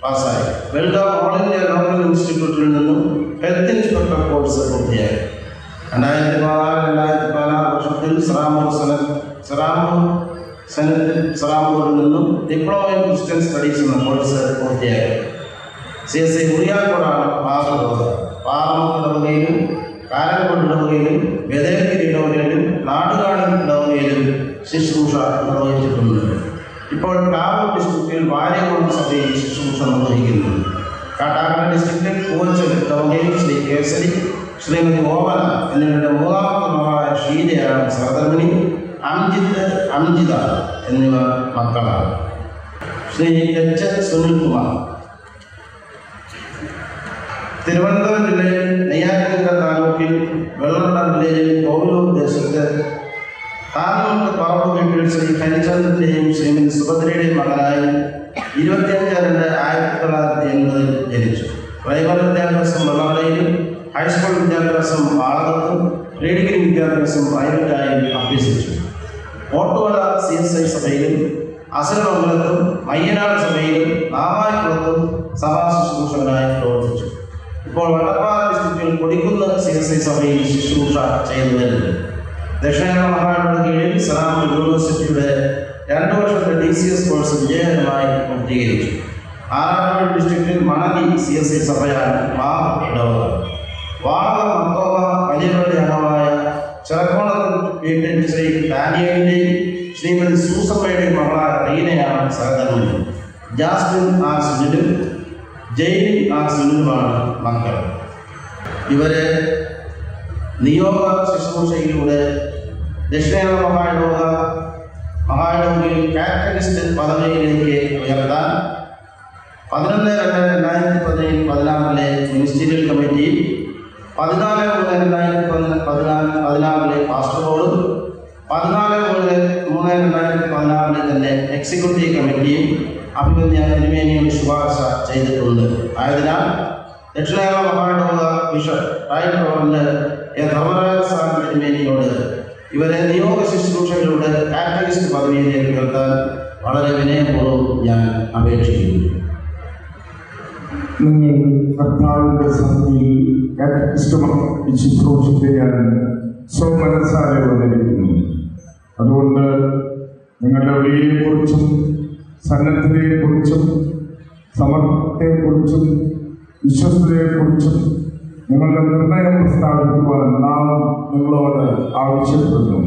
പാസ്സായി. വെൽഗാം ഓൾ ഇന്ത്യ ലോക്കൽ ഇൻസ്റ്റിറ്റ്യൂട്ടിൽ നിന്നും ഹെൽത്ത് ഇൻസ്പെക്ടർ കോഴ്സ് പൂർത്തിയായി. 2014 വർഷത്തിൽ സറാംപൂരിൽ നിന്നും ഡിപ്ലോമ ഇൻ ക്രിസ്ത്യൻ സ്റ്റഡീസ് എന്ന കോഴ്സ് പൂർത്തിയായി. CSI കുറിയാക്കോടാണ് മാതൃലോക. പാറമൂക്ക് ഇടവകയിലും കാരക്കോട് ഇടവകയിലും ബദേർഗിരി ഇടവകയിലും നാടുകാണി ഇടവകയിലും ശുശ്രൂഷ നിർവഹിച്ചിട്ടുണ്ട്. ഇപ്പോൾ കാവൂർ ഡിസ്ട്രിക്റ്റിൽ വാര്യകുളം സഭയിൽ ശുശ്രൂഷ നിർവഹിക്കുന്നു. കാട്ടാക്കട ഡിസ്ട്രിക്റ്റിൽ പൂവച്ചൽ ഇടവകയിൽ ശ്രീ കേസരി, ശ്രീമതി ഓമന എന്നിവരുടെ 3ാമത്തെ മകളായ ഷീലയാണ് സഹധർമ്മിണി. അംജിത എന്നിവർ മക്കളാണ്. ശ്രീ H സുനിൽകുമാർ തിരുവനന്തപുരം ജില്ലയിൽ നെയ്യാറ്റിൻകര താലൂക്കിൽ വെള്ളറട വില്ലേജിൽ കോവിലൂർ ദേശത്ത് താലൂക്ക് പറമ്പ് വീട്ടിൽ ശ്രീ ഹരിചന്ദ്രന്റെയും ശ്രീമതി സുഭദ്രയുടെയും മകനായി 25/2/1980 ജനിച്ചു. പ്രൈമറി വിദ്യാഭ്യാസം വെള്ളറടയിലും ഹൈസ്കൂൾ വിദ്യാഭ്യാസം വാളകത്തും പ്രീ-ഡിഗ്രി വിദ്യാഭ്യാസം പ്രൈവറ്റായും അഭ്യസിച്ചു. ഓട്ടുവല CSI സഭയിലും അസുരമംഗലത്തും മയ്യനാട് സഭയിലും നാവായിക്കുളത്തും സഭാ ശുശ്രൂഷകനായി പ്രവർത്തിച്ചു. ഇപ്പോൾ വടപ്പാറ ഡിസ്ട്രിക്റ്റിൽ കൊടിക്കുന്ന് CSI സഭയിൽ ശുശ്രൂഷ ചെയ്തു വരുന്നു. ദക്ഷിണേന്ത്യ മഹായുടെ കീഴിൽ സറാം യൂണിവേഴ്സിറ്റിയുടെ 2 വർഷത്തെ DCS കോഴ്സ് വിജയകരമായി പൂർത്തീകരിച്ചു. ആറാട്ടുപുഴ ഡിസ്ട്രിക്റ്റിൽ മണലി CSI സഭയാണ് ഇടവക. വാളകം മത്തോമ വലിയവരുടെ അംഗമായ ചെറക്കോണത്ത് വീട്ടിൽ ശ്രീ ഡാനിയലിന്റെയും ശ്രീമതി സൂസമ്മയുടെയും മകളായ റീനയാണ് സഹധർമ്മിണി. ജാസ്മിൻ R സുനിലും ജെയിൻ R സുനിലുമാണ് മക്കൾ. ഇവരെ നിയോഗ ശുശ്രൂഷയിലൂടെ ദക്ഷിണേന്ത്യ മഹായിടവകയിൽ കാറ്റലിസ്റ്റ് പദവിയിലേക്ക് ഉയർത്താൻ 11/2/2016 മിനിസ്റ്റീരിയൽ കമ്മിറ്റിയിൽ 14/3/2016 പാസ്റ്റർ ബോർഡും 14/3/2016 തന്നെ എക്സിക്യൂട്ടീവ് കമ്മിറ്റിയും അഭിമന്യ തിരുമേനിയും ശുപാർശ ചെയ്തിട്ടുണ്ട്. ആയതിനാൽ ദക്ഷിണേന്ത്യ മഹാനഗര bishop right reverend Dharmaraja sir തിരുമേനിയോട് ഇവരെ നിയോഗ ശുശ്രൂഷകളുടെ കാറ്റഗിസ്റ്റ് പദവിയിലേക്ക് ഉയർത്താൻ വളരെ വിനയപൂർവ്വം ഞാൻ അപേക്ഷിക്കുന്നു. നിങ്ങൾ കർത്താവിൻ്റെ സന്നിധിയിൽ കാറ്റഗിസ്റ്റ് ശുശ്രൂഷ ചെയ്യാൻ സ്വമനസ്സാലെ വന്നിരിക്കുന്നു. അതുകൊണ്ട് നിങ്ങളുടെ വിളിയെക്കുറിച്ചും സന്നദ്ധതയെക്കുറിച്ചും സമർപ്പണത്തെക്കുറിച്ചും വിശ്വസ്തതയെക്കുറിച്ചും നിങ്ങളുടെ നിർണയം പ്രസ്താവിക്കുവാൻ നാം നിങ്ങളോട് ആവശ്യപ്പെടുന്നു.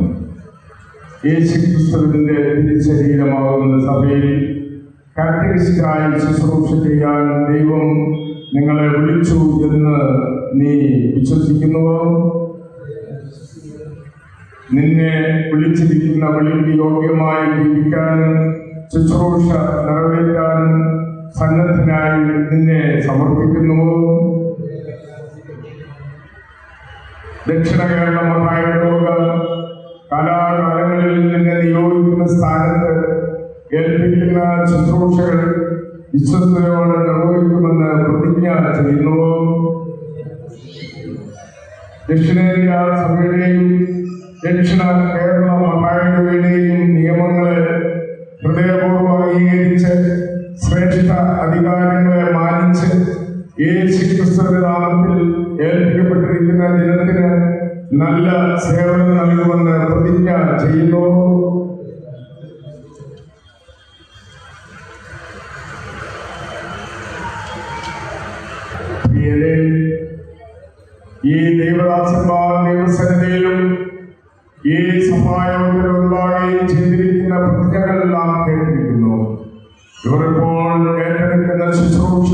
യേശുക്രിസ്തുവിന്റെ തിരുശരീരമാകുന്ന സഭയിൽ കാറ്റഗിസ്റ്റായി ശുശ്രൂഷ ചെയ്യാൻ ദൈവം നിങ്ങളെ വിളിച്ചു എന്ന് നീ വിശ്വസിക്കുന്നുവോ? നിന്നെ വിളിച്ചിരിക്കുന്ന വിളിക്ക് യോഗ്യമായി ജീവിക്കാനും ശുശ്രൂഷ നിറവേറ്റാനും സന്നദ്ധനായി നിന്നെ സമർപ്പിക്കുന്നുവോ? ദക്ഷിണ കേരള മഹായോഗ കാലാകാലങ്ങളിൽ നിന്നെ നിയോഗിക്കുന്ന സ്ഥാനത്ത് ഏൽപ്പിക്കുന്ന ശുശ്രൂഷകൾ വിശ്വസ്തയോടെ നിർവഹിക്കുമെന്ന് പ്രതിജ്ഞ ചെയ്യുന്നുവോ? ദക്ഷിണേന്ത്യ സഭയുടെയും ദക്ഷിണ കേരള മഹായോഗയുടെയും നിയമങ്ങളെ ഹൃദയപൂർവ്വം അംഗീകരിച്ച് ശ്രേഷ്ഠ അധികാരങ്ങളെ മാനിച്ച് യേശുക്രിസ്തുവിന്റെ നാമത്തിൽ ഏൽപ്പിക്കപ്പെട്ടിരിക്കുന്ന ദിനത്തിന് നല്ല സേവനം നൽകുമെന്ന് പ്രതിജ്ഞ ചെയ്യുന്നു. ഈ ദൈവദാസന്മാർ ദൈവസന്നിധിയിലും ഈ സഭായോഗത്തിലുണ്ടാകുകയും ചെയ്തിരിക്കുന്ന പ്രതിജ്ഞകൾ നാം കേട്ടിരിക്കുന്നു. ഇവരിപ്പോൾ ഏറ്റെടുക്കുന്ന ശുശ്രൂഷ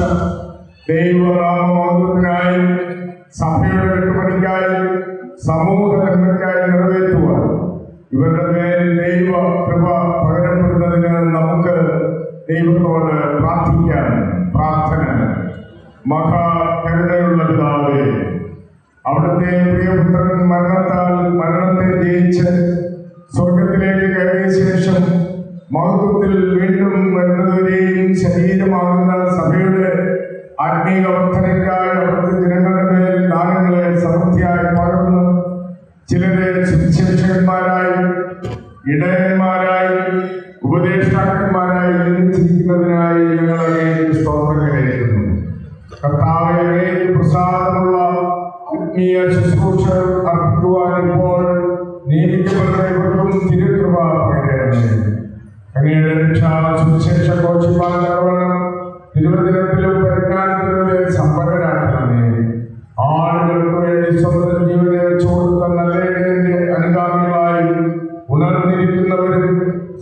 ദൈവനാമമഹത്വത്തിനായി, സഭയുടെ കെട്ടുപണിക്കായി, സമൂഹ നന്മയ്ക്കായി നിറവേറ്റുവാൻ ഇവരുടെ മേൽ ദൈവ കൃപ പകരപ്പെടുന്നതിന് നമുക്ക് ദൈവത്തോട് പ്രാർത്ഥിക്കാൻ. പ്രാർത്ഥന. മഹാകരുണയുള്ള പിതാവേ, അവിടുത്തെ പ്രിയപുത്രൻ മരണത്താൽ മരണത്തെ ജയിച്ച് സ്വർഗത്തിലേക്ക് കയറിയ ശേഷം മഹത്വത്തിൽ വീണ്ടും വരുന്നതുവരെയും ശരീരമാകുന്ന സഭയുടെ ആത്മീയ വർദ്ധനയ്ക്കായി അവിടുത്തെ ജനങ്ങളുടെ മേൽ ദാനങ്ങളെ സമൃദ്ധിയായി പകർന്ന് ചിലരെ സുവിശേഷകന്മാരായി, ഇടയന്മാരായി, ഉപദേഷ്ടാക്കന്മാരായി നിയമിച്ചിരിക്കുന്നതിനായി ഞങ്ങളെ സ്തോത്രം കരയറ്റുന്നു. കർത്താവേ, പ്രസാദമുള്ള ആത്മീയ ശുശ്രൂഷ അർപ്പിക്കുവാൻ ഇപ്പോൾ നിയമിക്കപ്പെട്ടവർക്കും തിരുകൃപ പകരണമേ. അങ്ങയുടെ രക്ഷാ സുവിശേഷ ഘോഷിപ്പാൻ തക്കവണ്ണം തിരുവചനത്തിലും പരിജ്ഞാനത്തിലും സമ്പന്നരാക്കണമേ. ആളുകൾക്ക് വേണ്ടി സ്വന്തം ജീവനെ വെച്ചു കൊടുത്ത നല്ല അനുഗാമികളായി ഉണർന്നിരിക്കുന്നവരും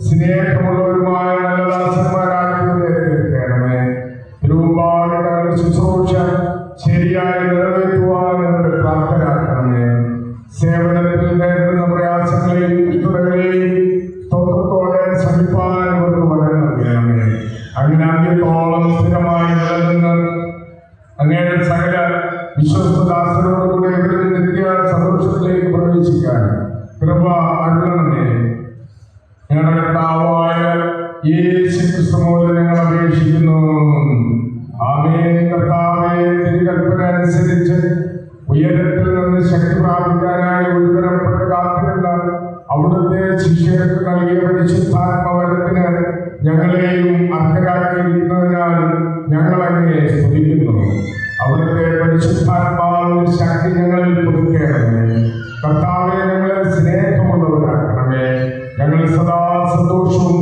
സ്നേഹമുള്ളവരുമായ നല്ല ദാസന്മാരാക്കി തീർക്കണമേ. തിരുവുമ്പാടുകളുടെ ശുശ്രൂഷ ശരിയായി നിറവേറ്റുവാൻ പ്രാപ്തരാക്കണമേ. സേവനത്തിൽ നേരിടുന്ന പ്രയാസങ്ങളെയും ദുഷ്ടതകളെയും സ്തോത്രത്തോടെ സഹിപ്പാൻ അവർക്ക് വരം നൽകണമേ. അങ്ങനെ അന്ത്യത്തോളം സ്ഥിരമായി നിലനിന്ന് അങ്ങയുടെ സകല വിശ്വസ്തദാസരോടുകൂടെ ഇവരിൽ നിത്യ സന്തോഷത്തിലേക്ക് പ്രവേശിക്കാൻ കൃപ അരുളണമേ. ഞങ്ങളുടെ കർത്താവായ യേശുക്രിസ്തു മൂലം ഞങ്ങൾ അപേക്ഷിക്കുന്നു. ആമേൻ. കർത്താവേ, തിരുകൽപ്പന അനുസരിച്ച് ഉയരത്തിൽ നിന്ന് ശക്തി പ്രാപിക്കാനായി ഒരുതരപ്പെട്ട് കാത്തിരുന്ന അവിടുത്തെ ശിഷ്യർക്ക് നൽകിയ പരിശുദ്ധാത്മവരത്തിന് ഞങ്ങളെയും അർഹരാക്കിയിരിക്കുന്നതിനാൽ ഞങ്ങൾ അങ്ങയെ സ്തുതിക്കുന്നു. അവിടുത്തെ പരിശുദ്ധാത്മാവിന്റെ ശക്തി ഞങ്ങളിൽ പുതുക്കണമേ. കർത്താവെ, ഞങ്ങളെ സ്നേഹമുള്ളവരാക്കണമേ. ഞങ്ങൾ സദാ സന്തോഷവും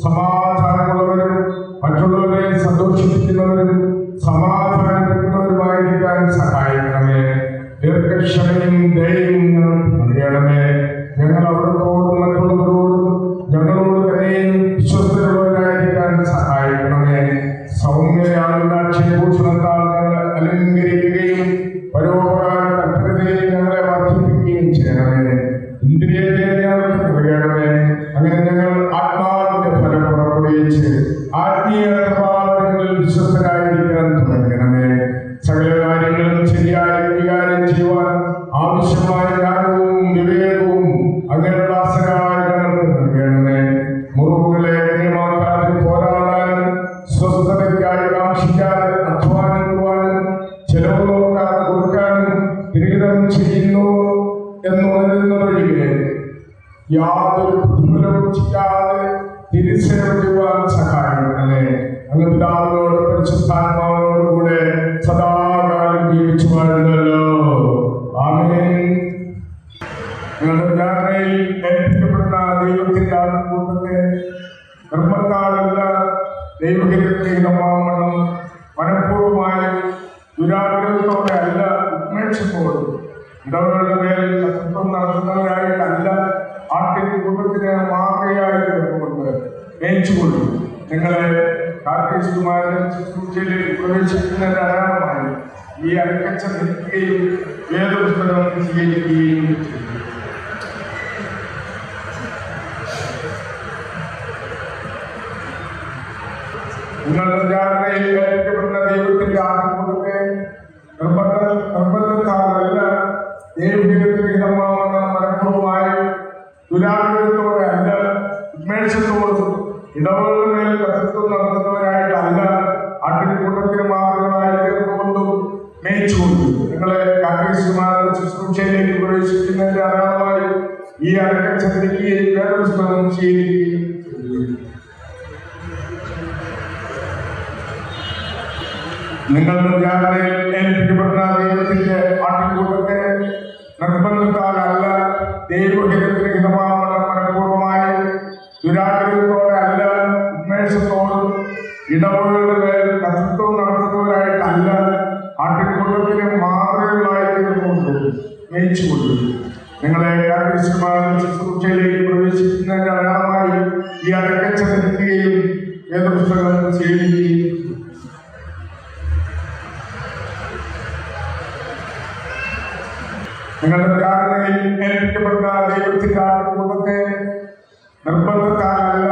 സമാധാനമുള്ളവരും മറ്റുള്ളവരെ സന്തോഷിപ്പിക്കുന്നവരും സമാധാനപ്പെടുന്നവരുമായിരിക്കാൻ സഹായിക്കണമേ. ദീർഘക്ഷമയും ദയയും നൽകണമേ. ഞങ്ങൾ അവിടത്തോടും മറ്റുള്ളവരോടും ഞങ്ങളോട് തന്നെയും വിശ്വസ്തരുള്ളവരായിരിക്കാൻ സഹായിക്കണമേ. സൗമ്യയാകുന്ന അക്ഷയഭൂഷണത്താൽ ഞങ്ങളെ അലങ്കരിക്കുകയും പരോപകാര തൽപരതയിൽ ഞങ്ങളെ വർദ്ധിപ്പിക്കുകയും ചെയ്യണം. ചെയ്യുവാൻ സഹായിക്കണമേ. അങ്ങ് പിതാവിനോട് പരിശുദ്ധാത്മാവിനോട് കൂടെ സദാകാലം ജീവിച്ചു വാഴുന്നല്ലോ. ആമേൻ. ഞങ്ങളുടെ യാത്രയിൽ ഏൽപ്പിക്കപ്പെടുന്ന ദൈവത്തിന്റെ ആത്മകൂട്ടത്തെ നിർമ്മത്താലല്ല ദൈവഹിതമാവണം മനഃപൂർവ്വമായും ദുരാഗ്രഹത്തോടെ അല്ല ഉന്മേഷത്തോടും ഇടവകളുടെ മേൽ തത്വം നടത്തുന്നവരായിട്ടല്ല ആട്ടിൻ കുടുംബത്തിന് മാതൃകയായി തീർന്നുകൊണ്ട് മേയിച്ചുകൊള്ളും. നിങ്ങളെ കാർട്ടീസുമാരുടെ ശുശ്രൂഷയിലേക്ക് പ്രവേശിക്കുന്നതിന്റെ അടയാളമായി ഈ അരക്കച്ച നിൽക്കുകയും വേദപുസ്തകം സ്വീകരിക്കുകയും ചെയ്തു. നിങ്ങളുടെ ജാഗ്രതയിൽ ഏൽപ്പിക്കപ്പെടുന്ന ദൈവത്തിന്റെ ആത്മകൂട്ടത്തെ നിർബന്ധത്താലല്ല ദൈവഹിതത്തിന് ഹിതമാവുന്ന മനഃപൂർവ്വമായി ദുരാഗ്രഹത്തോടെ അല്ല ഉന്മേഷത്തോടും ഇടവുകളുടെ മേൽ കർത്തൃത്വം നടത്തുന്നവരായിട്ടല്ല ആട്ടിൻകൂട്ടത്തിന് മാതൃകളായി തീർന്നുകൊണ്ടും മേയിച്ചുകൊണ്ടും നിങ്ങളെ കാർട്ടീസുമാരുടെ ശുശ്രൂഷയിലേക്ക് പ്രവേശിക്കുന്നതിന്റെ അടയാളമായി ഈ അരക്കച്ചതിരിക്കുകയും വേദപുസ്തകം സ്വീകരിക്കുകയും ചെയ്തു. നിങ്ങളുടെ ജാഗ്രതയിൽ ഏൽപ്പിക്കപ്പെടുന്ന ദൈവത്തിന്റെ ആട്ടിൻകൂട്ടത്തെ നിർബന്ധത്താലല്ല ദൈവഹിതത്തിന് ഹിതമാവുന്ന മനഃപൂർവ്വമായി ദുരാഗ്രഹത്തോടെ അല്ല ഉന്മേഷത്തോടും ഇടവുകളുടെ മേൽ കർത്തൃത്വം നടത്തുന്നവരായിട്ടല്ല ആട്ടിൻകൂട്ടത്തിന് മാതൃകളായി തീർന്നുകൊണ്ടും മേയിച്ചുകൊണ്ടും നിങ്ങളെ കാർട്ടീസുമാരുടെ ശുശ്രൂഷയിലേക്ക് പ്രവേശിക്കുന്നതിന്റെ അടയാളമായി ഈ അരക്കച്ച നിൽക്കുകയും വേദപുസ്തകം സ്വീകരിക്കുകയും. നിങ്ങളുടെ ജാഗ്രതയിൽ ഏൽപ്പിക്കപ്പെടുന്ന ദൈവത്തിന്റെ ആത്മകൂട്ടത്തെ നിർബന്ധത്താലല്ല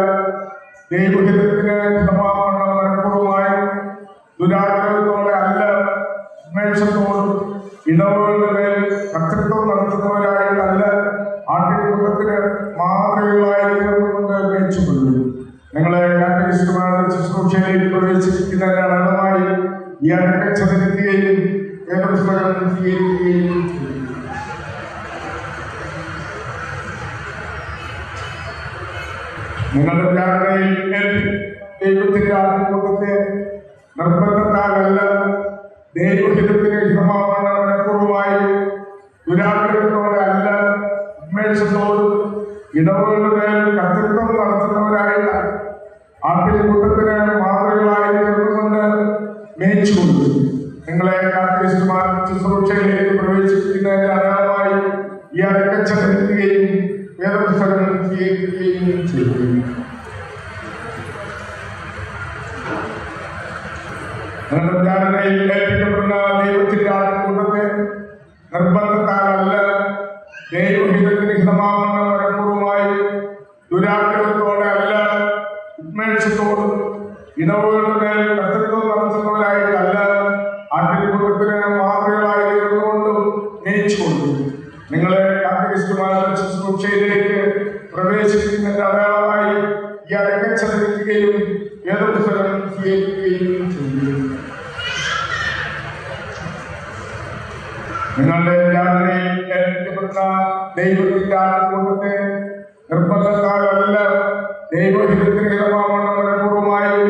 ദൈവഹിതത്തിന് ഹിതമാവുന്ന മനഃപൂർവ്വമായും ദുരാഗ്രഹത്തോടെ അല്ല ഉന്മേഷത്തോടും ഇടവുകളുടെ മേൽ കർത്തൃത്വം നടത്തുന്നവരായിട്ടല്ല ആട്ടിൻകൂട്ടത്തിന് മാതൃകളായി തീർന്നുകൊണ്ട് മേയിച്ചുകൊള്ളും. നിങ്ങളെ കാർട്ടീസുമാരുടെ ശുശ്രൂഷയിലേക്ക് പ്രവേശിക്കുന്നതിന്റെ അടയാളമായി ഈ അരക്കച്ച നിൽക്കുകയും വേദപുസ്തകം സ്വീകരിക്കുകയും ചെയ്തു. നിങ്ങളുടെ ജാഗ്രതയിൽ ദൈവത്തിന്റെ ആത്മകൂട്ടത്തെ നിർബന്ധത്താലല്ല ദൈവഹിതത്തിന് ഹിതമാവുന്ന മനഃപൂർവ്വമായി ദുരാഗ്രഹത്തോടെ അല്ല ഉന്മേഷത്തോടും ഇടവുകളുടെ മേൽ കർത്തൃത്വം നടത്തുന്നവരായില്ല ആട്ടിൻകൂട്ടത്തിന് മാതൃകളായി തീർന്നുകൊണ്ട് മേയിച്ചുകൊള്ളും. നിങ്ങളെ കാർട്ടീസുമാരുടെ ശുശ്രൂഷയിലേക്ക് പ്രവേശിക്കുന്നതിന്റെ അടയാളമായി ഈ അരക്കച്ച നിൽക്കുകയും വേദപുസ്തകം സ്വീകരിക്കുകയും ചെയ്തു. നിങ്ങളുടെ ജാഗ്രതയിൽ ഏൽപ്പിക്കപ്പെടുന്ന ദൈവത്തിന്റെ ആത്മകൂട്ടത്തെ നിർബന്ധത്താലല്ല ദൈവഹിതത്തിന് ഹിതമാവുന്ന മനഃപൂർവ്വമായി ദുരാഗ്രഹത്തോടെ അല്ല ഉന്മേഷത്തോടും ഇടവുകളുടെ മേൽ കർത്തൃത്വം നടത്തുന്നവരായിട്ടല്ല ആട്ടിൻകൂട്ടത്തിന് മാതൃകളായി തീർന്നുകൊണ്ടും മേയിച്ചുകൊണ്ടും നിങ്ങളെ കാർട്ടീസുമാരുടെ ശുശ്രൂഷയിലേക്ക് പ്രവേശിക്കുന്നതിന്റെ അടയാളമായി ഈ അരക്കച്ച നിൽക്കുകയും വേദപുസ്തകം സ്വീകരിക്കുകയും ചെയ്തു. നിങ്ങളുടെ ജാഗ്രതയിൽ ഏൽപ്പിക്കപ്പെടുന്ന ദൈവത്തിന്റെ ആത്മകൂട്ടത്തെ നിർബന്ധത്താലല്ല ദൈവഹിതത്തിന് ഹിതമാവുന്ന മനഃപൂർവ്വമായി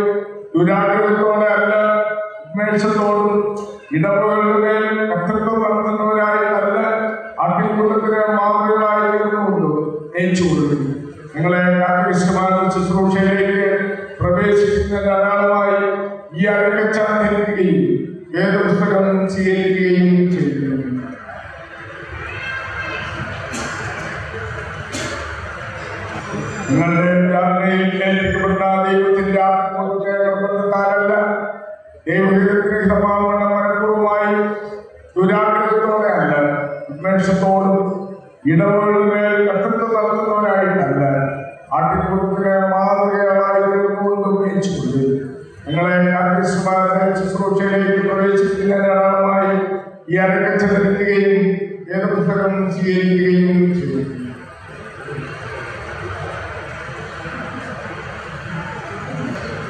ദുരാഗ്രഹത്തോടെ അല്ല ഉന്മേഷത്തോടും ഇടവുകളുടെ മേൽ കർത്തൃത്വം നടത്തുന്നവരായിട്ടല്ല ആട്ടിൻകൂട്ടത്തിന് മാതൃകളായി തീർന്നുകൊണ്ടും മേയിച്ചുകൊള്ളും. നിങ്ങളെ കാർട്ടീസുമാരുടെ ശുശ്രൂഷയിലേക്ക് പ്രവേശിക്കുന്നതിന്റെ അടയാളമായി ഈ അരക്കച്ച നിൽക്കുകയും വേദപുസ്തകം സ്വീകരിക്കുകയും ചെയ്തു. നിങ്ങളുടെ ജാഗ്രതയിൽ ഏൽപ്പിക്കപ്പെട്ട ദൈവത്തിന്റെ ആത്മകൂട്ടത്തെ നിർബന്ധത്താലല്ല ദൈവഹിതത്തിന് ഹിതമാവുന്ന മനഃപൂർവ്വമായി ദുരാഗ്രഹത്തോടെ അല്ല ഉന്മേഷത്തോടും ഇടവുകളുടെ മേൽ കർത്തൃത്വം നടത്തുന്നവരായിട്ടല്ല ആട്ടിൻകൂട്ടത്തിന് മാതൃകകളായി തീർന്നുകൊണ്ടും മേയിച്ചുകൊള്ളും. നിങ്ങളെ കാർട്ടീസുമാരുടെ ശുശ്രൂഷയിലേക്ക് പ്രവേശിക്കുന്നതിന്റെ അടയാളമായി ഈ അരക്കച്ച നിൽക്കുകയും വേദപുസ്തകം സ്വീകരിക്കുകയും ചെയ്തു.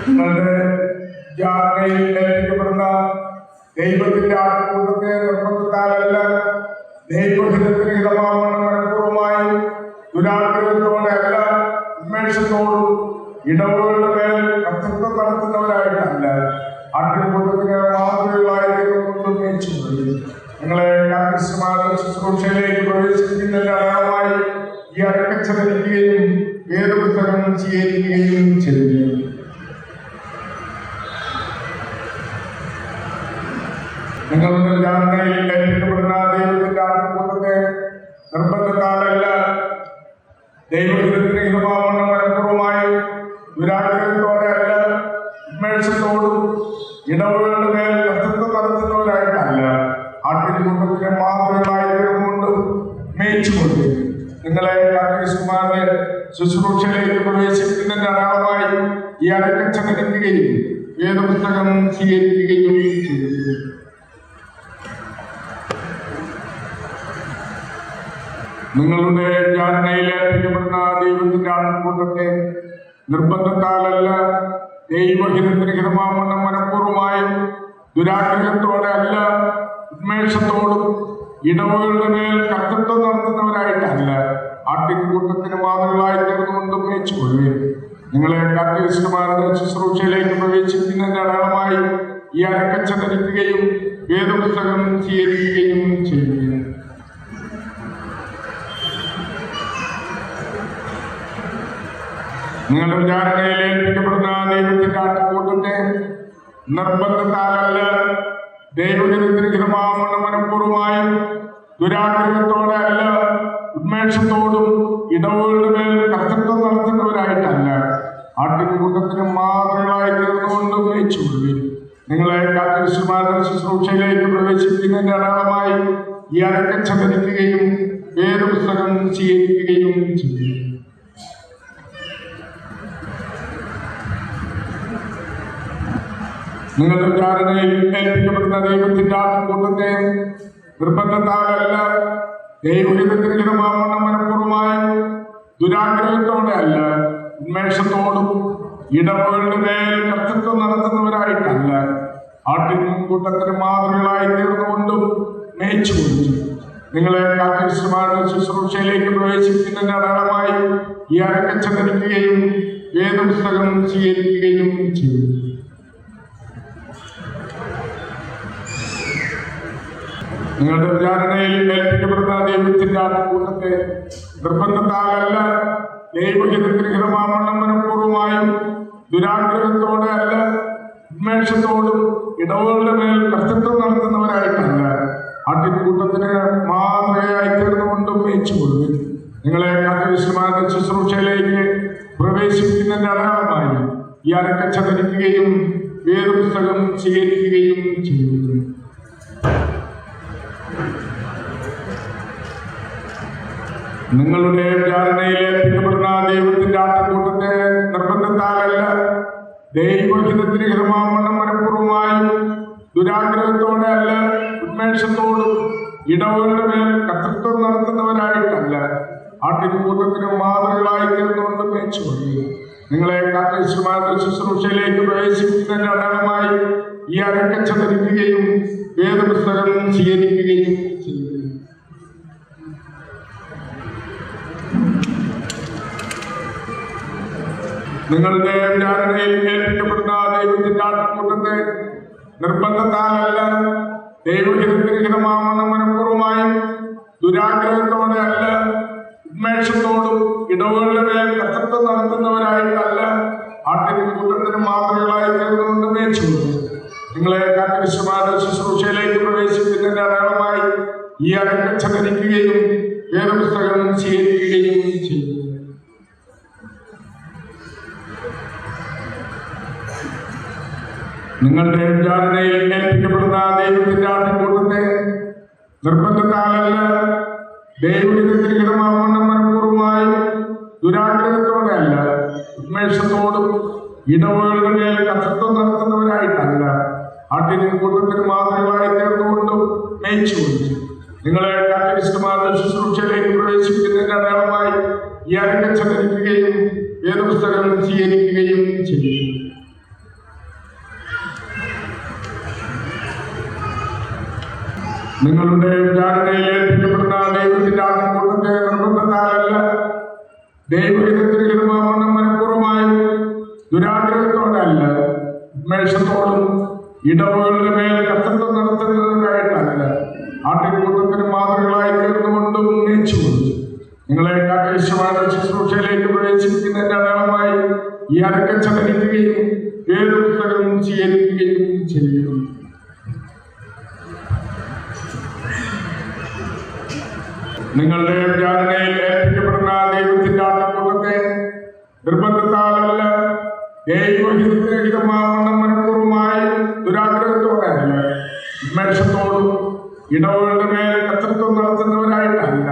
നിങ്ങളുടെ ജാഗ്രതയിൽ ഏൽപ്പിക്കപ്പെടുന്ന ദൈവത്തിന്റെ ആത്മകൂട്ടത്തെ നിർബന്ധത്താലല്ല ദൈവഹിതത്തിന് ഹിതമാവുന്ന മനഃപൂർവ്വമായി ദുരാഗ്രഹത്തോടെ അല്ല ഉന്മേഷത്തോടും ഇടവുകളുടെ മേൽ കർത്തൃത്വം നടത്തുന്നവരായിട്ടല്ല ആട്ടിൻകൂട്ടത്തിന് മാതൃകളായിരുന്നു മേച്ചുപോയി. നിങ്ങളെ ശുശ്രൂഷയിലേക്ക് പ്രവേശിക്കുന്നതിന്റെ അടയാളമായി ഈ അരക്കച്ച ധരിക്കുകയും വേദപുസ്തകം സ്വീകരിക്കുകയും ചെയ്തു. നിങ്ങളുടെ ധാരണയിൽ ഏൽപ്പിക്കപ്പെടുന്ന ദൈവത്തിന്റെ ആട്ടിൻകൂട്ടത്തെ നിർബന്ധത്താലല്ല, ദൈവഹിതത്തിന് ഹിതമാവണ്ണം മനഃപൂർവ്വമായും ദുരാഗ്രഹത്തോടെ അല്ല, ഉന്മേഷത്തോടും ഇടവുകളുടെ മേൽ കർത്തൃത്വം നടത്തുന്നവരായിട്ടല്ല ആട്ടിൻകൂട്ടത്തിന് മാതൃകളായി തീർന്നുകൊണ്ട് മേയിച്ചുകൊണ്ട് നിങ്ങളെ കാർത്തികകുമാരന്റെ ശുശ്രൂഷയിലേക്ക് പ്രവേശിക്കുന്നതിന്റെ അടയാളമായി ഈ അരക്കച്ച ധരിക്കുകയും വേദപുസ്തകം സ്വീകരിക്കുകയും ചെയ്തു. നിങ്ങളുടെ ധാരണയിൽ ഏൽപ്പിക്കപ്പെടുന്ന ദൈവത്തിന്റെ ആട്ടിൻകൂട്ടത്തെ നിർബന്ധത്താലല്ല, ദൈവഹിതത്തിന് ഹിതമാവണ്ണം മനഃപൂർവ്വമായും ദുരാഗ്രഹത്തോടെ അല്ല, ഉന്മേഷത്തോടും ഇടവുകളുടെ മേൽ കർത്തൃത്വം നടത്തുന്നവരായിട്ടല്ല ആട്ടിൻകൂട്ടത്തിന് മാതൃകളായി തീർന്നുകൊണ്ട് മേച്ചുകൊള്ളുക. നിങ്ങളെ കാർത്തികകുമാരന്റെ ശുശ്രൂഷയിലേക്ക് പ്രവേശിക്കുന്നതിന്റെ അടയാളമായി ഈ അരക്കച്ച ധരിക്കുകയും വേദപുസ്തകം സ്വീകരിക്കുകയും ചെയ്യുക. നിങ്ങളുടെ വിചാരണയിൽ ഏൽപ്പിക്കപ്പെടുന്ന ദൈവത്തിന്റെ ആട്ടിൻകൂട്ടത്തെ നിർബന്ധത്താലല്ല, ദൈവഹിതത്തിന് ഹിതമാവണ്ണം മനഃപൂർവ്വമായും ദുരാഗ്രഹത്തോടെ അല്ല, ഉന്മേഷത്തോടും ഇടവുകളുടെ മേൽ കർത്തൃത്വം നടത്തുന്നവരായിട്ടല്ല ആട്ടിൻകൂട്ടത്തിന് മാതൃകളായി തീർന്നുകൊണ്ട് മേയിച്ചുകൊള്ളുക. നിങ്ങളെ കാർത്തികകുമാരന്റെ ശുശ്രൂഷയിലേക്ക് പ്രവേശിക്കുന്നതിന്റെ അടയാളമായി ഈ അരക്കച്ച ധരിക്കുകയും വേദപുസ്തകം സ്വീകരിക്കുകയും ചെയ്യും. നിങ്ങളുടെ ധാരണയിൽ ഏൽപ്പിക്കപ്പെടുന്ന ദൈവത്തിന്റെ ആട്ടിൻകൂട്ടത്തെ നിർബന്ധത്താലല്ല, ദൈവഹിതത്തിന് ഹിതമാവണ്ണം മനഃപൂർവ്വമായും ദുരാഗ്രഹത്തോടെ അല്ല, ഉന്മേഷത്തോടും ഇടവുകളുടെ മേൽ കർത്തൃത്വം നടത്തുന്നവരായിട്ടല്ല ആട്ടിൻകൂട്ടത്തിന് മാതൃകളായി തീർന്നുകൊണ്ടും മേയിച്ചുകൊണ്ടു നിങ്ങളെ കാർത്തികകുമാരന്റെ ശുശ്രൂഷയിലേക്ക് പ്രവേശിക്കുന്നതിന്റെ അടയാളമായി ഈ അരക്കച്ച ധരിക്കുകയും വേദപുസ്തകം സ്വീകരിക്കുകയും ചെയ്തു. നിങ്ങളുടെ വിചാരണയിൽ ഏൽപ്പിക്കപ്പെടുന്ന ദൈവത്തിന്റെ ആട്ടിൻകൂട്ടത്തെ നിർബന്ധത്താലല്ല, ദൈവഹിതത്തിന് ഹിതമാവണ്ണം മനഃപൂർവ്വമായും ദുരാഗ്രഹത്തോടെ അല്ല, ഉന്മേഷത്തോടും ഇടവുകളുടെ മേൽ കർത്തൃത്വം നടത്തുന്നവരായിട്ടല്ല ആട്ടിൻകൂട്ടത്തിന് മാതൃകയായി തീർന്നുകൊണ്ടും മേയിച്ചുകൊള്ളുക. നിങ്ങളെ കാർത്തികകുമാരന്റെ ശുശ്രൂഷയിലേക്ക് പ്രവേശിക്കുന്നതിന്റെ അടയാളമായി ഈ അരക്കച്ച ധരിക്കുകയും വേദപുസ്തകം സ്വീകരിക്കുകയും ചെയ്യുന്നു. നിങ്ങളുടെ ധാരണയിൽ ഏൽപ്പിക്കപ്പെടുന്ന ദൈവത്തിന്റെ ആട്ടിൻകൂട്ടത്തെ നിർബന്ധത്താലല്ല, ദൈവഹിതത്തിന് ഹിതമാവണ്ണം മനഃപൂർവ്വമായും ദുരാഗ്രഹത്തോടെ അല്ല, ഉന്മേഷത്തോടും ഇടവുകളുടെ മേൽ കർത്തൃത്വം നടത്തുന്നവരായിട്ടല്ല ആട്ടിൻകൂട്ടത്തിന് മാതൃകളായി തീർന്നുകൊണ്ട് മേയിച്ചുകൊള്ളുക. നിങ്ങളെ കാർത്തികകുമാരന്റെ ശുശ്രൂഷയിലേക്ക് പ്രവേശിക്കുന്നതിന്റെ അടയാളമായി ഈ അരക്കച്ച ധരിക്കുകയും വേദപുസ്തകം സ്വീകരിക്കുകയും ചെയ്യുക. നിങ്ങളുടെ ധാരണയിൽ ഏൽപ്പിക്കപ്പെടുന്ന ദൈവത്തിന്റെ ആട്ടിൻകൂട്ടത്തെ നിർബന്ധത്താലല്ല, ദൈവഹിതത്തിന് ഹിതമാവണ്ണം മനഃപൂർവ്വമായും ദുരാഗ്രഹത്തോടെ അല്ല, ഉന്മേഷത്തോടും ഇടവുകളുടെ മേൽ കർത്തൃത്വം നടത്തുന്നവരായിട്ടല്ല ആട്ടിൻകൂട്ടത്തിന് മാതൃകളായി തീർന്നുകൊണ്ട് മേയിച്ചുകൊള്ളുക. നിങ്ങളെ കാർത്തികകുമാരന്റെ ശുശ്രൂഷയിലേക്ക് പ്രവേശിക്കുന്നതിന്റെ അടയാളമായി ഈ അരക്കച്ച ധരിക്കുകയും വേദപുസ്തകം സ്വീകരിക്കുകയും ചെയ്യും. നിങ്ങളുടെ ധാരണയിൽ ഏൽപ്പിക്കപ്പെടുന്ന ദൈവത്തിന്റെ ആട്ടിൻകൂട്ടത്തെ നിർബന്ധത്താലല്ല, ദൈവഹിതത്തിന് ഹിതമാവണ്ണം മനഃപൂർവ്വമായും ദുരാഗ്രഹത്തോടെ അല്ല, ഉന്മേഷത്തോടും ഇടവുകളുടെ മേൽ കർത്തൃത്വം നടത്തുന്നവരായിട്ടല്ല ആട്ടിൻകൂട്ടത്തിന് മാതൃകളായി തീർന്നുകൊണ്ടും മേയിച്ചുകൊണ്ടു നിങ്ങളെ കാർത്തികകുമാരന്റെ ശുശ്രൂഷയിലേക്ക് പ്രവേശിക്കുന്നതിന്റെ അടയാളമായി ഈ അരക്കച്ച ധരിക്കുകയും വേദപുസ്തകം സ്വീകരിക്കുകയും ചെയ്യും. നിങ്ങളുടെ ധാരണയിൽ ഏൽപ്പിക്കപ്പെടുന്ന ദൈവത്തിന്റെ ആട്ടിൻകൂട്ടത്തെ നിർബന്ധത്താലല്ല, ദൈവഹിതത്തിന് ഹിതമാവണ്ണം മനഃപൂർവ്വമായും ദുരാഗ്രഹത്തോടല്ല, ഉന്മേഷത്തോടും ഇടവുകളുടെ മേൽ കർത്തൃത്വം നടത്തുന്നതിനായിട്ടല്ല, ആട്ടിൻകൂട്ടത്തിന് മാതൃകളായി തീർന്നുകൊണ്ടും ഉന്നയിച്ചുകൊണ്ട് നിങ്ങളെ കാക്കേശമായ ശുശ്രൂഷയിലേക്ക് പ്രവേശിക്കുന്നതിന്റെ അടയാളമായി ഈ അരക്കം ചലനിക്കുകയും ഏത് പുസ്തകവും സ്വീകരിക്കുകയും ചെയ്യുന്നു. നിങ്ങളുടെ വിചാരണയിൽ ഏൽപ്പിക്കപ്പെടുന്ന ദൈവത്തിന്റെ ആട്ടിൻകൂട്ടത്തെ നിർബന്ധത്താലല്ല, ദൈവഹിതരഹിതമാവണ്ണം മനഃപൂർവ്വമായി ദുരാഗ്രഹത്തോടെയല്ല, ഉന്മേഷത്തോടും ഇടവുകളുടെ മേൽ കർത്തൃത്വം നടത്തുന്നവരായിട്ടല്ല,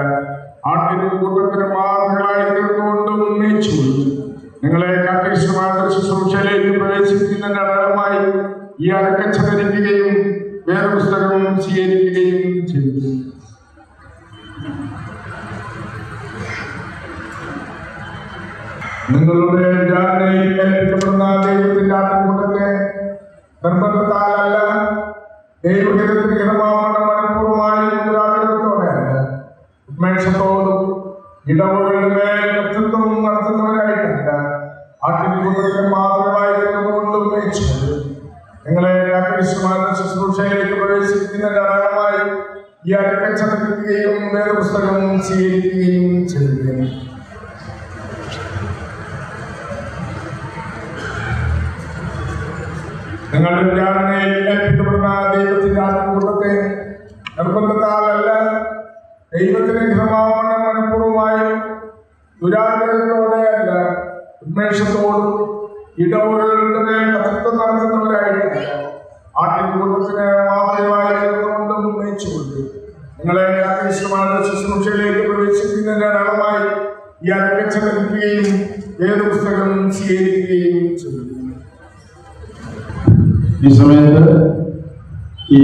ആട്ടിൻകൂട്ടത്തിന് മാതൃകളായി തീർന്നുകൊണ്ടും ഉന്നയിച്ചുകൊണ്ട് നിങ്ങളെ കാക്കേശമായ ശുശ്രൂഷയിലേക്ക് പ്രവേശിക്കുന്നതിന്റെ അടയാളമായി ഈ അരക്കം ചലനിക്കുകയും വേദപുസ്തകം സ്വീകരിക്കുകയും ചെയ്തു. നിങ്ങളുടെ വിചാരണയിൽ ഏൽപ്പിക്കപ്പെടുന്ന ദൈവത്തിന്റെ ആട്ടിൻകൂട്ടത്തെ നിർബന്ധത്താലല്ല, ദൈവഹിതത്തിന് ഹിതമാവണ്ണം മനഃപൂർവ്വമായി ദുരാഗ്രഹത്തോടെയല്ല, ഉന്മേഷത്തോടും ഇടവുകളുടെ മേൽ കർത്തൃത്വം നടത്തുന്നവരായിട്ടല്ല, ആട്ടിൻകൂട്ടത്തിന് മാതൃകളായി തീർന്നുകൊണ്ടും ഉന്നയിച്ചുകൊണ്ട് നിങ്ങളെ കാക്കേശമായ ശുശ്രൂഷയിലേക്ക് പ്രവേശിക്കുന്നതിന്റെ അടയാളമായി ഈ അരക്കം ചലനിക്കുകയും വേദപുസ്തകം സ്വീകരിക്കുകയും ചെയ്യുകയും. നിങ്ങളുടെ വിചാരണയിൽ ഏൽപ്പിക്കപ്പെടുന്ന ദൈവത്തിന്റെ ആട്ടിൻകൂട്ടത്തെ നിർബന്ധത്താലല്ല, ദൈവത്തിന് ഹിതമാവണ്ണം മനഃപൂർവ്വമായി ദുരാഗ്രഹത്തോടെയല്ല, ഉന്മേഷത്തോടും ഇടവുകളുടെ മേൽ കർത്തൃത്വം നടത്തുന്നവരായിട്ടല്ല, ആട്ടിൻകൂട്ടത്തിന് മാതൃകയായി തീർന്നുകൊണ്ടും ഉന്നയിച്ചുകൊണ്ട് നിങ്ങളെ കാക്കേശമായ ശുശ്രൂഷയിലേക്ക് പ്രവേശിക്കുന്നതിന്റെ അടയാളമായി ഈ അരക്കം ചലനിക്കുകയും വേദപുസ്തകം സ്വീകരിക്കുകയും ചെയ്യുന്നു. ഈ സമയത്ത് ഈ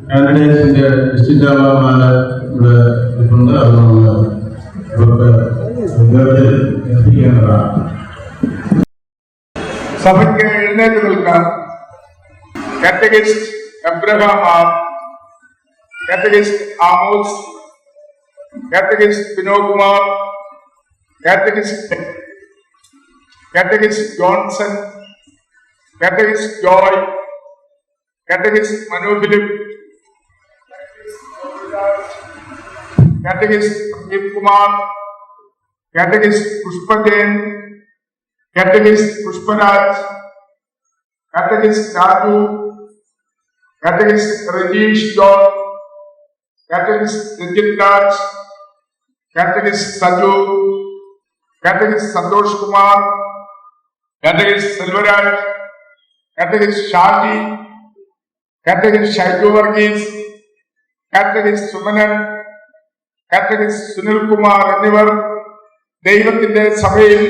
കാൻഡിഡേറ്റ്സിന്റെ ഡിസ്ട്രിക്ട് അവാർഡ്മാര് ഇവിടെ ഉണ്ട്. അത് നമ്മൾ ഇവർക്ക് വിദ്യാർത്ഥികൾ എത്തിക്കേണ്ടതാണ്. സഭയ്ക്ക് എഴുന്നേറ്റ് നിൽക്കാൻ catechist Abraham R, catechist Amos, catechist Vinokumar, catechist Johnson, catechist Joy, catechist Manu Philip, catechist Pradeep Kumar, catechist Pushpajayan, catechist Pushparaj, catechist Raju, catechist Rajeesh John, catechist Ranjith Raj, catechist Saju, catechist Santhosh Kumar, catechist Selvaraj, catechist Shaji, catechist Shaiju Varghese, catechist Sumanan, catechist Sunil Kumar എന്നിവർ ദൈവത്തിന്റെ സഭയിൽ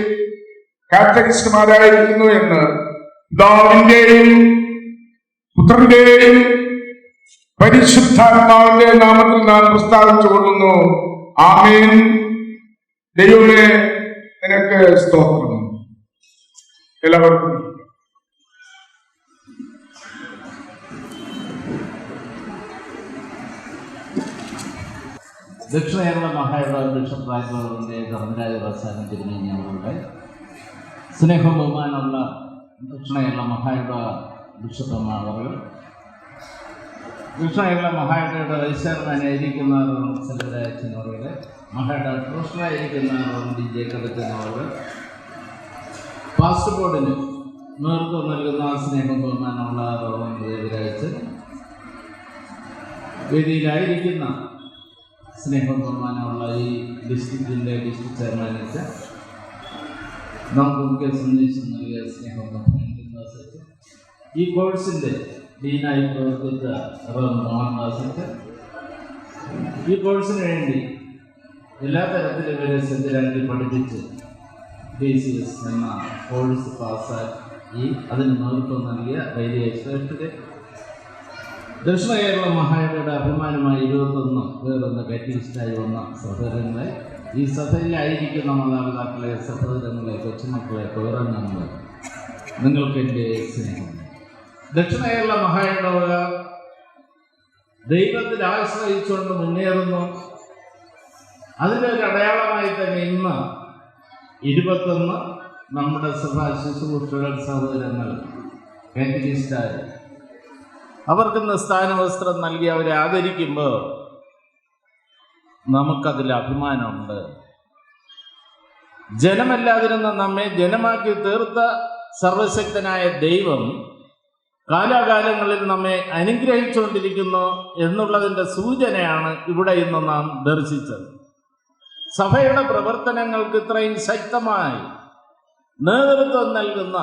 കാറ്റഗിസ്റ്റുമാരായിരിക്കുന്നു എന്ന് പിതാവിന്റെയും പുത്രന്റെയും പരിശുദ്ധാത്മാവിന്റെ നാമത്തിൽ നാം പ്രസ്താവിച്ചു കൊള്ളുന്നു. ആമേൻ. ദൈവമേ, നിനക്ക് സ്തോത്രം. എല്ലാവർക്കും ദക്ഷിണ കേരള മഹായുടെ ബിഷപ്പ് റായ്പൂറിൻ്റെ ധർമ്മരാജ പ്രസാദം തിരുമേനിയവരുടെ സ്നേഹം ബഹുമാനമുള്ള ദക്ഷിണ കേരള മഹായുടെ ബിഷപ്പുമാരവർ, ദക്ഷിണ കേരള മഹായുടെ വൈസ് ചെയർമാനായിരിക്കുന്ന സെൽവരാജനവരുടെ, മഹായുടെ ട്രഷറായിരിക്കുന്ന ഡി ജേക്കബച്ചനവർ, പാസ്റ്റ് ബോർഡിന് നേതൃത്വം നൽകുന്ന സ്നേഹം ബഹുമാനമുള്ള ദേവരാജ്, വേദിയിലായിരിക്കുന്ന സ്നേഹം ബഹുമാനമുള്ള ഈ ഡിസ്ട്രിക്റ്റിൻ്റെ ഡിസ്ട്രിക്ട് ചെയർമാനച്ച, നമുക്ക് മുഖ്യ സന്ദേശം നൽകിയ സ്നേഹം മോഹൻദാസ്, ഈ കോഴ്സിൻ്റെ ഡീനായി പ്രവർത്തിച്ച മോഹൻദാസ്, ഈ കോഴ്സിന് വേണ്ടി എല്ലാ തരത്തിലും ഇവരെ സജ്ജരാക്കി പഠിപ്പിച്ച് BCS എന്ന കോഴ്സ് പാസ്സാക്കി അതിന് നേതൃത്വം നൽകിയ വലിയ ശ്രേഷ്ഠരെ, ദക്ഷിണ കേരള മഹായുടെ അഭിമാനമായി 21 പേരൊന്ന് കാറ്റഗിസ്റ്റായി വന്ന സഹോദരങ്ങളെ, ഈ സഭയിലായിരിക്കുന്ന മാതാപിതാക്കളെ, സഹോദരങ്ങളെ, കൊച്ചുമക്കളെ, പൗരങ്ങളെ, നിങ്ങൾക്ക് എൻ്റെ സ്നേഹം. ദക്ഷിണ കേരള മഹായുടെ ദൈവത്തിൽ ആശ്രയിച്ചുകൊണ്ട് മുന്നേറുന്നു. അതിൻ്റെ ഒരു അടയാളമായി തന്നെ ഇന്ന് 21 നമ്മുടെ സഭാ ശുശ്രൂഷകൾ സഹോദരങ്ങൾ കാറ്റഗിസ്റ്റാർ അവർക്കിന്ന് സ്ഥാനവസ്ത്രം നൽകി അവരെ ആദരിക്കുമ്പോൾ നമുക്കതിൽ അഭിമാനമുണ്ട്. ജനമല്ലാതിരുന്ന നമ്മെ ജനമാക്കി തീർത്ത സർവശക്തനായ ദൈവം കാലാകാലങ്ങളിൽ നമ്മെ അനുഗ്രഹിച്ചുകൊണ്ടിരിക്കുന്നു എന്നുള്ളതിൻ്റെ സൂചനയാണ് ഇവിടെ ഇന്ന് നാം ദർശിച്ചത്. സഭയുടെ പ്രവർത്തനങ്ങൾക്ക് ഇത്രയും ശക്തമായി നേതൃത്വം നൽകുന്ന,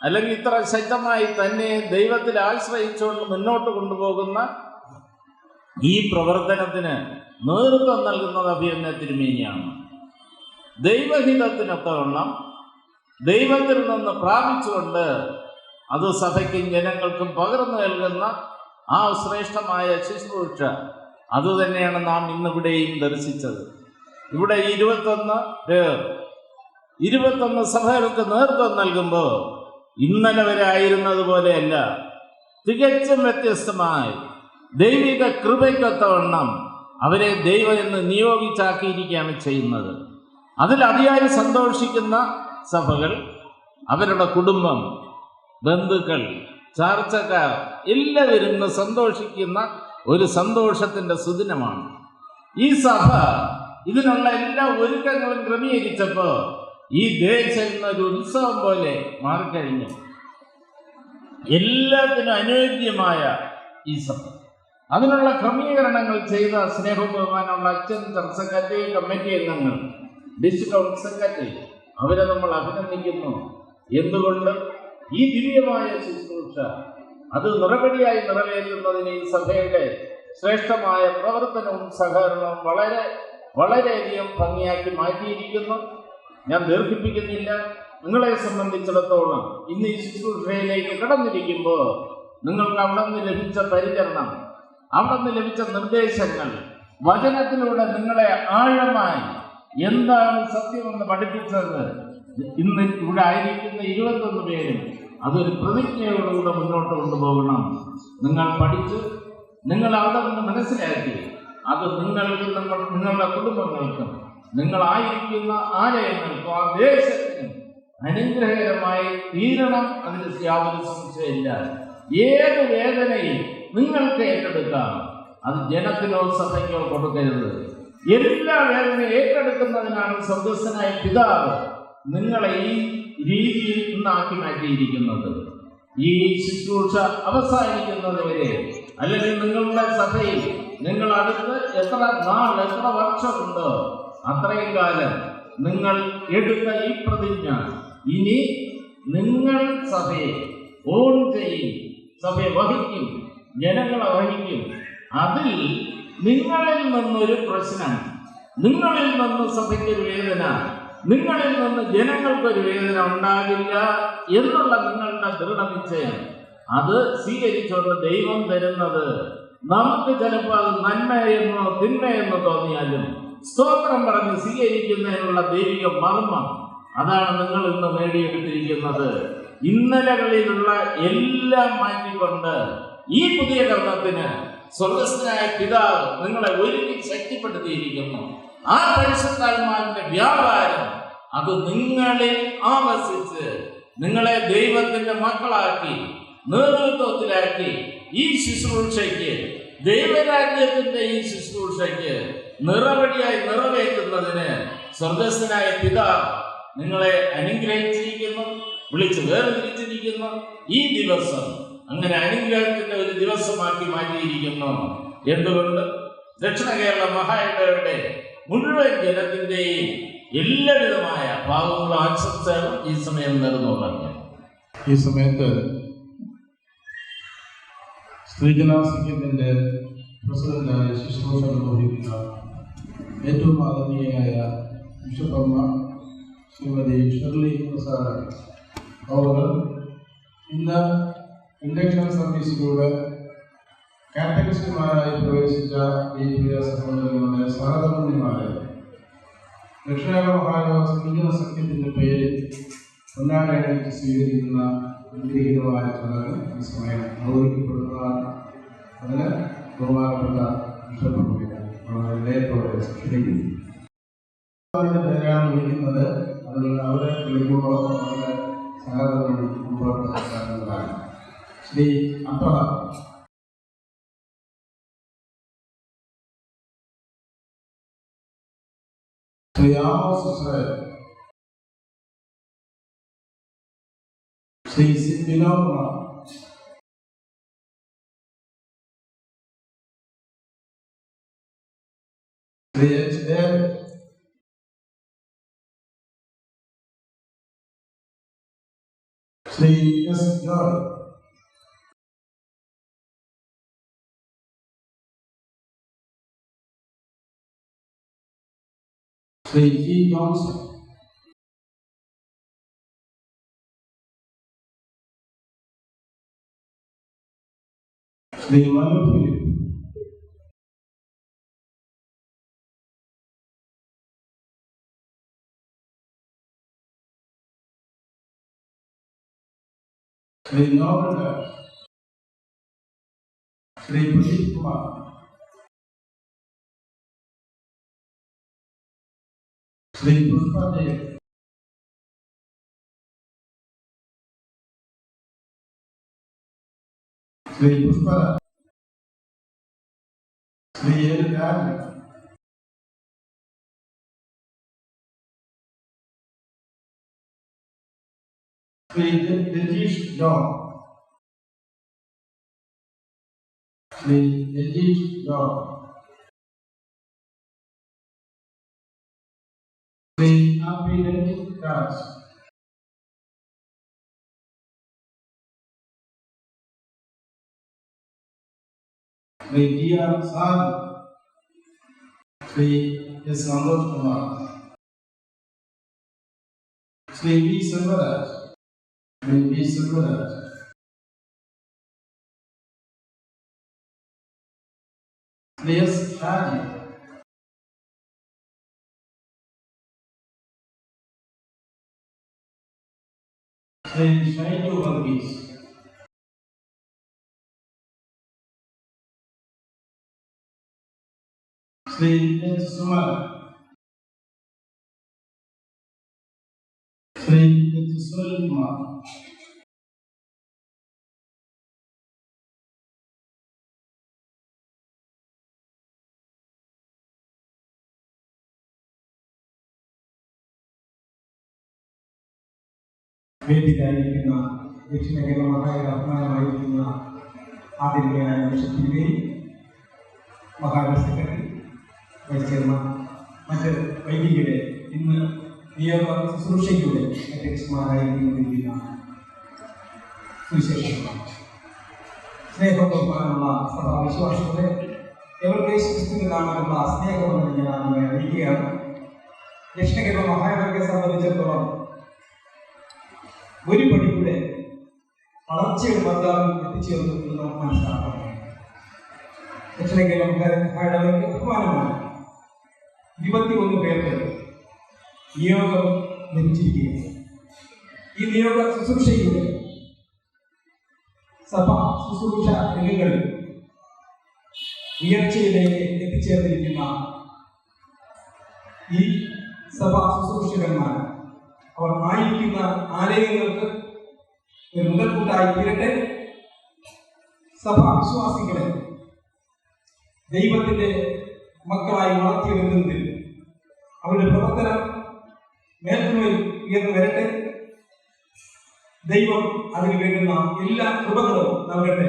അല്ലെങ്കിൽ ഇത്ര ശക്തമായി തന്നെ ദൈവത്തിൽ ആശ്രയിച്ചുകൊണ്ട് മുന്നോട്ട് കൊണ്ടുപോകുന്ന ഈ പ്രവർത്തനത്തിന് നേതൃത്വം നൽകുന്നത് അഭിയന്യ തിരുമേനിയാണ്. ദൈവഹിതത്തിനൊത്തവണ്ണം ദൈവത്തിൽ നിന്ന് പ്രാപിച്ചുകൊണ്ട് അത് സഭയ്ക്കും ജനങ്ങൾക്കും പകർന്നു നൽകുന്ന ആ ശ്രേഷ്ഠമായ ശുശ്രൂഷ അതുതന്നെയാണ് നാം ഇന്നിവിടെയും ദർശിച്ചത്. ഇവിടെ 21 സഭകൾക്ക് നേതൃത്വം നൽകുമ്പോൾ ഇന്നലെ വരെ ആയിരുന്നത് പോലെയല്ല, തികച്ചും വ്യത്യസ്തമായി ദൈവിക കൃപയ്ക്കൊത്തവണ്ണം അവരെ ദൈവം എന്ന് നിയോഗിച്ചാക്കിയിരിക്കുകയാണ് ചെയ്യുന്നത്. അതിൽ അതിയായി സന്തോഷിക്കുന്ന സഭകൾ, അവരുടെ കുടുംബം, ബന്ധുക്കൾ, ചാർച്ചക്കാർ എല്ലാവരും സന്തോഷിക്കുന്ന ഒരു സന്തോഷത്തിൻ്റെ സുദിനമാണ്. ഈ സഭ ഇതിനുള്ള എല്ലാ ഒരുക്കങ്ങളും ക്രമീകരിച്ചപ്പോൾ ഈ ദേശം എന്നൊരു ഉത്സവം പോലെ മാറിക്കഴിഞ്ഞു. എല്ലാത്തിനും അനുയോജ്യമായ ഈ സഭ, അതിനുള്ള ക്രമീകരണങ്ങൾ ചെയ്ത സ്നേഹബഹുമാനമുള്ള അച്ഛൻ, ചർച്ച സെക്രട്ടറി, കമ്മിറ്റി അംഗങ്ങൾ, ഡിസ്ട്രിക്ട് കൗൺസിൽ സെക്രട്ടറി, അവരെ നമ്മൾ അഭിനന്ദിക്കുന്നു. എന്തുകൊണ്ട്? ഈ ദിവ്യമായ ശുശ്രൂഷ അത് നിറപടിയായി നിറവേറ്റുന്നതിന് ഈ സഭയുടെ ശ്രേഷ്ഠമായ പ്രവർത്തനവും സഹകരണവും വളരെയധികം ഭംഗിയാക്കി മാറ്റിയിരിക്കുന്നു. ഞാൻ ദീർഘിപ്പിക്കുന്നില്ല. നിങ്ങളെ സംബന്ധിച്ചിടത്തോളം ഇന്ന് ഈ ശുശ്രൂഷയിലേക്ക് കടന്നിരിക്കുമ്പോൾ നിങ്ങൾക്ക് അവിടെ നിന്ന് ലഭിച്ച പരിചരണം, അവിടെ നിന്ന് ലഭിച്ച നിർദ്ദേശങ്ങൾ, വചനത്തിലൂടെ നിങ്ങളെ ആഴമായി എന്താണ് സത്യമെന്ന് പഠിപ്പിച്ചത്, ഇന്ന് ഇവിടെ ആയിരിക്കുന്ന 21 പേരും അതൊരു പ്രതിജ്ഞയോടുകൂടെ മുന്നോട്ട് കൊണ്ടുപോകണം. നിങ്ങൾ പഠിച്ച് നിങ്ങൾ അവിടെ നിന്ന് മനസ്സിലാക്കി അത് നിങ്ങൾക്കും നിങ്ങളുടെ കുടുംബങ്ങൾക്കും നിങ്ങളായിരിക്കുന്ന ആലയങ്ങൾക്കും ആ ദേശത്തിനും അനുഗ്രഹകരമായി തീരണം. അതിന് യാതൊരു സംശയമില്ല. ഏത് വേദനയും നിങ്ങൾക്ക് ഏറ്റെടുക്കാം. അത് ജനത്തിനോ സഭയ്ക്കോ കൊടുക്കരുത്. എല്ലാ വേദനയും ഏറ്റെടുക്കുന്നതിനാണ് സ്വർഗസ്ഥനായ പിതാവ് നിങ്ങളെ ഈ രീതിയിൽ ഇന്നാക്കി മാറ്റിയിരിക്കുന്നത്. ഈ ശുശ്രൂഷ അവസാനിക്കുന്നത് വരെ, അല്ലെങ്കിൽ നിങ്ങളുടെ സഭയിൽ നിങ്ങൾ അടുത്ത് എത്ര വർഷമുണ്ടോ അത്രയും കാലം നിങ്ങൾ എടുത്ത ഈ പ്രതിജ്ഞ ഇനി നിങ്ങൾ സഭയെ ഓൺ ചെയ്യും, സഭയെ വഹിക്കും, ജനങ്ങളെ വഹിക്കും. അതിൽ നിങ്ങളിൽ നിന്നൊരു പ്രശ്നം, നിങ്ങളിൽ നിന്ന് സഭയ്ക്കൊരു വേദന, നിങ്ങളിൽ നിന്ന് ജനങ്ങൾക്കൊരു വേദന ഉണ്ടാകില്ല എന്നുള്ള നിങ്ങളുടെ ദൃഢനിശ്ചയം അത് സ്വീകരിച്ചുകൊണ്ട് ദൈവം തരുന്നത് നമുക്ക് ചിലപ്പോൾ അത് നന്മയെന്നോ തിന്മയെന്നോ തോന്നിയാലും സ്തോത്രം പറഞ്ഞ് സ്വീകരിക്കുന്നതിനുള്ള ദൈവിക മർമ്മം അതാണ് നിങ്ങൾ ഇന്ന് നേടിയെടുത്തിരിക്കുന്നത്. ഇന്നലകളിലുള്ള എല്ലാം മാറ്റിക്കൊണ്ട് ഈ പുതിയ കർമ്മത്തിന് സ്വർഗസ്ഥനായ പിതാവ് നിങ്ങളെ ഒരുക്കി ശക്തിപ്പെടുത്തിയിരിക്കുന്നു. ആ പരിശുദ്ധാത്മാവിന്റെ വ്യാപാരം അത് നിങ്ങളിൽ ആവസിച്ച് നിങ്ങളെ ദൈവത്തിന്റെ മക്കളാക്കി നേതൃത്വത്തിലാക്കി ഈ ശുശ്രൂഷയ്ക്ക്, ദൈവരാജ്യത്തിന്റെ ഈ ശുശ്രൂഷയ്ക്ക് നിറവടിയായി നിറവേറ്റുന്നതിന് സ്വർഗസ്ഥനായ പിതാവ് നിങ്ങളെ അനുഗ്രഹിച്ചിരിക്കുന്നു, വിളിച്ച് വേർതിരിച്ചിരിക്കുന്നു. ഈ ദിവസം അങ്ങനെ അനുഗ്രഹത്തിന്റെ ഒരു ദിവസമാക്കി മാറ്റിയിരിക്കുന്നു. എന്തുകൊണ്ട്? ദക്ഷിണ കേരള മഹായിടവയുടെ മുഴുവൻ ജനത്തിന്റെയും എല്ലാവിധമായ ഭാവങ്ങളും ആശംസകളും ഈ സമയം നേർന്നുകൊള്ളാം. ഈ സമയത്ത് സ്ത്രീജന സംഘത്തിന്റെ പ്രസിഡന്റായ ശുശ്രൂഷ നിർവഹിക്കുന്ന ഏറ്റവും ആദരണീയയായ ബിഷപ്പമ്മ ശ്രീമതി ഷെർലി പ്രസാദ് അവർ ഇന്ന് ഇൻഡക്ഷൻ സർവീസിലൂടെ കാറ്റഗിസ്റ്റുമാരായി പ്രവേശിച്ച ഈ പ്രിയ സഹോദരങ്ങളുടെ സഹധർമ്മിണിമാരെ ദക്ഷിണേന്ത്യ മഹായോഗ സ്ത്രീജന സംഘത്തിന്റെ പേരിൽ പൊന്നാടയണിച്ച് സ്വീകരിക്കുന്ന അനുഗ്രഹീതമായ ചടങ്ങ് ഈ സമയം നിർവഹിക്കപ്പെടുന്നതാണ്. അതിന് ബഹുമാനപ്പെട്ട ബിഷപ്പ് വിനയത്തോടെ ക്ഷണിക്കുന്നു. പേരാണ് വിളിക്കുന്നത്. അതുകൊണ്ട് അവരെ വിളിക്കുമ്പോൾ അവരുടെ സഹകരണം മുമ്പോട്ട് നടത്തുന്നതാണ്. Shri Abraham. Shri Amos Israel. Shri Vinod Kumar. Shri H David. Shri S Joy. Shri G Johnson. Shri Manu Philip. Shri Nobel Dash. Shri Pradeep Kumar. Shri Pushpadev. Shri Pushparaj. Shri L Rajan. Shri Rajeesh John. Shri Rajeesh John. Shri Abhinand Raj. Shri T R Saju. Shri S Santhosh Kumar. Shri V Selvaraj. Shri V Selvaraj. Shri S Shaji. Shri Shaiju Varghese. Shri H Suman. Shri H Sunilkumar. വേദിയിലായിരിക്കുന്ന ദക്ഷിണ കേരള മഹായുടെ അഭിമാനമായിരിക്കുന്ന ആദരണീയനായ ബിഷപ്പിന്റെയും മഹായുടെ സെക്രട്ടറി, വൈസ് ചെയർമാൻ, മറ്റ് വൈദികരെ, ഇന്ന് നിയോഗ ശുശ്രൂഷയിലൂടെ അധ്യക്ഷന്മാരായിരിക്കുന്ന സുവിശേഷമാണ്. സ്നേഹം ബഹുമാനമുള്ള സഭാവിശ്വാസികളെ, എവർക്ക് യേശുക്രിസ്തുവിന്റെ നാമത്തിലുള്ള സ്നേഹമെന്ന് ഞാൻ നിങ്ങളെ അറിയിക്കുകയാണ്. ദക്ഷിണ കേരള മഹാനഗരത്തെ സംബന്ധിച്ചിടത്തോളം ഒരു പടി കൂടെ വളർച്ചയുടെ പന്താവിൽ എത്തിച്ചേർന്നു എന്ന് നമുക്ക് മനസ്സിലാക്കാം. ദക്ഷിണ കേരള മഹാനഗരക്ക് അഭിമാനമാണ് 21 പേർക്ക് നിയോഗം ലഭിച്ചിരിക്കുകയാണ്. ഈ നിയോഗ ശുശ്രൂഷയിലൂടെ സഭ ശുശ്രൂഷ രംഗങ്ങളിൽ ഉയർച്ചയിലേക്ക് എത്തിച്ചേർന്നിരിക്കുന്ന ഈ സഭാ ശുശ്രൂഷകന്മാർ അവർ ആയിരിക്കുന്ന ആലയങ്ങൾക്ക് ഒരു മുതൽക്കൂട്ടായി തീരട്ടെ. സഭാ വിശ്വാസികളെ ദൈവത്തിന്റെ മക്കളായി വളർത്തിയെടുക്കുന്നതിൽ അവരുടെ പ്രവർത്തനം മേൽക്കുമേൽ ഉയർന്നു വരട്ടെ. ദൈവം അതിന് വേണ്ടുന്ന എല്ലാ കൃപകളും നൽകട്ടെ.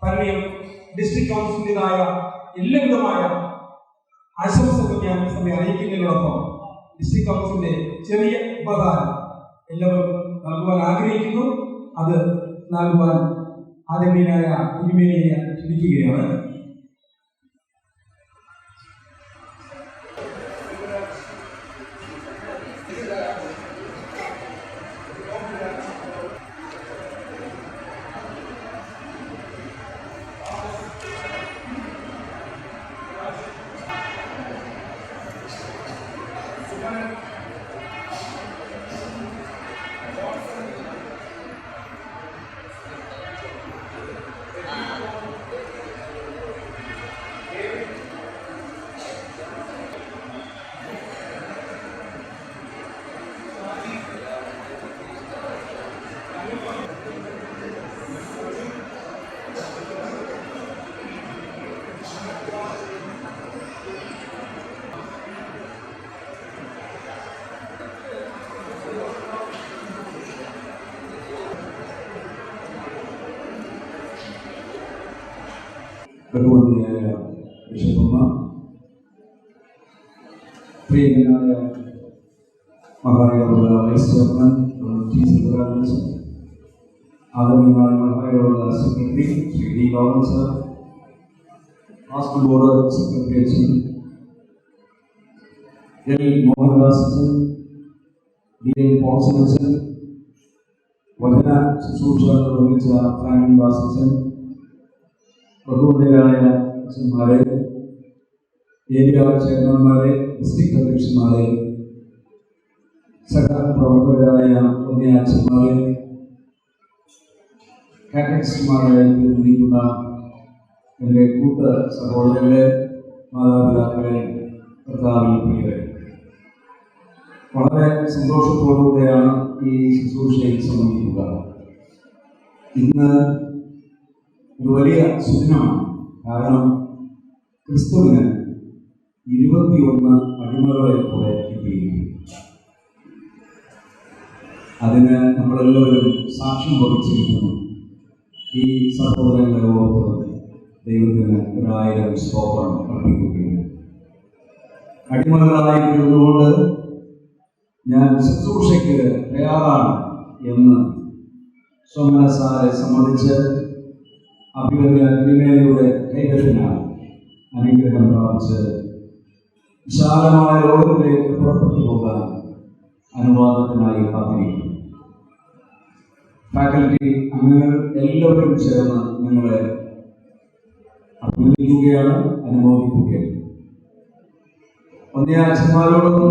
പരമയം ഡിസ്ട്രിക്ട് കൗൺസിലിൻ്റെതായ എല്ലാവിധമായ ആശംസകൾ ഞാൻ സമയം അറിയിക്കുന്നതിനോടൊപ്പം ഡിസ്ട്രിക്ട് കൗൺസിലിന്റെ ചെറിയ ഉപകാരം എല്ലാവർക്കും നൽകുവാൻ ആഗ്രഹിക്കുന്നു. അത് നൽകുവാൻ ആദരണീയനായ തിരുമേനിയെ ക്ഷണിക്കുകയാണ്. ബഹുമതിയായ ബിഷപ്പുമാർ, പ്രിയനായ മഹായോഗ വൈസ് ചെയർമാൻ ടി സുബ്രഹ്മണ്യൻ, ആദരണീയനായ മഹായോഗ secretary Shri D Govan sir, hospital board secretary അച്ഛൻ എൽ മോഹൻദാസ് അച്ഛൻ, ഡി എൽ പോൾസൺ അച്ഛൻ, വചന ശുശ്രൂഷ നിർവഹിച്ച ഫ്രാങ്കൻ ദാസ് അച്ഛൻ, ബഹുമതിയായ അച്ഛന്മാരെ, ഏരിയ ചെയർമാൻമാരെ, ഡിസ്ട്രിക്ട് അധ്യക്ഷന്മാരെ, സഹപ്രവർത്തകരായ അച്ഛന്മാരെ, കാറ്റഗിസ്റ്റുമാരെ നിർമ്മിക്കുന്ന എൻ്റെ കൂട്ട സഹോദരങ്ങളെ, മാതാപിതാക്കളെ, കർത്താവിൽ പ്രിയരെ, വളരെ സന്തോഷത്തോടുകൂടെയാണ് ഈ ശുശ്രൂഷയിൽ സംബന്ധിക്കുക. ഇന്ന് ഒരു വലിയ സുദിനമാണ്. കാരണം ക്രിസ്തുവിന് 21 അടിമകളെ കൂടെ കിട്ടിയിരിക്കുന്നു. അതിന് നമ്മളെല്ലാവരും സാക്ഷ്യം വഹിച്ചിരിക്കുന്നു. ഈ സഹോദരങ്ങളെ ഓർത്ത് ദൈവത്തിന് 1000 സ്തോത്രം അർപ്പിക്കുകയാണ്. അടിമകളായിരുന്നുകൊണ്ട് ഞാൻ ശുശ്രൂഷയ്ക്ക് തയ്യാറാണ് എന്ന് സ്വമനസാരെ സമ്മതിച്ച് അഭിവന്യ തിരുമേനിയുടെ കൈകളിലാണ് അനുഗ്രഹം പ്രാപിച്ച് വിശാലമായ ലോകത്തിലേക്ക് പുറപ്പെട്ടു പോകാൻ അനുവാദത്തിനായി കാത്തിരിക്കുന്നു. ഫാക്കൽറ്റി അംഗങ്ങൾ എല്ലാവരും ചേർന്ന് നിങ്ങളെ അഭിനന്ദിക്കുകയാണ്, അനുമോദിക്കുകയാണ്. അച്ഛന്മാരോടും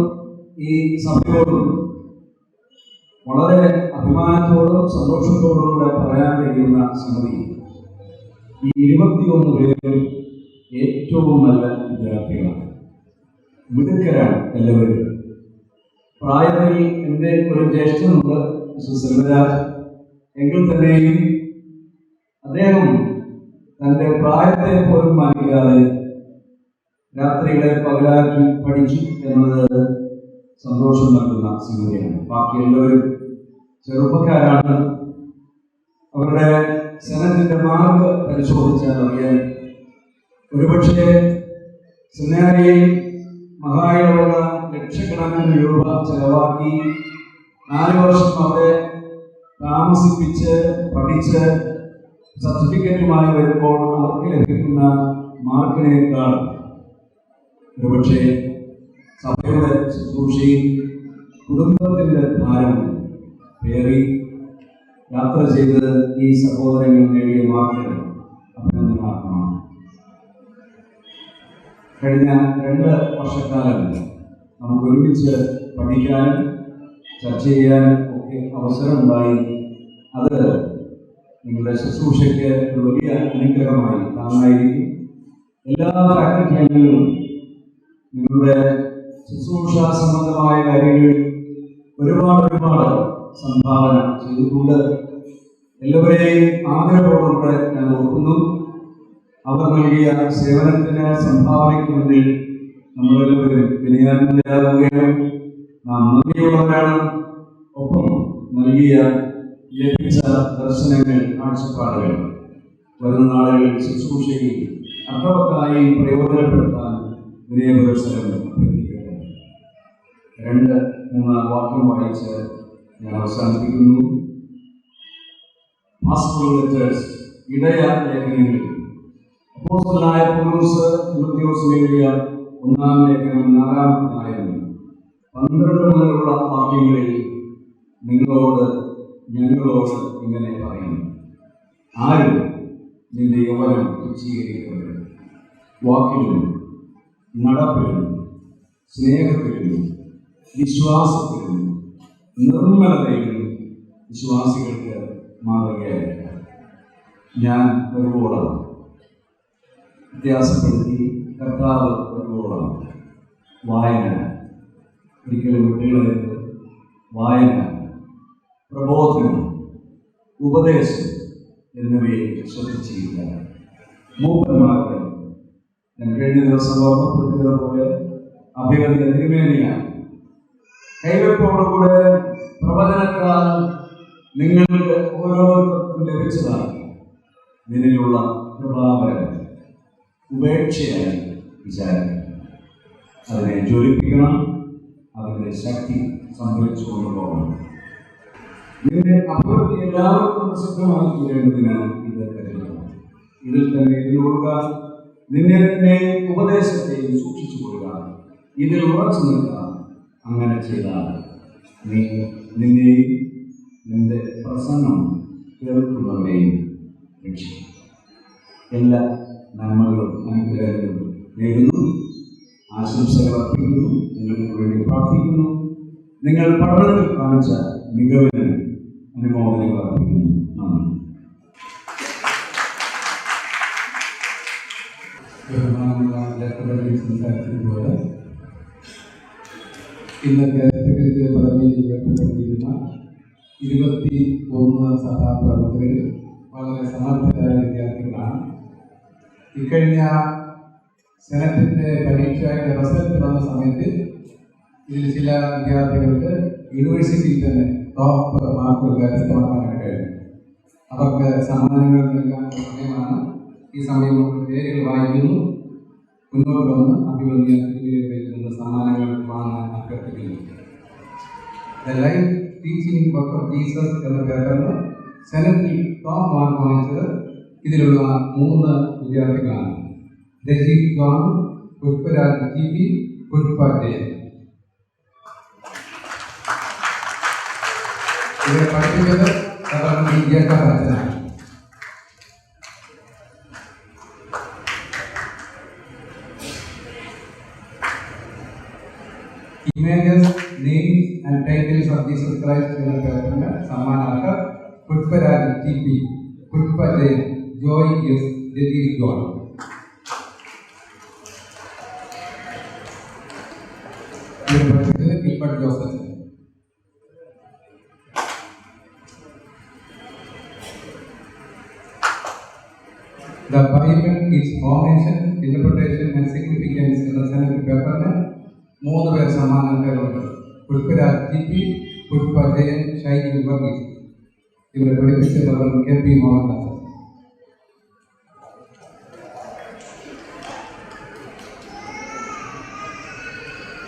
ഈ സഭയോടും വളരെ അഭിമാനത്തോടും സന്തോഷത്തോടും കൂടെ പറയാൻ കഴിയുന്ന സംഗതി, ഈ 21 പേരും ഏറ്റവും നല്ല വിദ്യാർത്ഥികളാണ്, മിടുക്കരാണ് എല്ലാവരും. പ്രായത്തിൽ എൻ്റെ ഒരു ജ്യേഷ്ഠനുണ്ട്, സെൽവരാജ്. എങ്കിൽ തന്നെയും അദ്ദേഹം തൻ്റെ പ്രായത്തെ പോലും മാനിക്കാതെ രാത്രികളെ പകലാക്കി പഠിച്ചു എന്നത് സന്തോഷം നൽകുന്ന സംഗതിയാണ്. ബാക്കി എല്ലാവരും ചെറുപ്പക്കാരാണ്. അവരുടെ സെനറ്റിന്റെ മാർക്ക് പരിശോധിച്ചാൽ അറിയാൻ, ഒരുപക്ഷെ സെമിനാരിയിൽ മഹായുള്ള ലക്ഷക്കണക്കിന് രൂപ ചെലവാക്കി 4 വർഷം അവിടെ താമസിപ്പിച്ച് പഠിച്ച് സർട്ടിഫിക്കറ്റുമായി വരുമ്പോൾ അവർക്ക് ലഭിക്കുന്ന മാർക്കിനേക്കാൾ ഒരുപക്ഷെ സഭയുടെ ശുശ്രൂഷയും കുടുംബത്തിൻ്റെ ഭാരം പേറി യാത്ര ചെയ്ത് ഈ സഹോദരങ്ങൾ നേടിയ മാർക്കുകൾ അഭിനന്ദനാർഹമാണ്. കഴിഞ്ഞ 2 വർഷക്കാലം നമുക്ക് ഒരുമിച്ച് പഠിക്കാനും ചർച്ച ചെയ്യാനും ഒക്കെ അവസരമുണ്ടായി. അത് നിങ്ങളുടെ ശുശ്രൂഷയ്ക്ക് ഒരു വലിയ അനുഗ്രഹമായി കാണാനായിരിക്കും. എല്ലാ ഫാക്കൽറ്റി അംഗങ്ങളും നിങ്ങളുടെ ശുശ്രൂഷ സംബന്ധമായ കാര്യങ്ങളിൽ ഒരുപാട് സംഭാവന ചെയ്തിട്ടുണ്ട്. എല്ലാവരെയും ആഗ്രഹത്തോടുകൂടെ ഞാൻ ഓർക്കുന്നു. അവർ നൽകിയ സേവനത്തിന് സംഭാവനയ്ക്ക് മുന്നിൽ നമ്മളെല്ലാവരും വിനയാന്വിതരാകുകയാണ്. നാം നന്ദിയുള്ളവരാണ്. ഒപ്പം നൽകിയ ലഭിച്ച ദർശനങ്ങൾ, കാഴ്ചപ്പാടുകൾ വരുന്ന നാളുകളിൽ ശുശ്രൂഷയിൽ അർത്ഥവത്തായി പ്രയോജനപ്പെടുത്താൻ വിനയപുരസ്സരം അഭ്യർത്ഥിക്കുകയാണ്. 2-3 വാക്യം വായിച്ച് ഞാൻ അവസാനിപ്പിക്കുന്നു. പാസ്റ്ററൽ ലെറ്റേഴ്സ്, ഇടയ ലേഖനങ്ങളിൽ അപ്പോസ്തലനായ പൗലോസ് തിമോഥെയോസിന് എഴുതിയ 1-ാം ലേഖനം 4-ാമത്തെ 12 മുതലുള്ള വാക്യങ്ങളിൽ നിങ്ങളോട് ഞങ്ങളോട് ഇങ്ങനെ പറയുന്നു: ആരും നിന്റെ യൗവനം തുച്ഛീകരിക്കരുത്. വാക്കിലും നടപ്പിലും സ്നേഹത്തിലും വിശ്വാസത്തിലും നിർമ്മലതയിലും വിശ്വാസികൾക്ക് മാതൃകയായിരിക്കാം. ഞാൻ ഒരുവോളം വ്യത്യാസപ്പെടുത്തി കർത്താവ് ഒരുവോളം വായന ഒരിക്കലും വിട്ടുകളരുത്. വായന, പ്രബോധനം, ഉപദേശം എന്നിവയെ ശ്രദ്ധിച്ചില്ല. മൂപ്പന്മാർക്ക് ഞാൻ കഴിഞ്ഞ ദിവസം ഓർമ്മപ്പെടുത്തിയതുപോലെ അഭിവന്യ തിരുമേനിയാണ്. കൈവെപ്പോടുകൂടെ പ്രവചനക്കാലം നിങ്ങൾക്ക് ഓരോരുത്തർക്കും ലഭിച്ചതാണ്. നിന്നിലുള്ള കൃപാവരം ഉപേക്ഷയായി വിചാരിക്കും. അതിനെ ജ്വലിപ്പിക്കണം, അതിൻ്റെ ശക്തി സംഭരിച്ചു കൊണ്ടുപോകണം. ഇതിനെ അപ്പുറത്ത് എല്ലാവർക്കും പ്രസിദ്ധമായി തീരേണ്ടതിന് ഇത് കരുതണം. ഇതിൽ തന്നെ ഇതിലൂടെ നിന്നെ തന്നെ ഉപദേശത്തെയും സൂക്ഷിച്ചു കൊള്ളുക, ഇതിൽ ഉറച്ചു നിൽക്കുക. അങ്ങനെ ചെയ്താൽ നീ നിന്നെയും നിന്റെ പ്രസംഗം കേൾക്കുന്നവരെയും രക്ഷിക്കും. എല്ലാ നന്മകളും അനുഗ്രഹങ്ങളും നേടുന്നു, ആശംസകൾ അർപ്പിക്കുന്നു, നിങ്ങൾക്ക് വേണ്ടി പ്രാർത്ഥിക്കുന്നു. നിങ്ങൾ പഠനത്തിൽ കാണിച്ച മികവിന് അനുമോദനങ്ങൾ അർപ്പിക്കുന്നു. നന്ദി. സംസാരിച്ചതുപോലെ ഇന്നത്തെ സെക്രട്ടറി പദവിയിൽ ഉയർത്തപ്പെട്ടിരിക്കുന്ന 21 സഭാപ്രവർത്തകരിൽ വളരെ സമർത്ഥരായ വിദ്യാർത്ഥികളാണ്. ഇക്കഴിഞ്ഞ സെനറ്റിൻ്റെ പരീക്ഷയുടെ റിസൾട്ട് വന്ന സമയത്ത് ഇതിൽ ചില വിദ്യാർത്ഥികൾക്ക് യൂണിവേഴ്സിറ്റിയിൽ തന്നെ ടോപ്പ് മാർക്കുകൾ കരസ്ഥമാക്കാൻ കഴിഞ്ഞു. അവർക്ക് സമ്മാനങ്ങൾ നൽകാനുള്ള സമയമാണ്. ഈ സമയം പേരുകൾ വായിക്കുന്നു. മുന്നോട്ട് വന്ന് അഭിവന്ധ്യ സമ്മാനങ്ങൾ വാങ്ങാൻ അഭ്യർത്ഥിക്കുന്നു. The life teaching work of Jesus എന്ന പേപ്പറിന് സെനറ്റിൽ ടോപ്പ് മാർക്ക് വാങ്ങിച്ചത് ഇതിലുള്ള 3 വിദ്യാർത്ഥികളാണ്. Rajith John, Pushparaj GP, Pushpa Jayan. ഇവരെ പഠിപ്പിച്ചത് Jacob. Images, names and titles of Jesus Christ എന്ന പേപ്പറിന് സമ്മാനാർഹർ Pushparaj TP, Pushpa Jayan, Joy S, Ratheesh John. Gilbert Joseph. The Bible, its formation, interpretation and significance എന്ന സെനറ്റ് പേപ്പറിന് 3 പേർ സമ്മാനങ്ങളുണ്ട്. പുഷ്പരാജ് GP, പുഷ്പ ജയൻ, ഷൈജു വർഗീസ്. ഇവരെ പഠിപ്പിച്ചവർ KP Mohandas.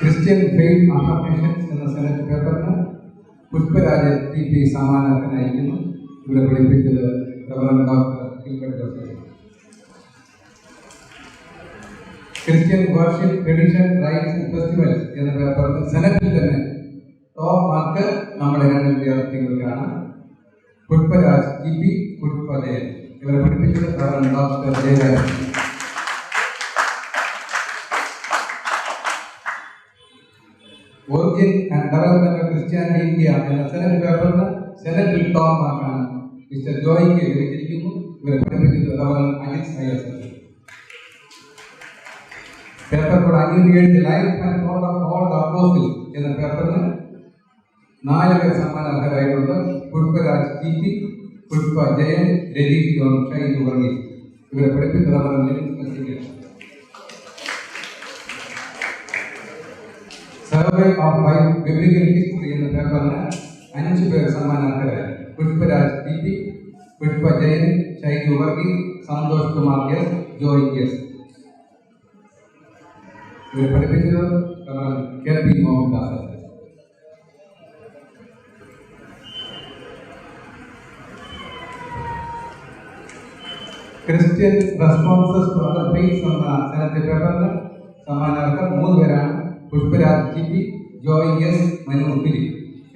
Christian faith affirmations എന്ന സെനറ്റ് പേപ്പറിന് പുഷ്പരാജ് TP സമ്മാനത്തിനയക്കുന്നു. ഇവിടെ പഠിപ്പിച്ചത് reverend doctor Gilbert Joseph. Christian worship tradition rights and festivals എന്ന പേപ്പറിന് സെനറ്റിൽ തന്നെ top mark നമ്മുടെ 2 വിദ്യാർത്ഥികൾക്കാണ്. പുഷ്പരാജ് GP, പുഷ്പ ജയൻ. ഇവരെ പഠിപ്പിച്ചത് reverend doctor Jayarajan. Origin and development of Christianity India എന്ന സെനറ്റ് പേപ്പറിന് സെനറ്റിൽ ടോപ്പ് മാർക്കാണ് മിസ്റ്റർ ജോയിക്ക് ലഭിച്ചിരിക്കുന്നു. ഇവരെ പഠിപ്പിച്ചത് reverend Ajith IS. Paper code 507 life and thought of all the apostles എന്ന പേപ്പറിന് 4 പേർ സമ്മാനാർഹരായിട്ടുണ്ട്. Pushparaj GP, Pushpa Jayan, Ratheesh John, Shaiju Varghese. ഇവരെ പഠിപ്പിച്ചത് reverend survey of biblical history എന്ന പേപ്പറിന് 5 പേർ സമ്മാനാർഹരായി. Pushparaj TP, Pushpa Jayan, Shaiju Varghese, Santhosh Kumar S, Joy S. ഇവരെ പഠിപ്പിച്ചത് KP Mohandas. Christian responses to the faith എന്ന സെനറ്റ് പേപ്പറിന് സമ്മാനാർഹർ 3 പേരാണ്. Pushparaj GP, Joy S, Manu Uppiri.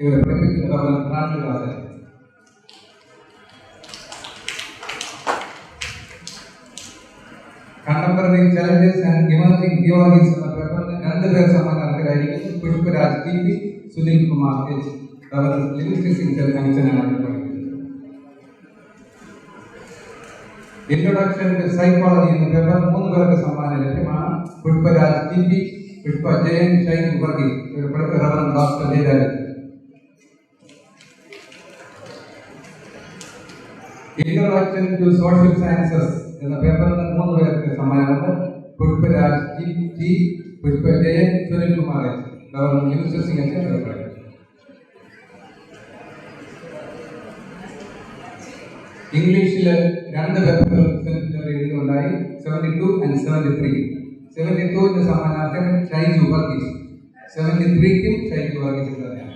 ഇവരെ പഠിപ്പിച്ചത് Ranidasan. Contemporary challenges and emerging theologies എന്ന പേപ്പറിന് 2 പേർ സമ്മാനാർഹരായിരിക്കുന്നു. Pushparaj TP, Sunil Kumar H. Introduction to psychology എന്ന പേപ്പർ 3 പേർക്ക് സമ്മാനം ലഭ്യമാണ്. പുഷ്പരാജ് TP, പുഷ്പ ജയൻ, ഷൈജു വർഗീസ്. ഇവരെ പഠിപ്പിച്ചത് reverend doctor Jayarajan. Introduction to social sciences എന്ന പേപ്പറിന് 3 പേർക്ക് സമ്മാനമുണ്ട്. Pushparaj T, Pushpa Jayan, Sunil Kumar H. Reverend ലിവിസ്റ്റർ സിംഗ് H. ഇംഗ്ലീഷിൽ 2 പേപ്പറുകൾ എഴുതുകയുണ്ടായി. 72 and 73. 72 സമ്മാനാർത്ഥം ഷൈജു വർഗീസ്, 73ക്കും ഷൈജു വർഗീസ് തന്നെയാണ്.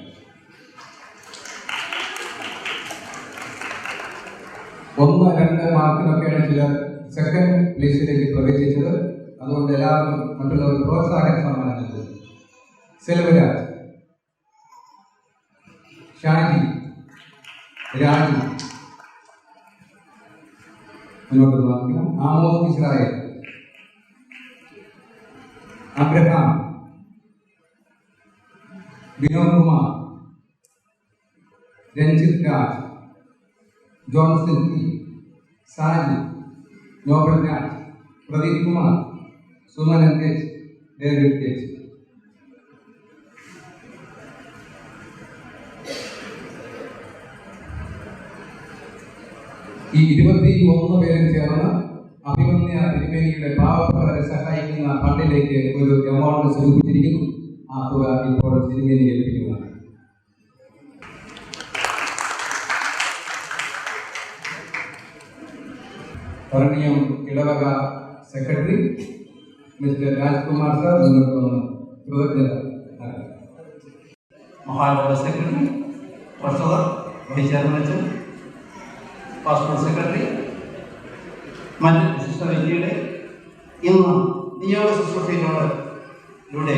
1-2 മാർക്കിനൊക്കെയാണ് ചിലർ സെക്കൻഡ് പ്ലേസിലേക്ക് പ്രവേശിച്ചത്. അതുകൊണ്ട് എല്ലാവരും മറ്റുള്ളവർ പ്രോത്സാഹന സമ്മാനം നൽകുന്നു. സെൽവരാജ്, ഷാജി, രാജു, മുന്നോട്ട് വാങ്ങിക്കണം. Amos Israel, Abraham, Vinod Kumar, Ranjith Raj, Johnson P, Saju, Nobel Raj, Pradeep Kumar, Suman എൻഗേജ്, ഡേവിഡ് ഗേജ്. ഈ 21 പേരും ചേർന്ന് അഭിമന്യ തിരുമേനിയുടെ പാവപ്പെട്ടവരെ സഹായിക്കുന്ന ഫണ്ടിലേക്ക് ഒരു എമൗണ്ട് സ്വരൂപിച്ചിരിക്കുന്നു. ആ തുക ഇപ്പോൾ തിരുമേനി ഏൽപ്പിക്കുന്നതാണ്. ഭരണീയം ഇടവക സെക്രട്ടറി മിസ്റ്റർ രാജ്കുമാർ സാർ മുന്നോട്ട് വന്ന് കൃതജ്ഞത. മഹാനഗര secretary, treasurer, vice chairman, passport secretary, മറ്റ് വിശിഷ്ട വ്യക്തിയുടെ ഇന്ന് നിയോഗ ശുശ്രൂഷയിലൂടെ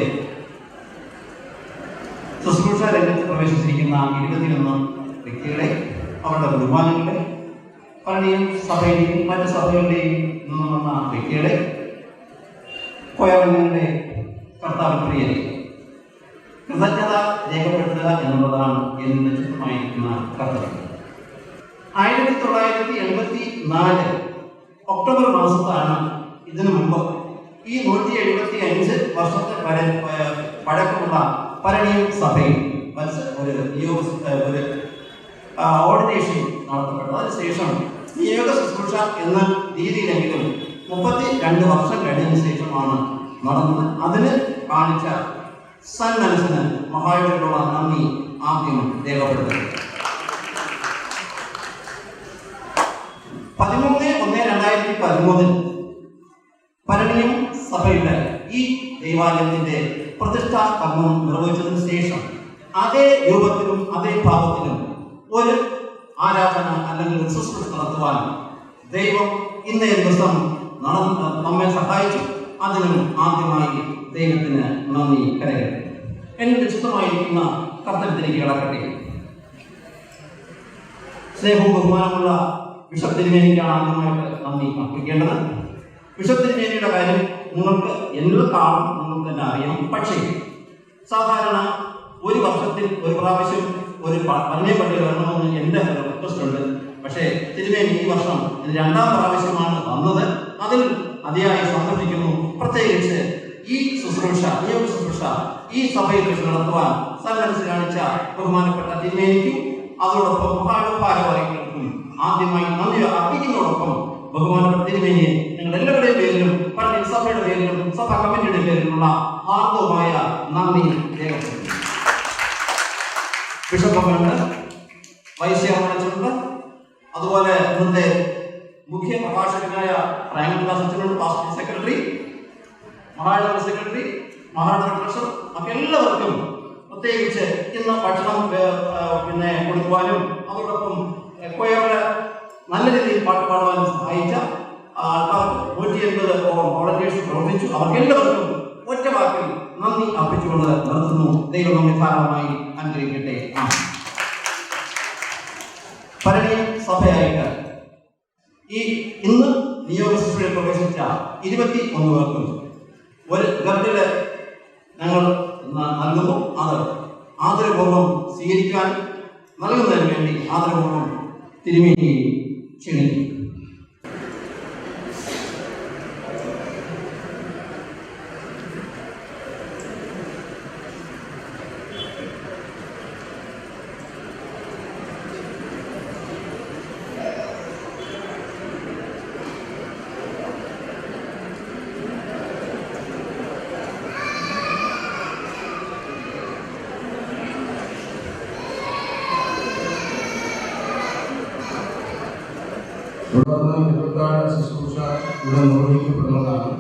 ശുശ്രൂഷ രംഗത്ത് പ്രവേശിച്ചിരിക്കുന്ന 21 വ്യക്തികളെ, അവരുടെ കുടുംബാംഗങ്ങളെ, പലരെയും സഭയുടെയും മറ്റ് സഭകളുടെയും നിന്ന് വന്ന വ്യക്തികളെ, കൊയവങ്ങളുടെ കർത്താവ് പ്രിയരെ, കൃതജ്ഞത രേഖപ്പെടുത്തുക എന്നുള്ളതാണ് എന്നിൽ നിശ്ചിതമായിരിക്കുന്ന കർത്തവ്യം. 1984 ഒക്ടോബർ മാസത്താണ് ഇതിനു മുമ്പ് ഈ 175 വർഷത്തെ പഴക്കമുള്ള പരണീയം സഭയിൽ ഒരു ഓർഡിനേഷൻ നടത്തപ്പെട്ടത്. അതിനുശേഷം നിയോഗ ശുശ്രൂഷ എന്ന രീതിയിലെങ്കിലും 32 വർഷം കഴിഞ്ഞതിന് ശേഷമാണ് നടന്നത്. അതിന് കാണിച്ച സന്മനസ്സിന് മഹായോടുള്ള നന്ദി ആദ്യം രേഖപ്പെടുത്തുന്നത്. 13/1/2013 പരണീയം സഭയുടെ ഈ ദൈവാലയത്തിന്റെ പ്രതിഷ്ഠാ കർമ്മം നിർവഹിച്ചതിന് ശേഷം അതേ രൂപത്തിലും അതേ ഭാവത്തിലും ഒരു ആരാധന അല്ലെങ്കിൽ ഒരു ശുശ്രൂഷ നടത്തുവാൻ ദൈവം ഇന്നേ ദിവസം നമ്മെ സഹായിച്ചു. അതിനും ആദ്യമായി ദൈവത്തിന് നന്ദി കരകട്ടെ. എന്നെ നിശ്ചിതമായിരിക്കുന്ന കർത്തവ്യത്തിലേക്ക് കടക്കട്ടെ. സ്നേഹവും ബഹുമാനമുള്ള ബിഷപ്പ് തിരുമേനിക്കാണ് ആദ്യമായിട്ട് നന്ദി അർപ്പിക്കേണ്ടത്. ബിഷപ്പ് തിരുമേനിയുടെ കാര്യം നിങ്ങൾക്ക് എല്ലാവർക്കും നിങ്ങൾക്ക് തന്നെ അറിയാം. പക്ഷേ സാധാരണ ഒരു വർഷത്തിൽ ഒരു പ്രാവശ്യം ഒരു പള്ളി പള്ളിയിൽ വരണമെന്ന് എൻ്റെ റിക്വസ്റ്റ് ഉണ്ട്. പക്ഷേ തിരുമേനി ഈ വർഷം ഇത് 2ാം പ്രാവശ്യമാണ് വന്നത്. അതിൽ അതിയായി സന്തോഷിക്കുന്നു. പ്രത്യേകിച്ച് ഈ ശുശ്രൂഷ, നിയോഗ ശുശ്രൂഷ ഈ സഭയിൽ വെച്ച് നടത്തുവാൻ സന്മനസ് കാണിച്ച ബഹുമാനപ്പെട്ട തിരുമേനിക്കും അതോടൊപ്പം ഭാരവാഹികൾക്കും ആദ്യമായി നന്ദി അർപ്പിക്കുന്നതോടൊപ്പം ബഹുമാനപ്പെട്ട തിരുമേനിയെ നിങ്ങൾ എല്ലാവരുടെയും പേരിലും പള്ളി സഭയുടെ പേരിലും സഭാ കമ്മിറ്റിയുടെ പേരിലുള്ള ഹാർദവമായ നന്ദി രേഖപ്പെടുത്തുന്നു. ബിഷപ്പുണ്ട്, വൈസ് ചെയർമാനുണ്ട്, അതുപോലെ ഇന്നത്തെ മുഖ്യ പ്രഭാഷകനായ ഫ്രാങ്ക്ദാസ് അച്ഛനുണ്ട്, പാസ്റ്റർ സെക്രട്ടറി, മഹാനഗര സെക്രട്ടറി, മഹാനഗര ട്രഷറർ, എല്ലാവർക്കും പ്രത്യേകിച്ച് ഇന്ന് ഭക്ഷണം കൊടുക്കുവാനും അതോടൊപ്പം കൊയറിന് നല്ല രീതിയിൽ പാട്ട് പാടുവാനും സഹായിച്ച ആൾക്കാർക്ക് 180 വോളണ്ടിയേഴ്സ് പ്രവർത്തിച്ചു. അവർക്കെല്ലാവർക്കും ഒറ്റ വാക്കിൽ നന്ദി അർപ്പിച്ചുകൊണ്ട് നിർത്തുന്നു. ദൈവം നമ്മെ ധാരാളമായി അനുഗ്രഹിക്കട്ടെ. പരണീയം സഭയായിട്ട് ഈ ഇന്ന് നിയോഗ ശുശ്രൂഷയിൽ പ്രവേശിച്ച 21 പേർക്കും ഒരു ഗർഡില് ഞങ്ങൾ നൽകുന്നു. അത് ആദരപൂർവ്വം സ്വീകരിക്കാൻ നൽകുന്നതിന് വേണ്ടി ആദരപൂർവ്വം തിരുമേനിയെ ക്ഷണിക്കും. തുടർന്ന് ശുശ്രൂഷ ഇവിടെ നിർവഹിക്കപ്പെടുന്നതാണ്.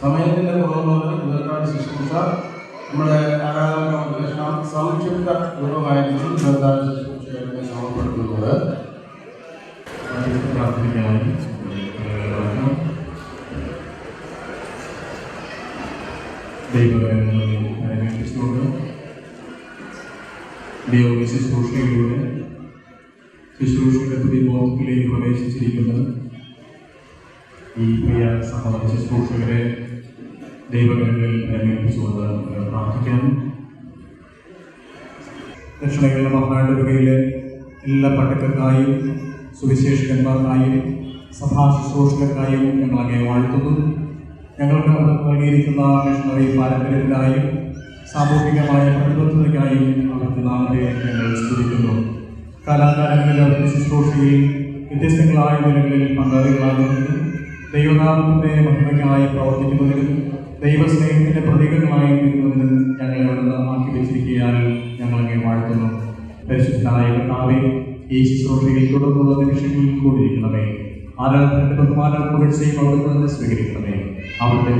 സമയത്തിൻ്റെ കുറവ് മൂലം ഇരുപത്താറ് ശുശ്രൂഷ നമ്മുടെ ആരാധന സംക്ഷിപ്ത രൂപമായിരിക്കും ഇരുപത്താറ് ശുശ്രൂഷയായിട്ട് സമർപ്പെടുത്തുന്നത്. പ്രാർത്ഥിക്കാനും ദൈവ ശുശ്രൂഷയിലൂടെ ശുശ്രൂഷയുടെ പുതിയ ബോധത്തിലേക്ക് പ്രവേശിച്ചിരിക്കുന്ന ഈ പ്രിയ സഹോദര ശുശ്രൂഷകരെ ദൈവങ്ങളിൽ പ്രേമിപ്പിച്ചുകൊണ്ട് പ്രാർത്ഥിക്കാനും ദക്ഷിണ കേരള മഹാനഗരയിലെ എല്ലാ പട്ടക്കാർക്കായും സുവിശേഷകന്മാർക്കായും സഭാ ശുശ്രൂഷകർക്കായും ഞങ്ങൾ അങ്ങേ വാഴ്ത്തുന്നു. ഞങ്ങൾക്ക് അവർക്ക് നൽകിയിരിക്കുന്ന മിഷണറി പാരമ്പര്യത്തിനായും സാമൂഹികമായ പ്രതിബദ്ധതയ്ക്കായും അവർക്ക് നാമത്തെ ഞങ്ങൾ സ്തുതിക്കുന്നു. കാലാകാലങ്ങളിൽ അവരുടെ ശുശ്രൂഷയിൽ വ്യത്യസ്തങ്ങളായ നിലകളിൽ പങ്കാളികളാകുന്നതിനും ദൈവനാമത്തിൻ്റെ മഹിമയ്ക്കായി പ്രവർത്തിക്കുന്നതിനും ദൈവസ്നേഹത്തിൻ്റെ പ്രതീകങ്ങളായി തീരുന്നതിനും ഞങ്ങളെ അവിടുന്ന് ആക്കി വെച്ചിരിക്കാൻ ഞങ്ങളങ്ങെ വാഴ്ത്തുന്നു. പരിശുദ്ധനായ കർത്താവേ, ഈ ശുശ്രൂഷയിൽ തുടർന്നുള്ള നിമിഷങ്ങളിൽ കൂടിയിരിക്കണമേ. ആരാധനയുടെ ബഹുമാനം പുകഴ്ചയും അവിടുന്ന് തന്നെ സ്വീകരിക്കണമേ. അവിടുത്തെ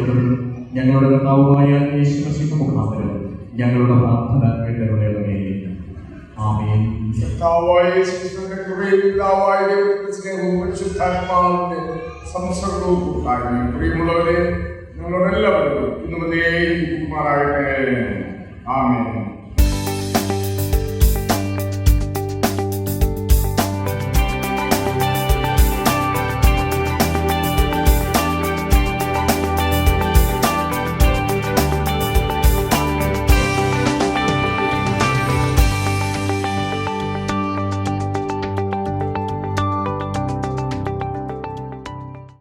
ഞങ്ങളുടെ കർത്താവുമായ യേശുക്രിസ്തു മുഖാന്തരം ഞങ്ങളുടെ പ്രാർത്ഥന കേട്ടരുളണമേ. ആമേൻ. കർത്താവായ യേശുക്രിസ്തുവിന്റെ കൃപയും പിതാവായ ദൈവത്തിന്റെ സ്നേഹവും പരിശുദ്ധാത്മാവിന്റെ സംസർഗവും കൂട്ടായ്മയും പ്രിയമുള്ളവരെ ഞങ്ങളോടെല്ലാവരും ഇന്നുമതേ ഇരിക്കുമാറാകട്ടെ.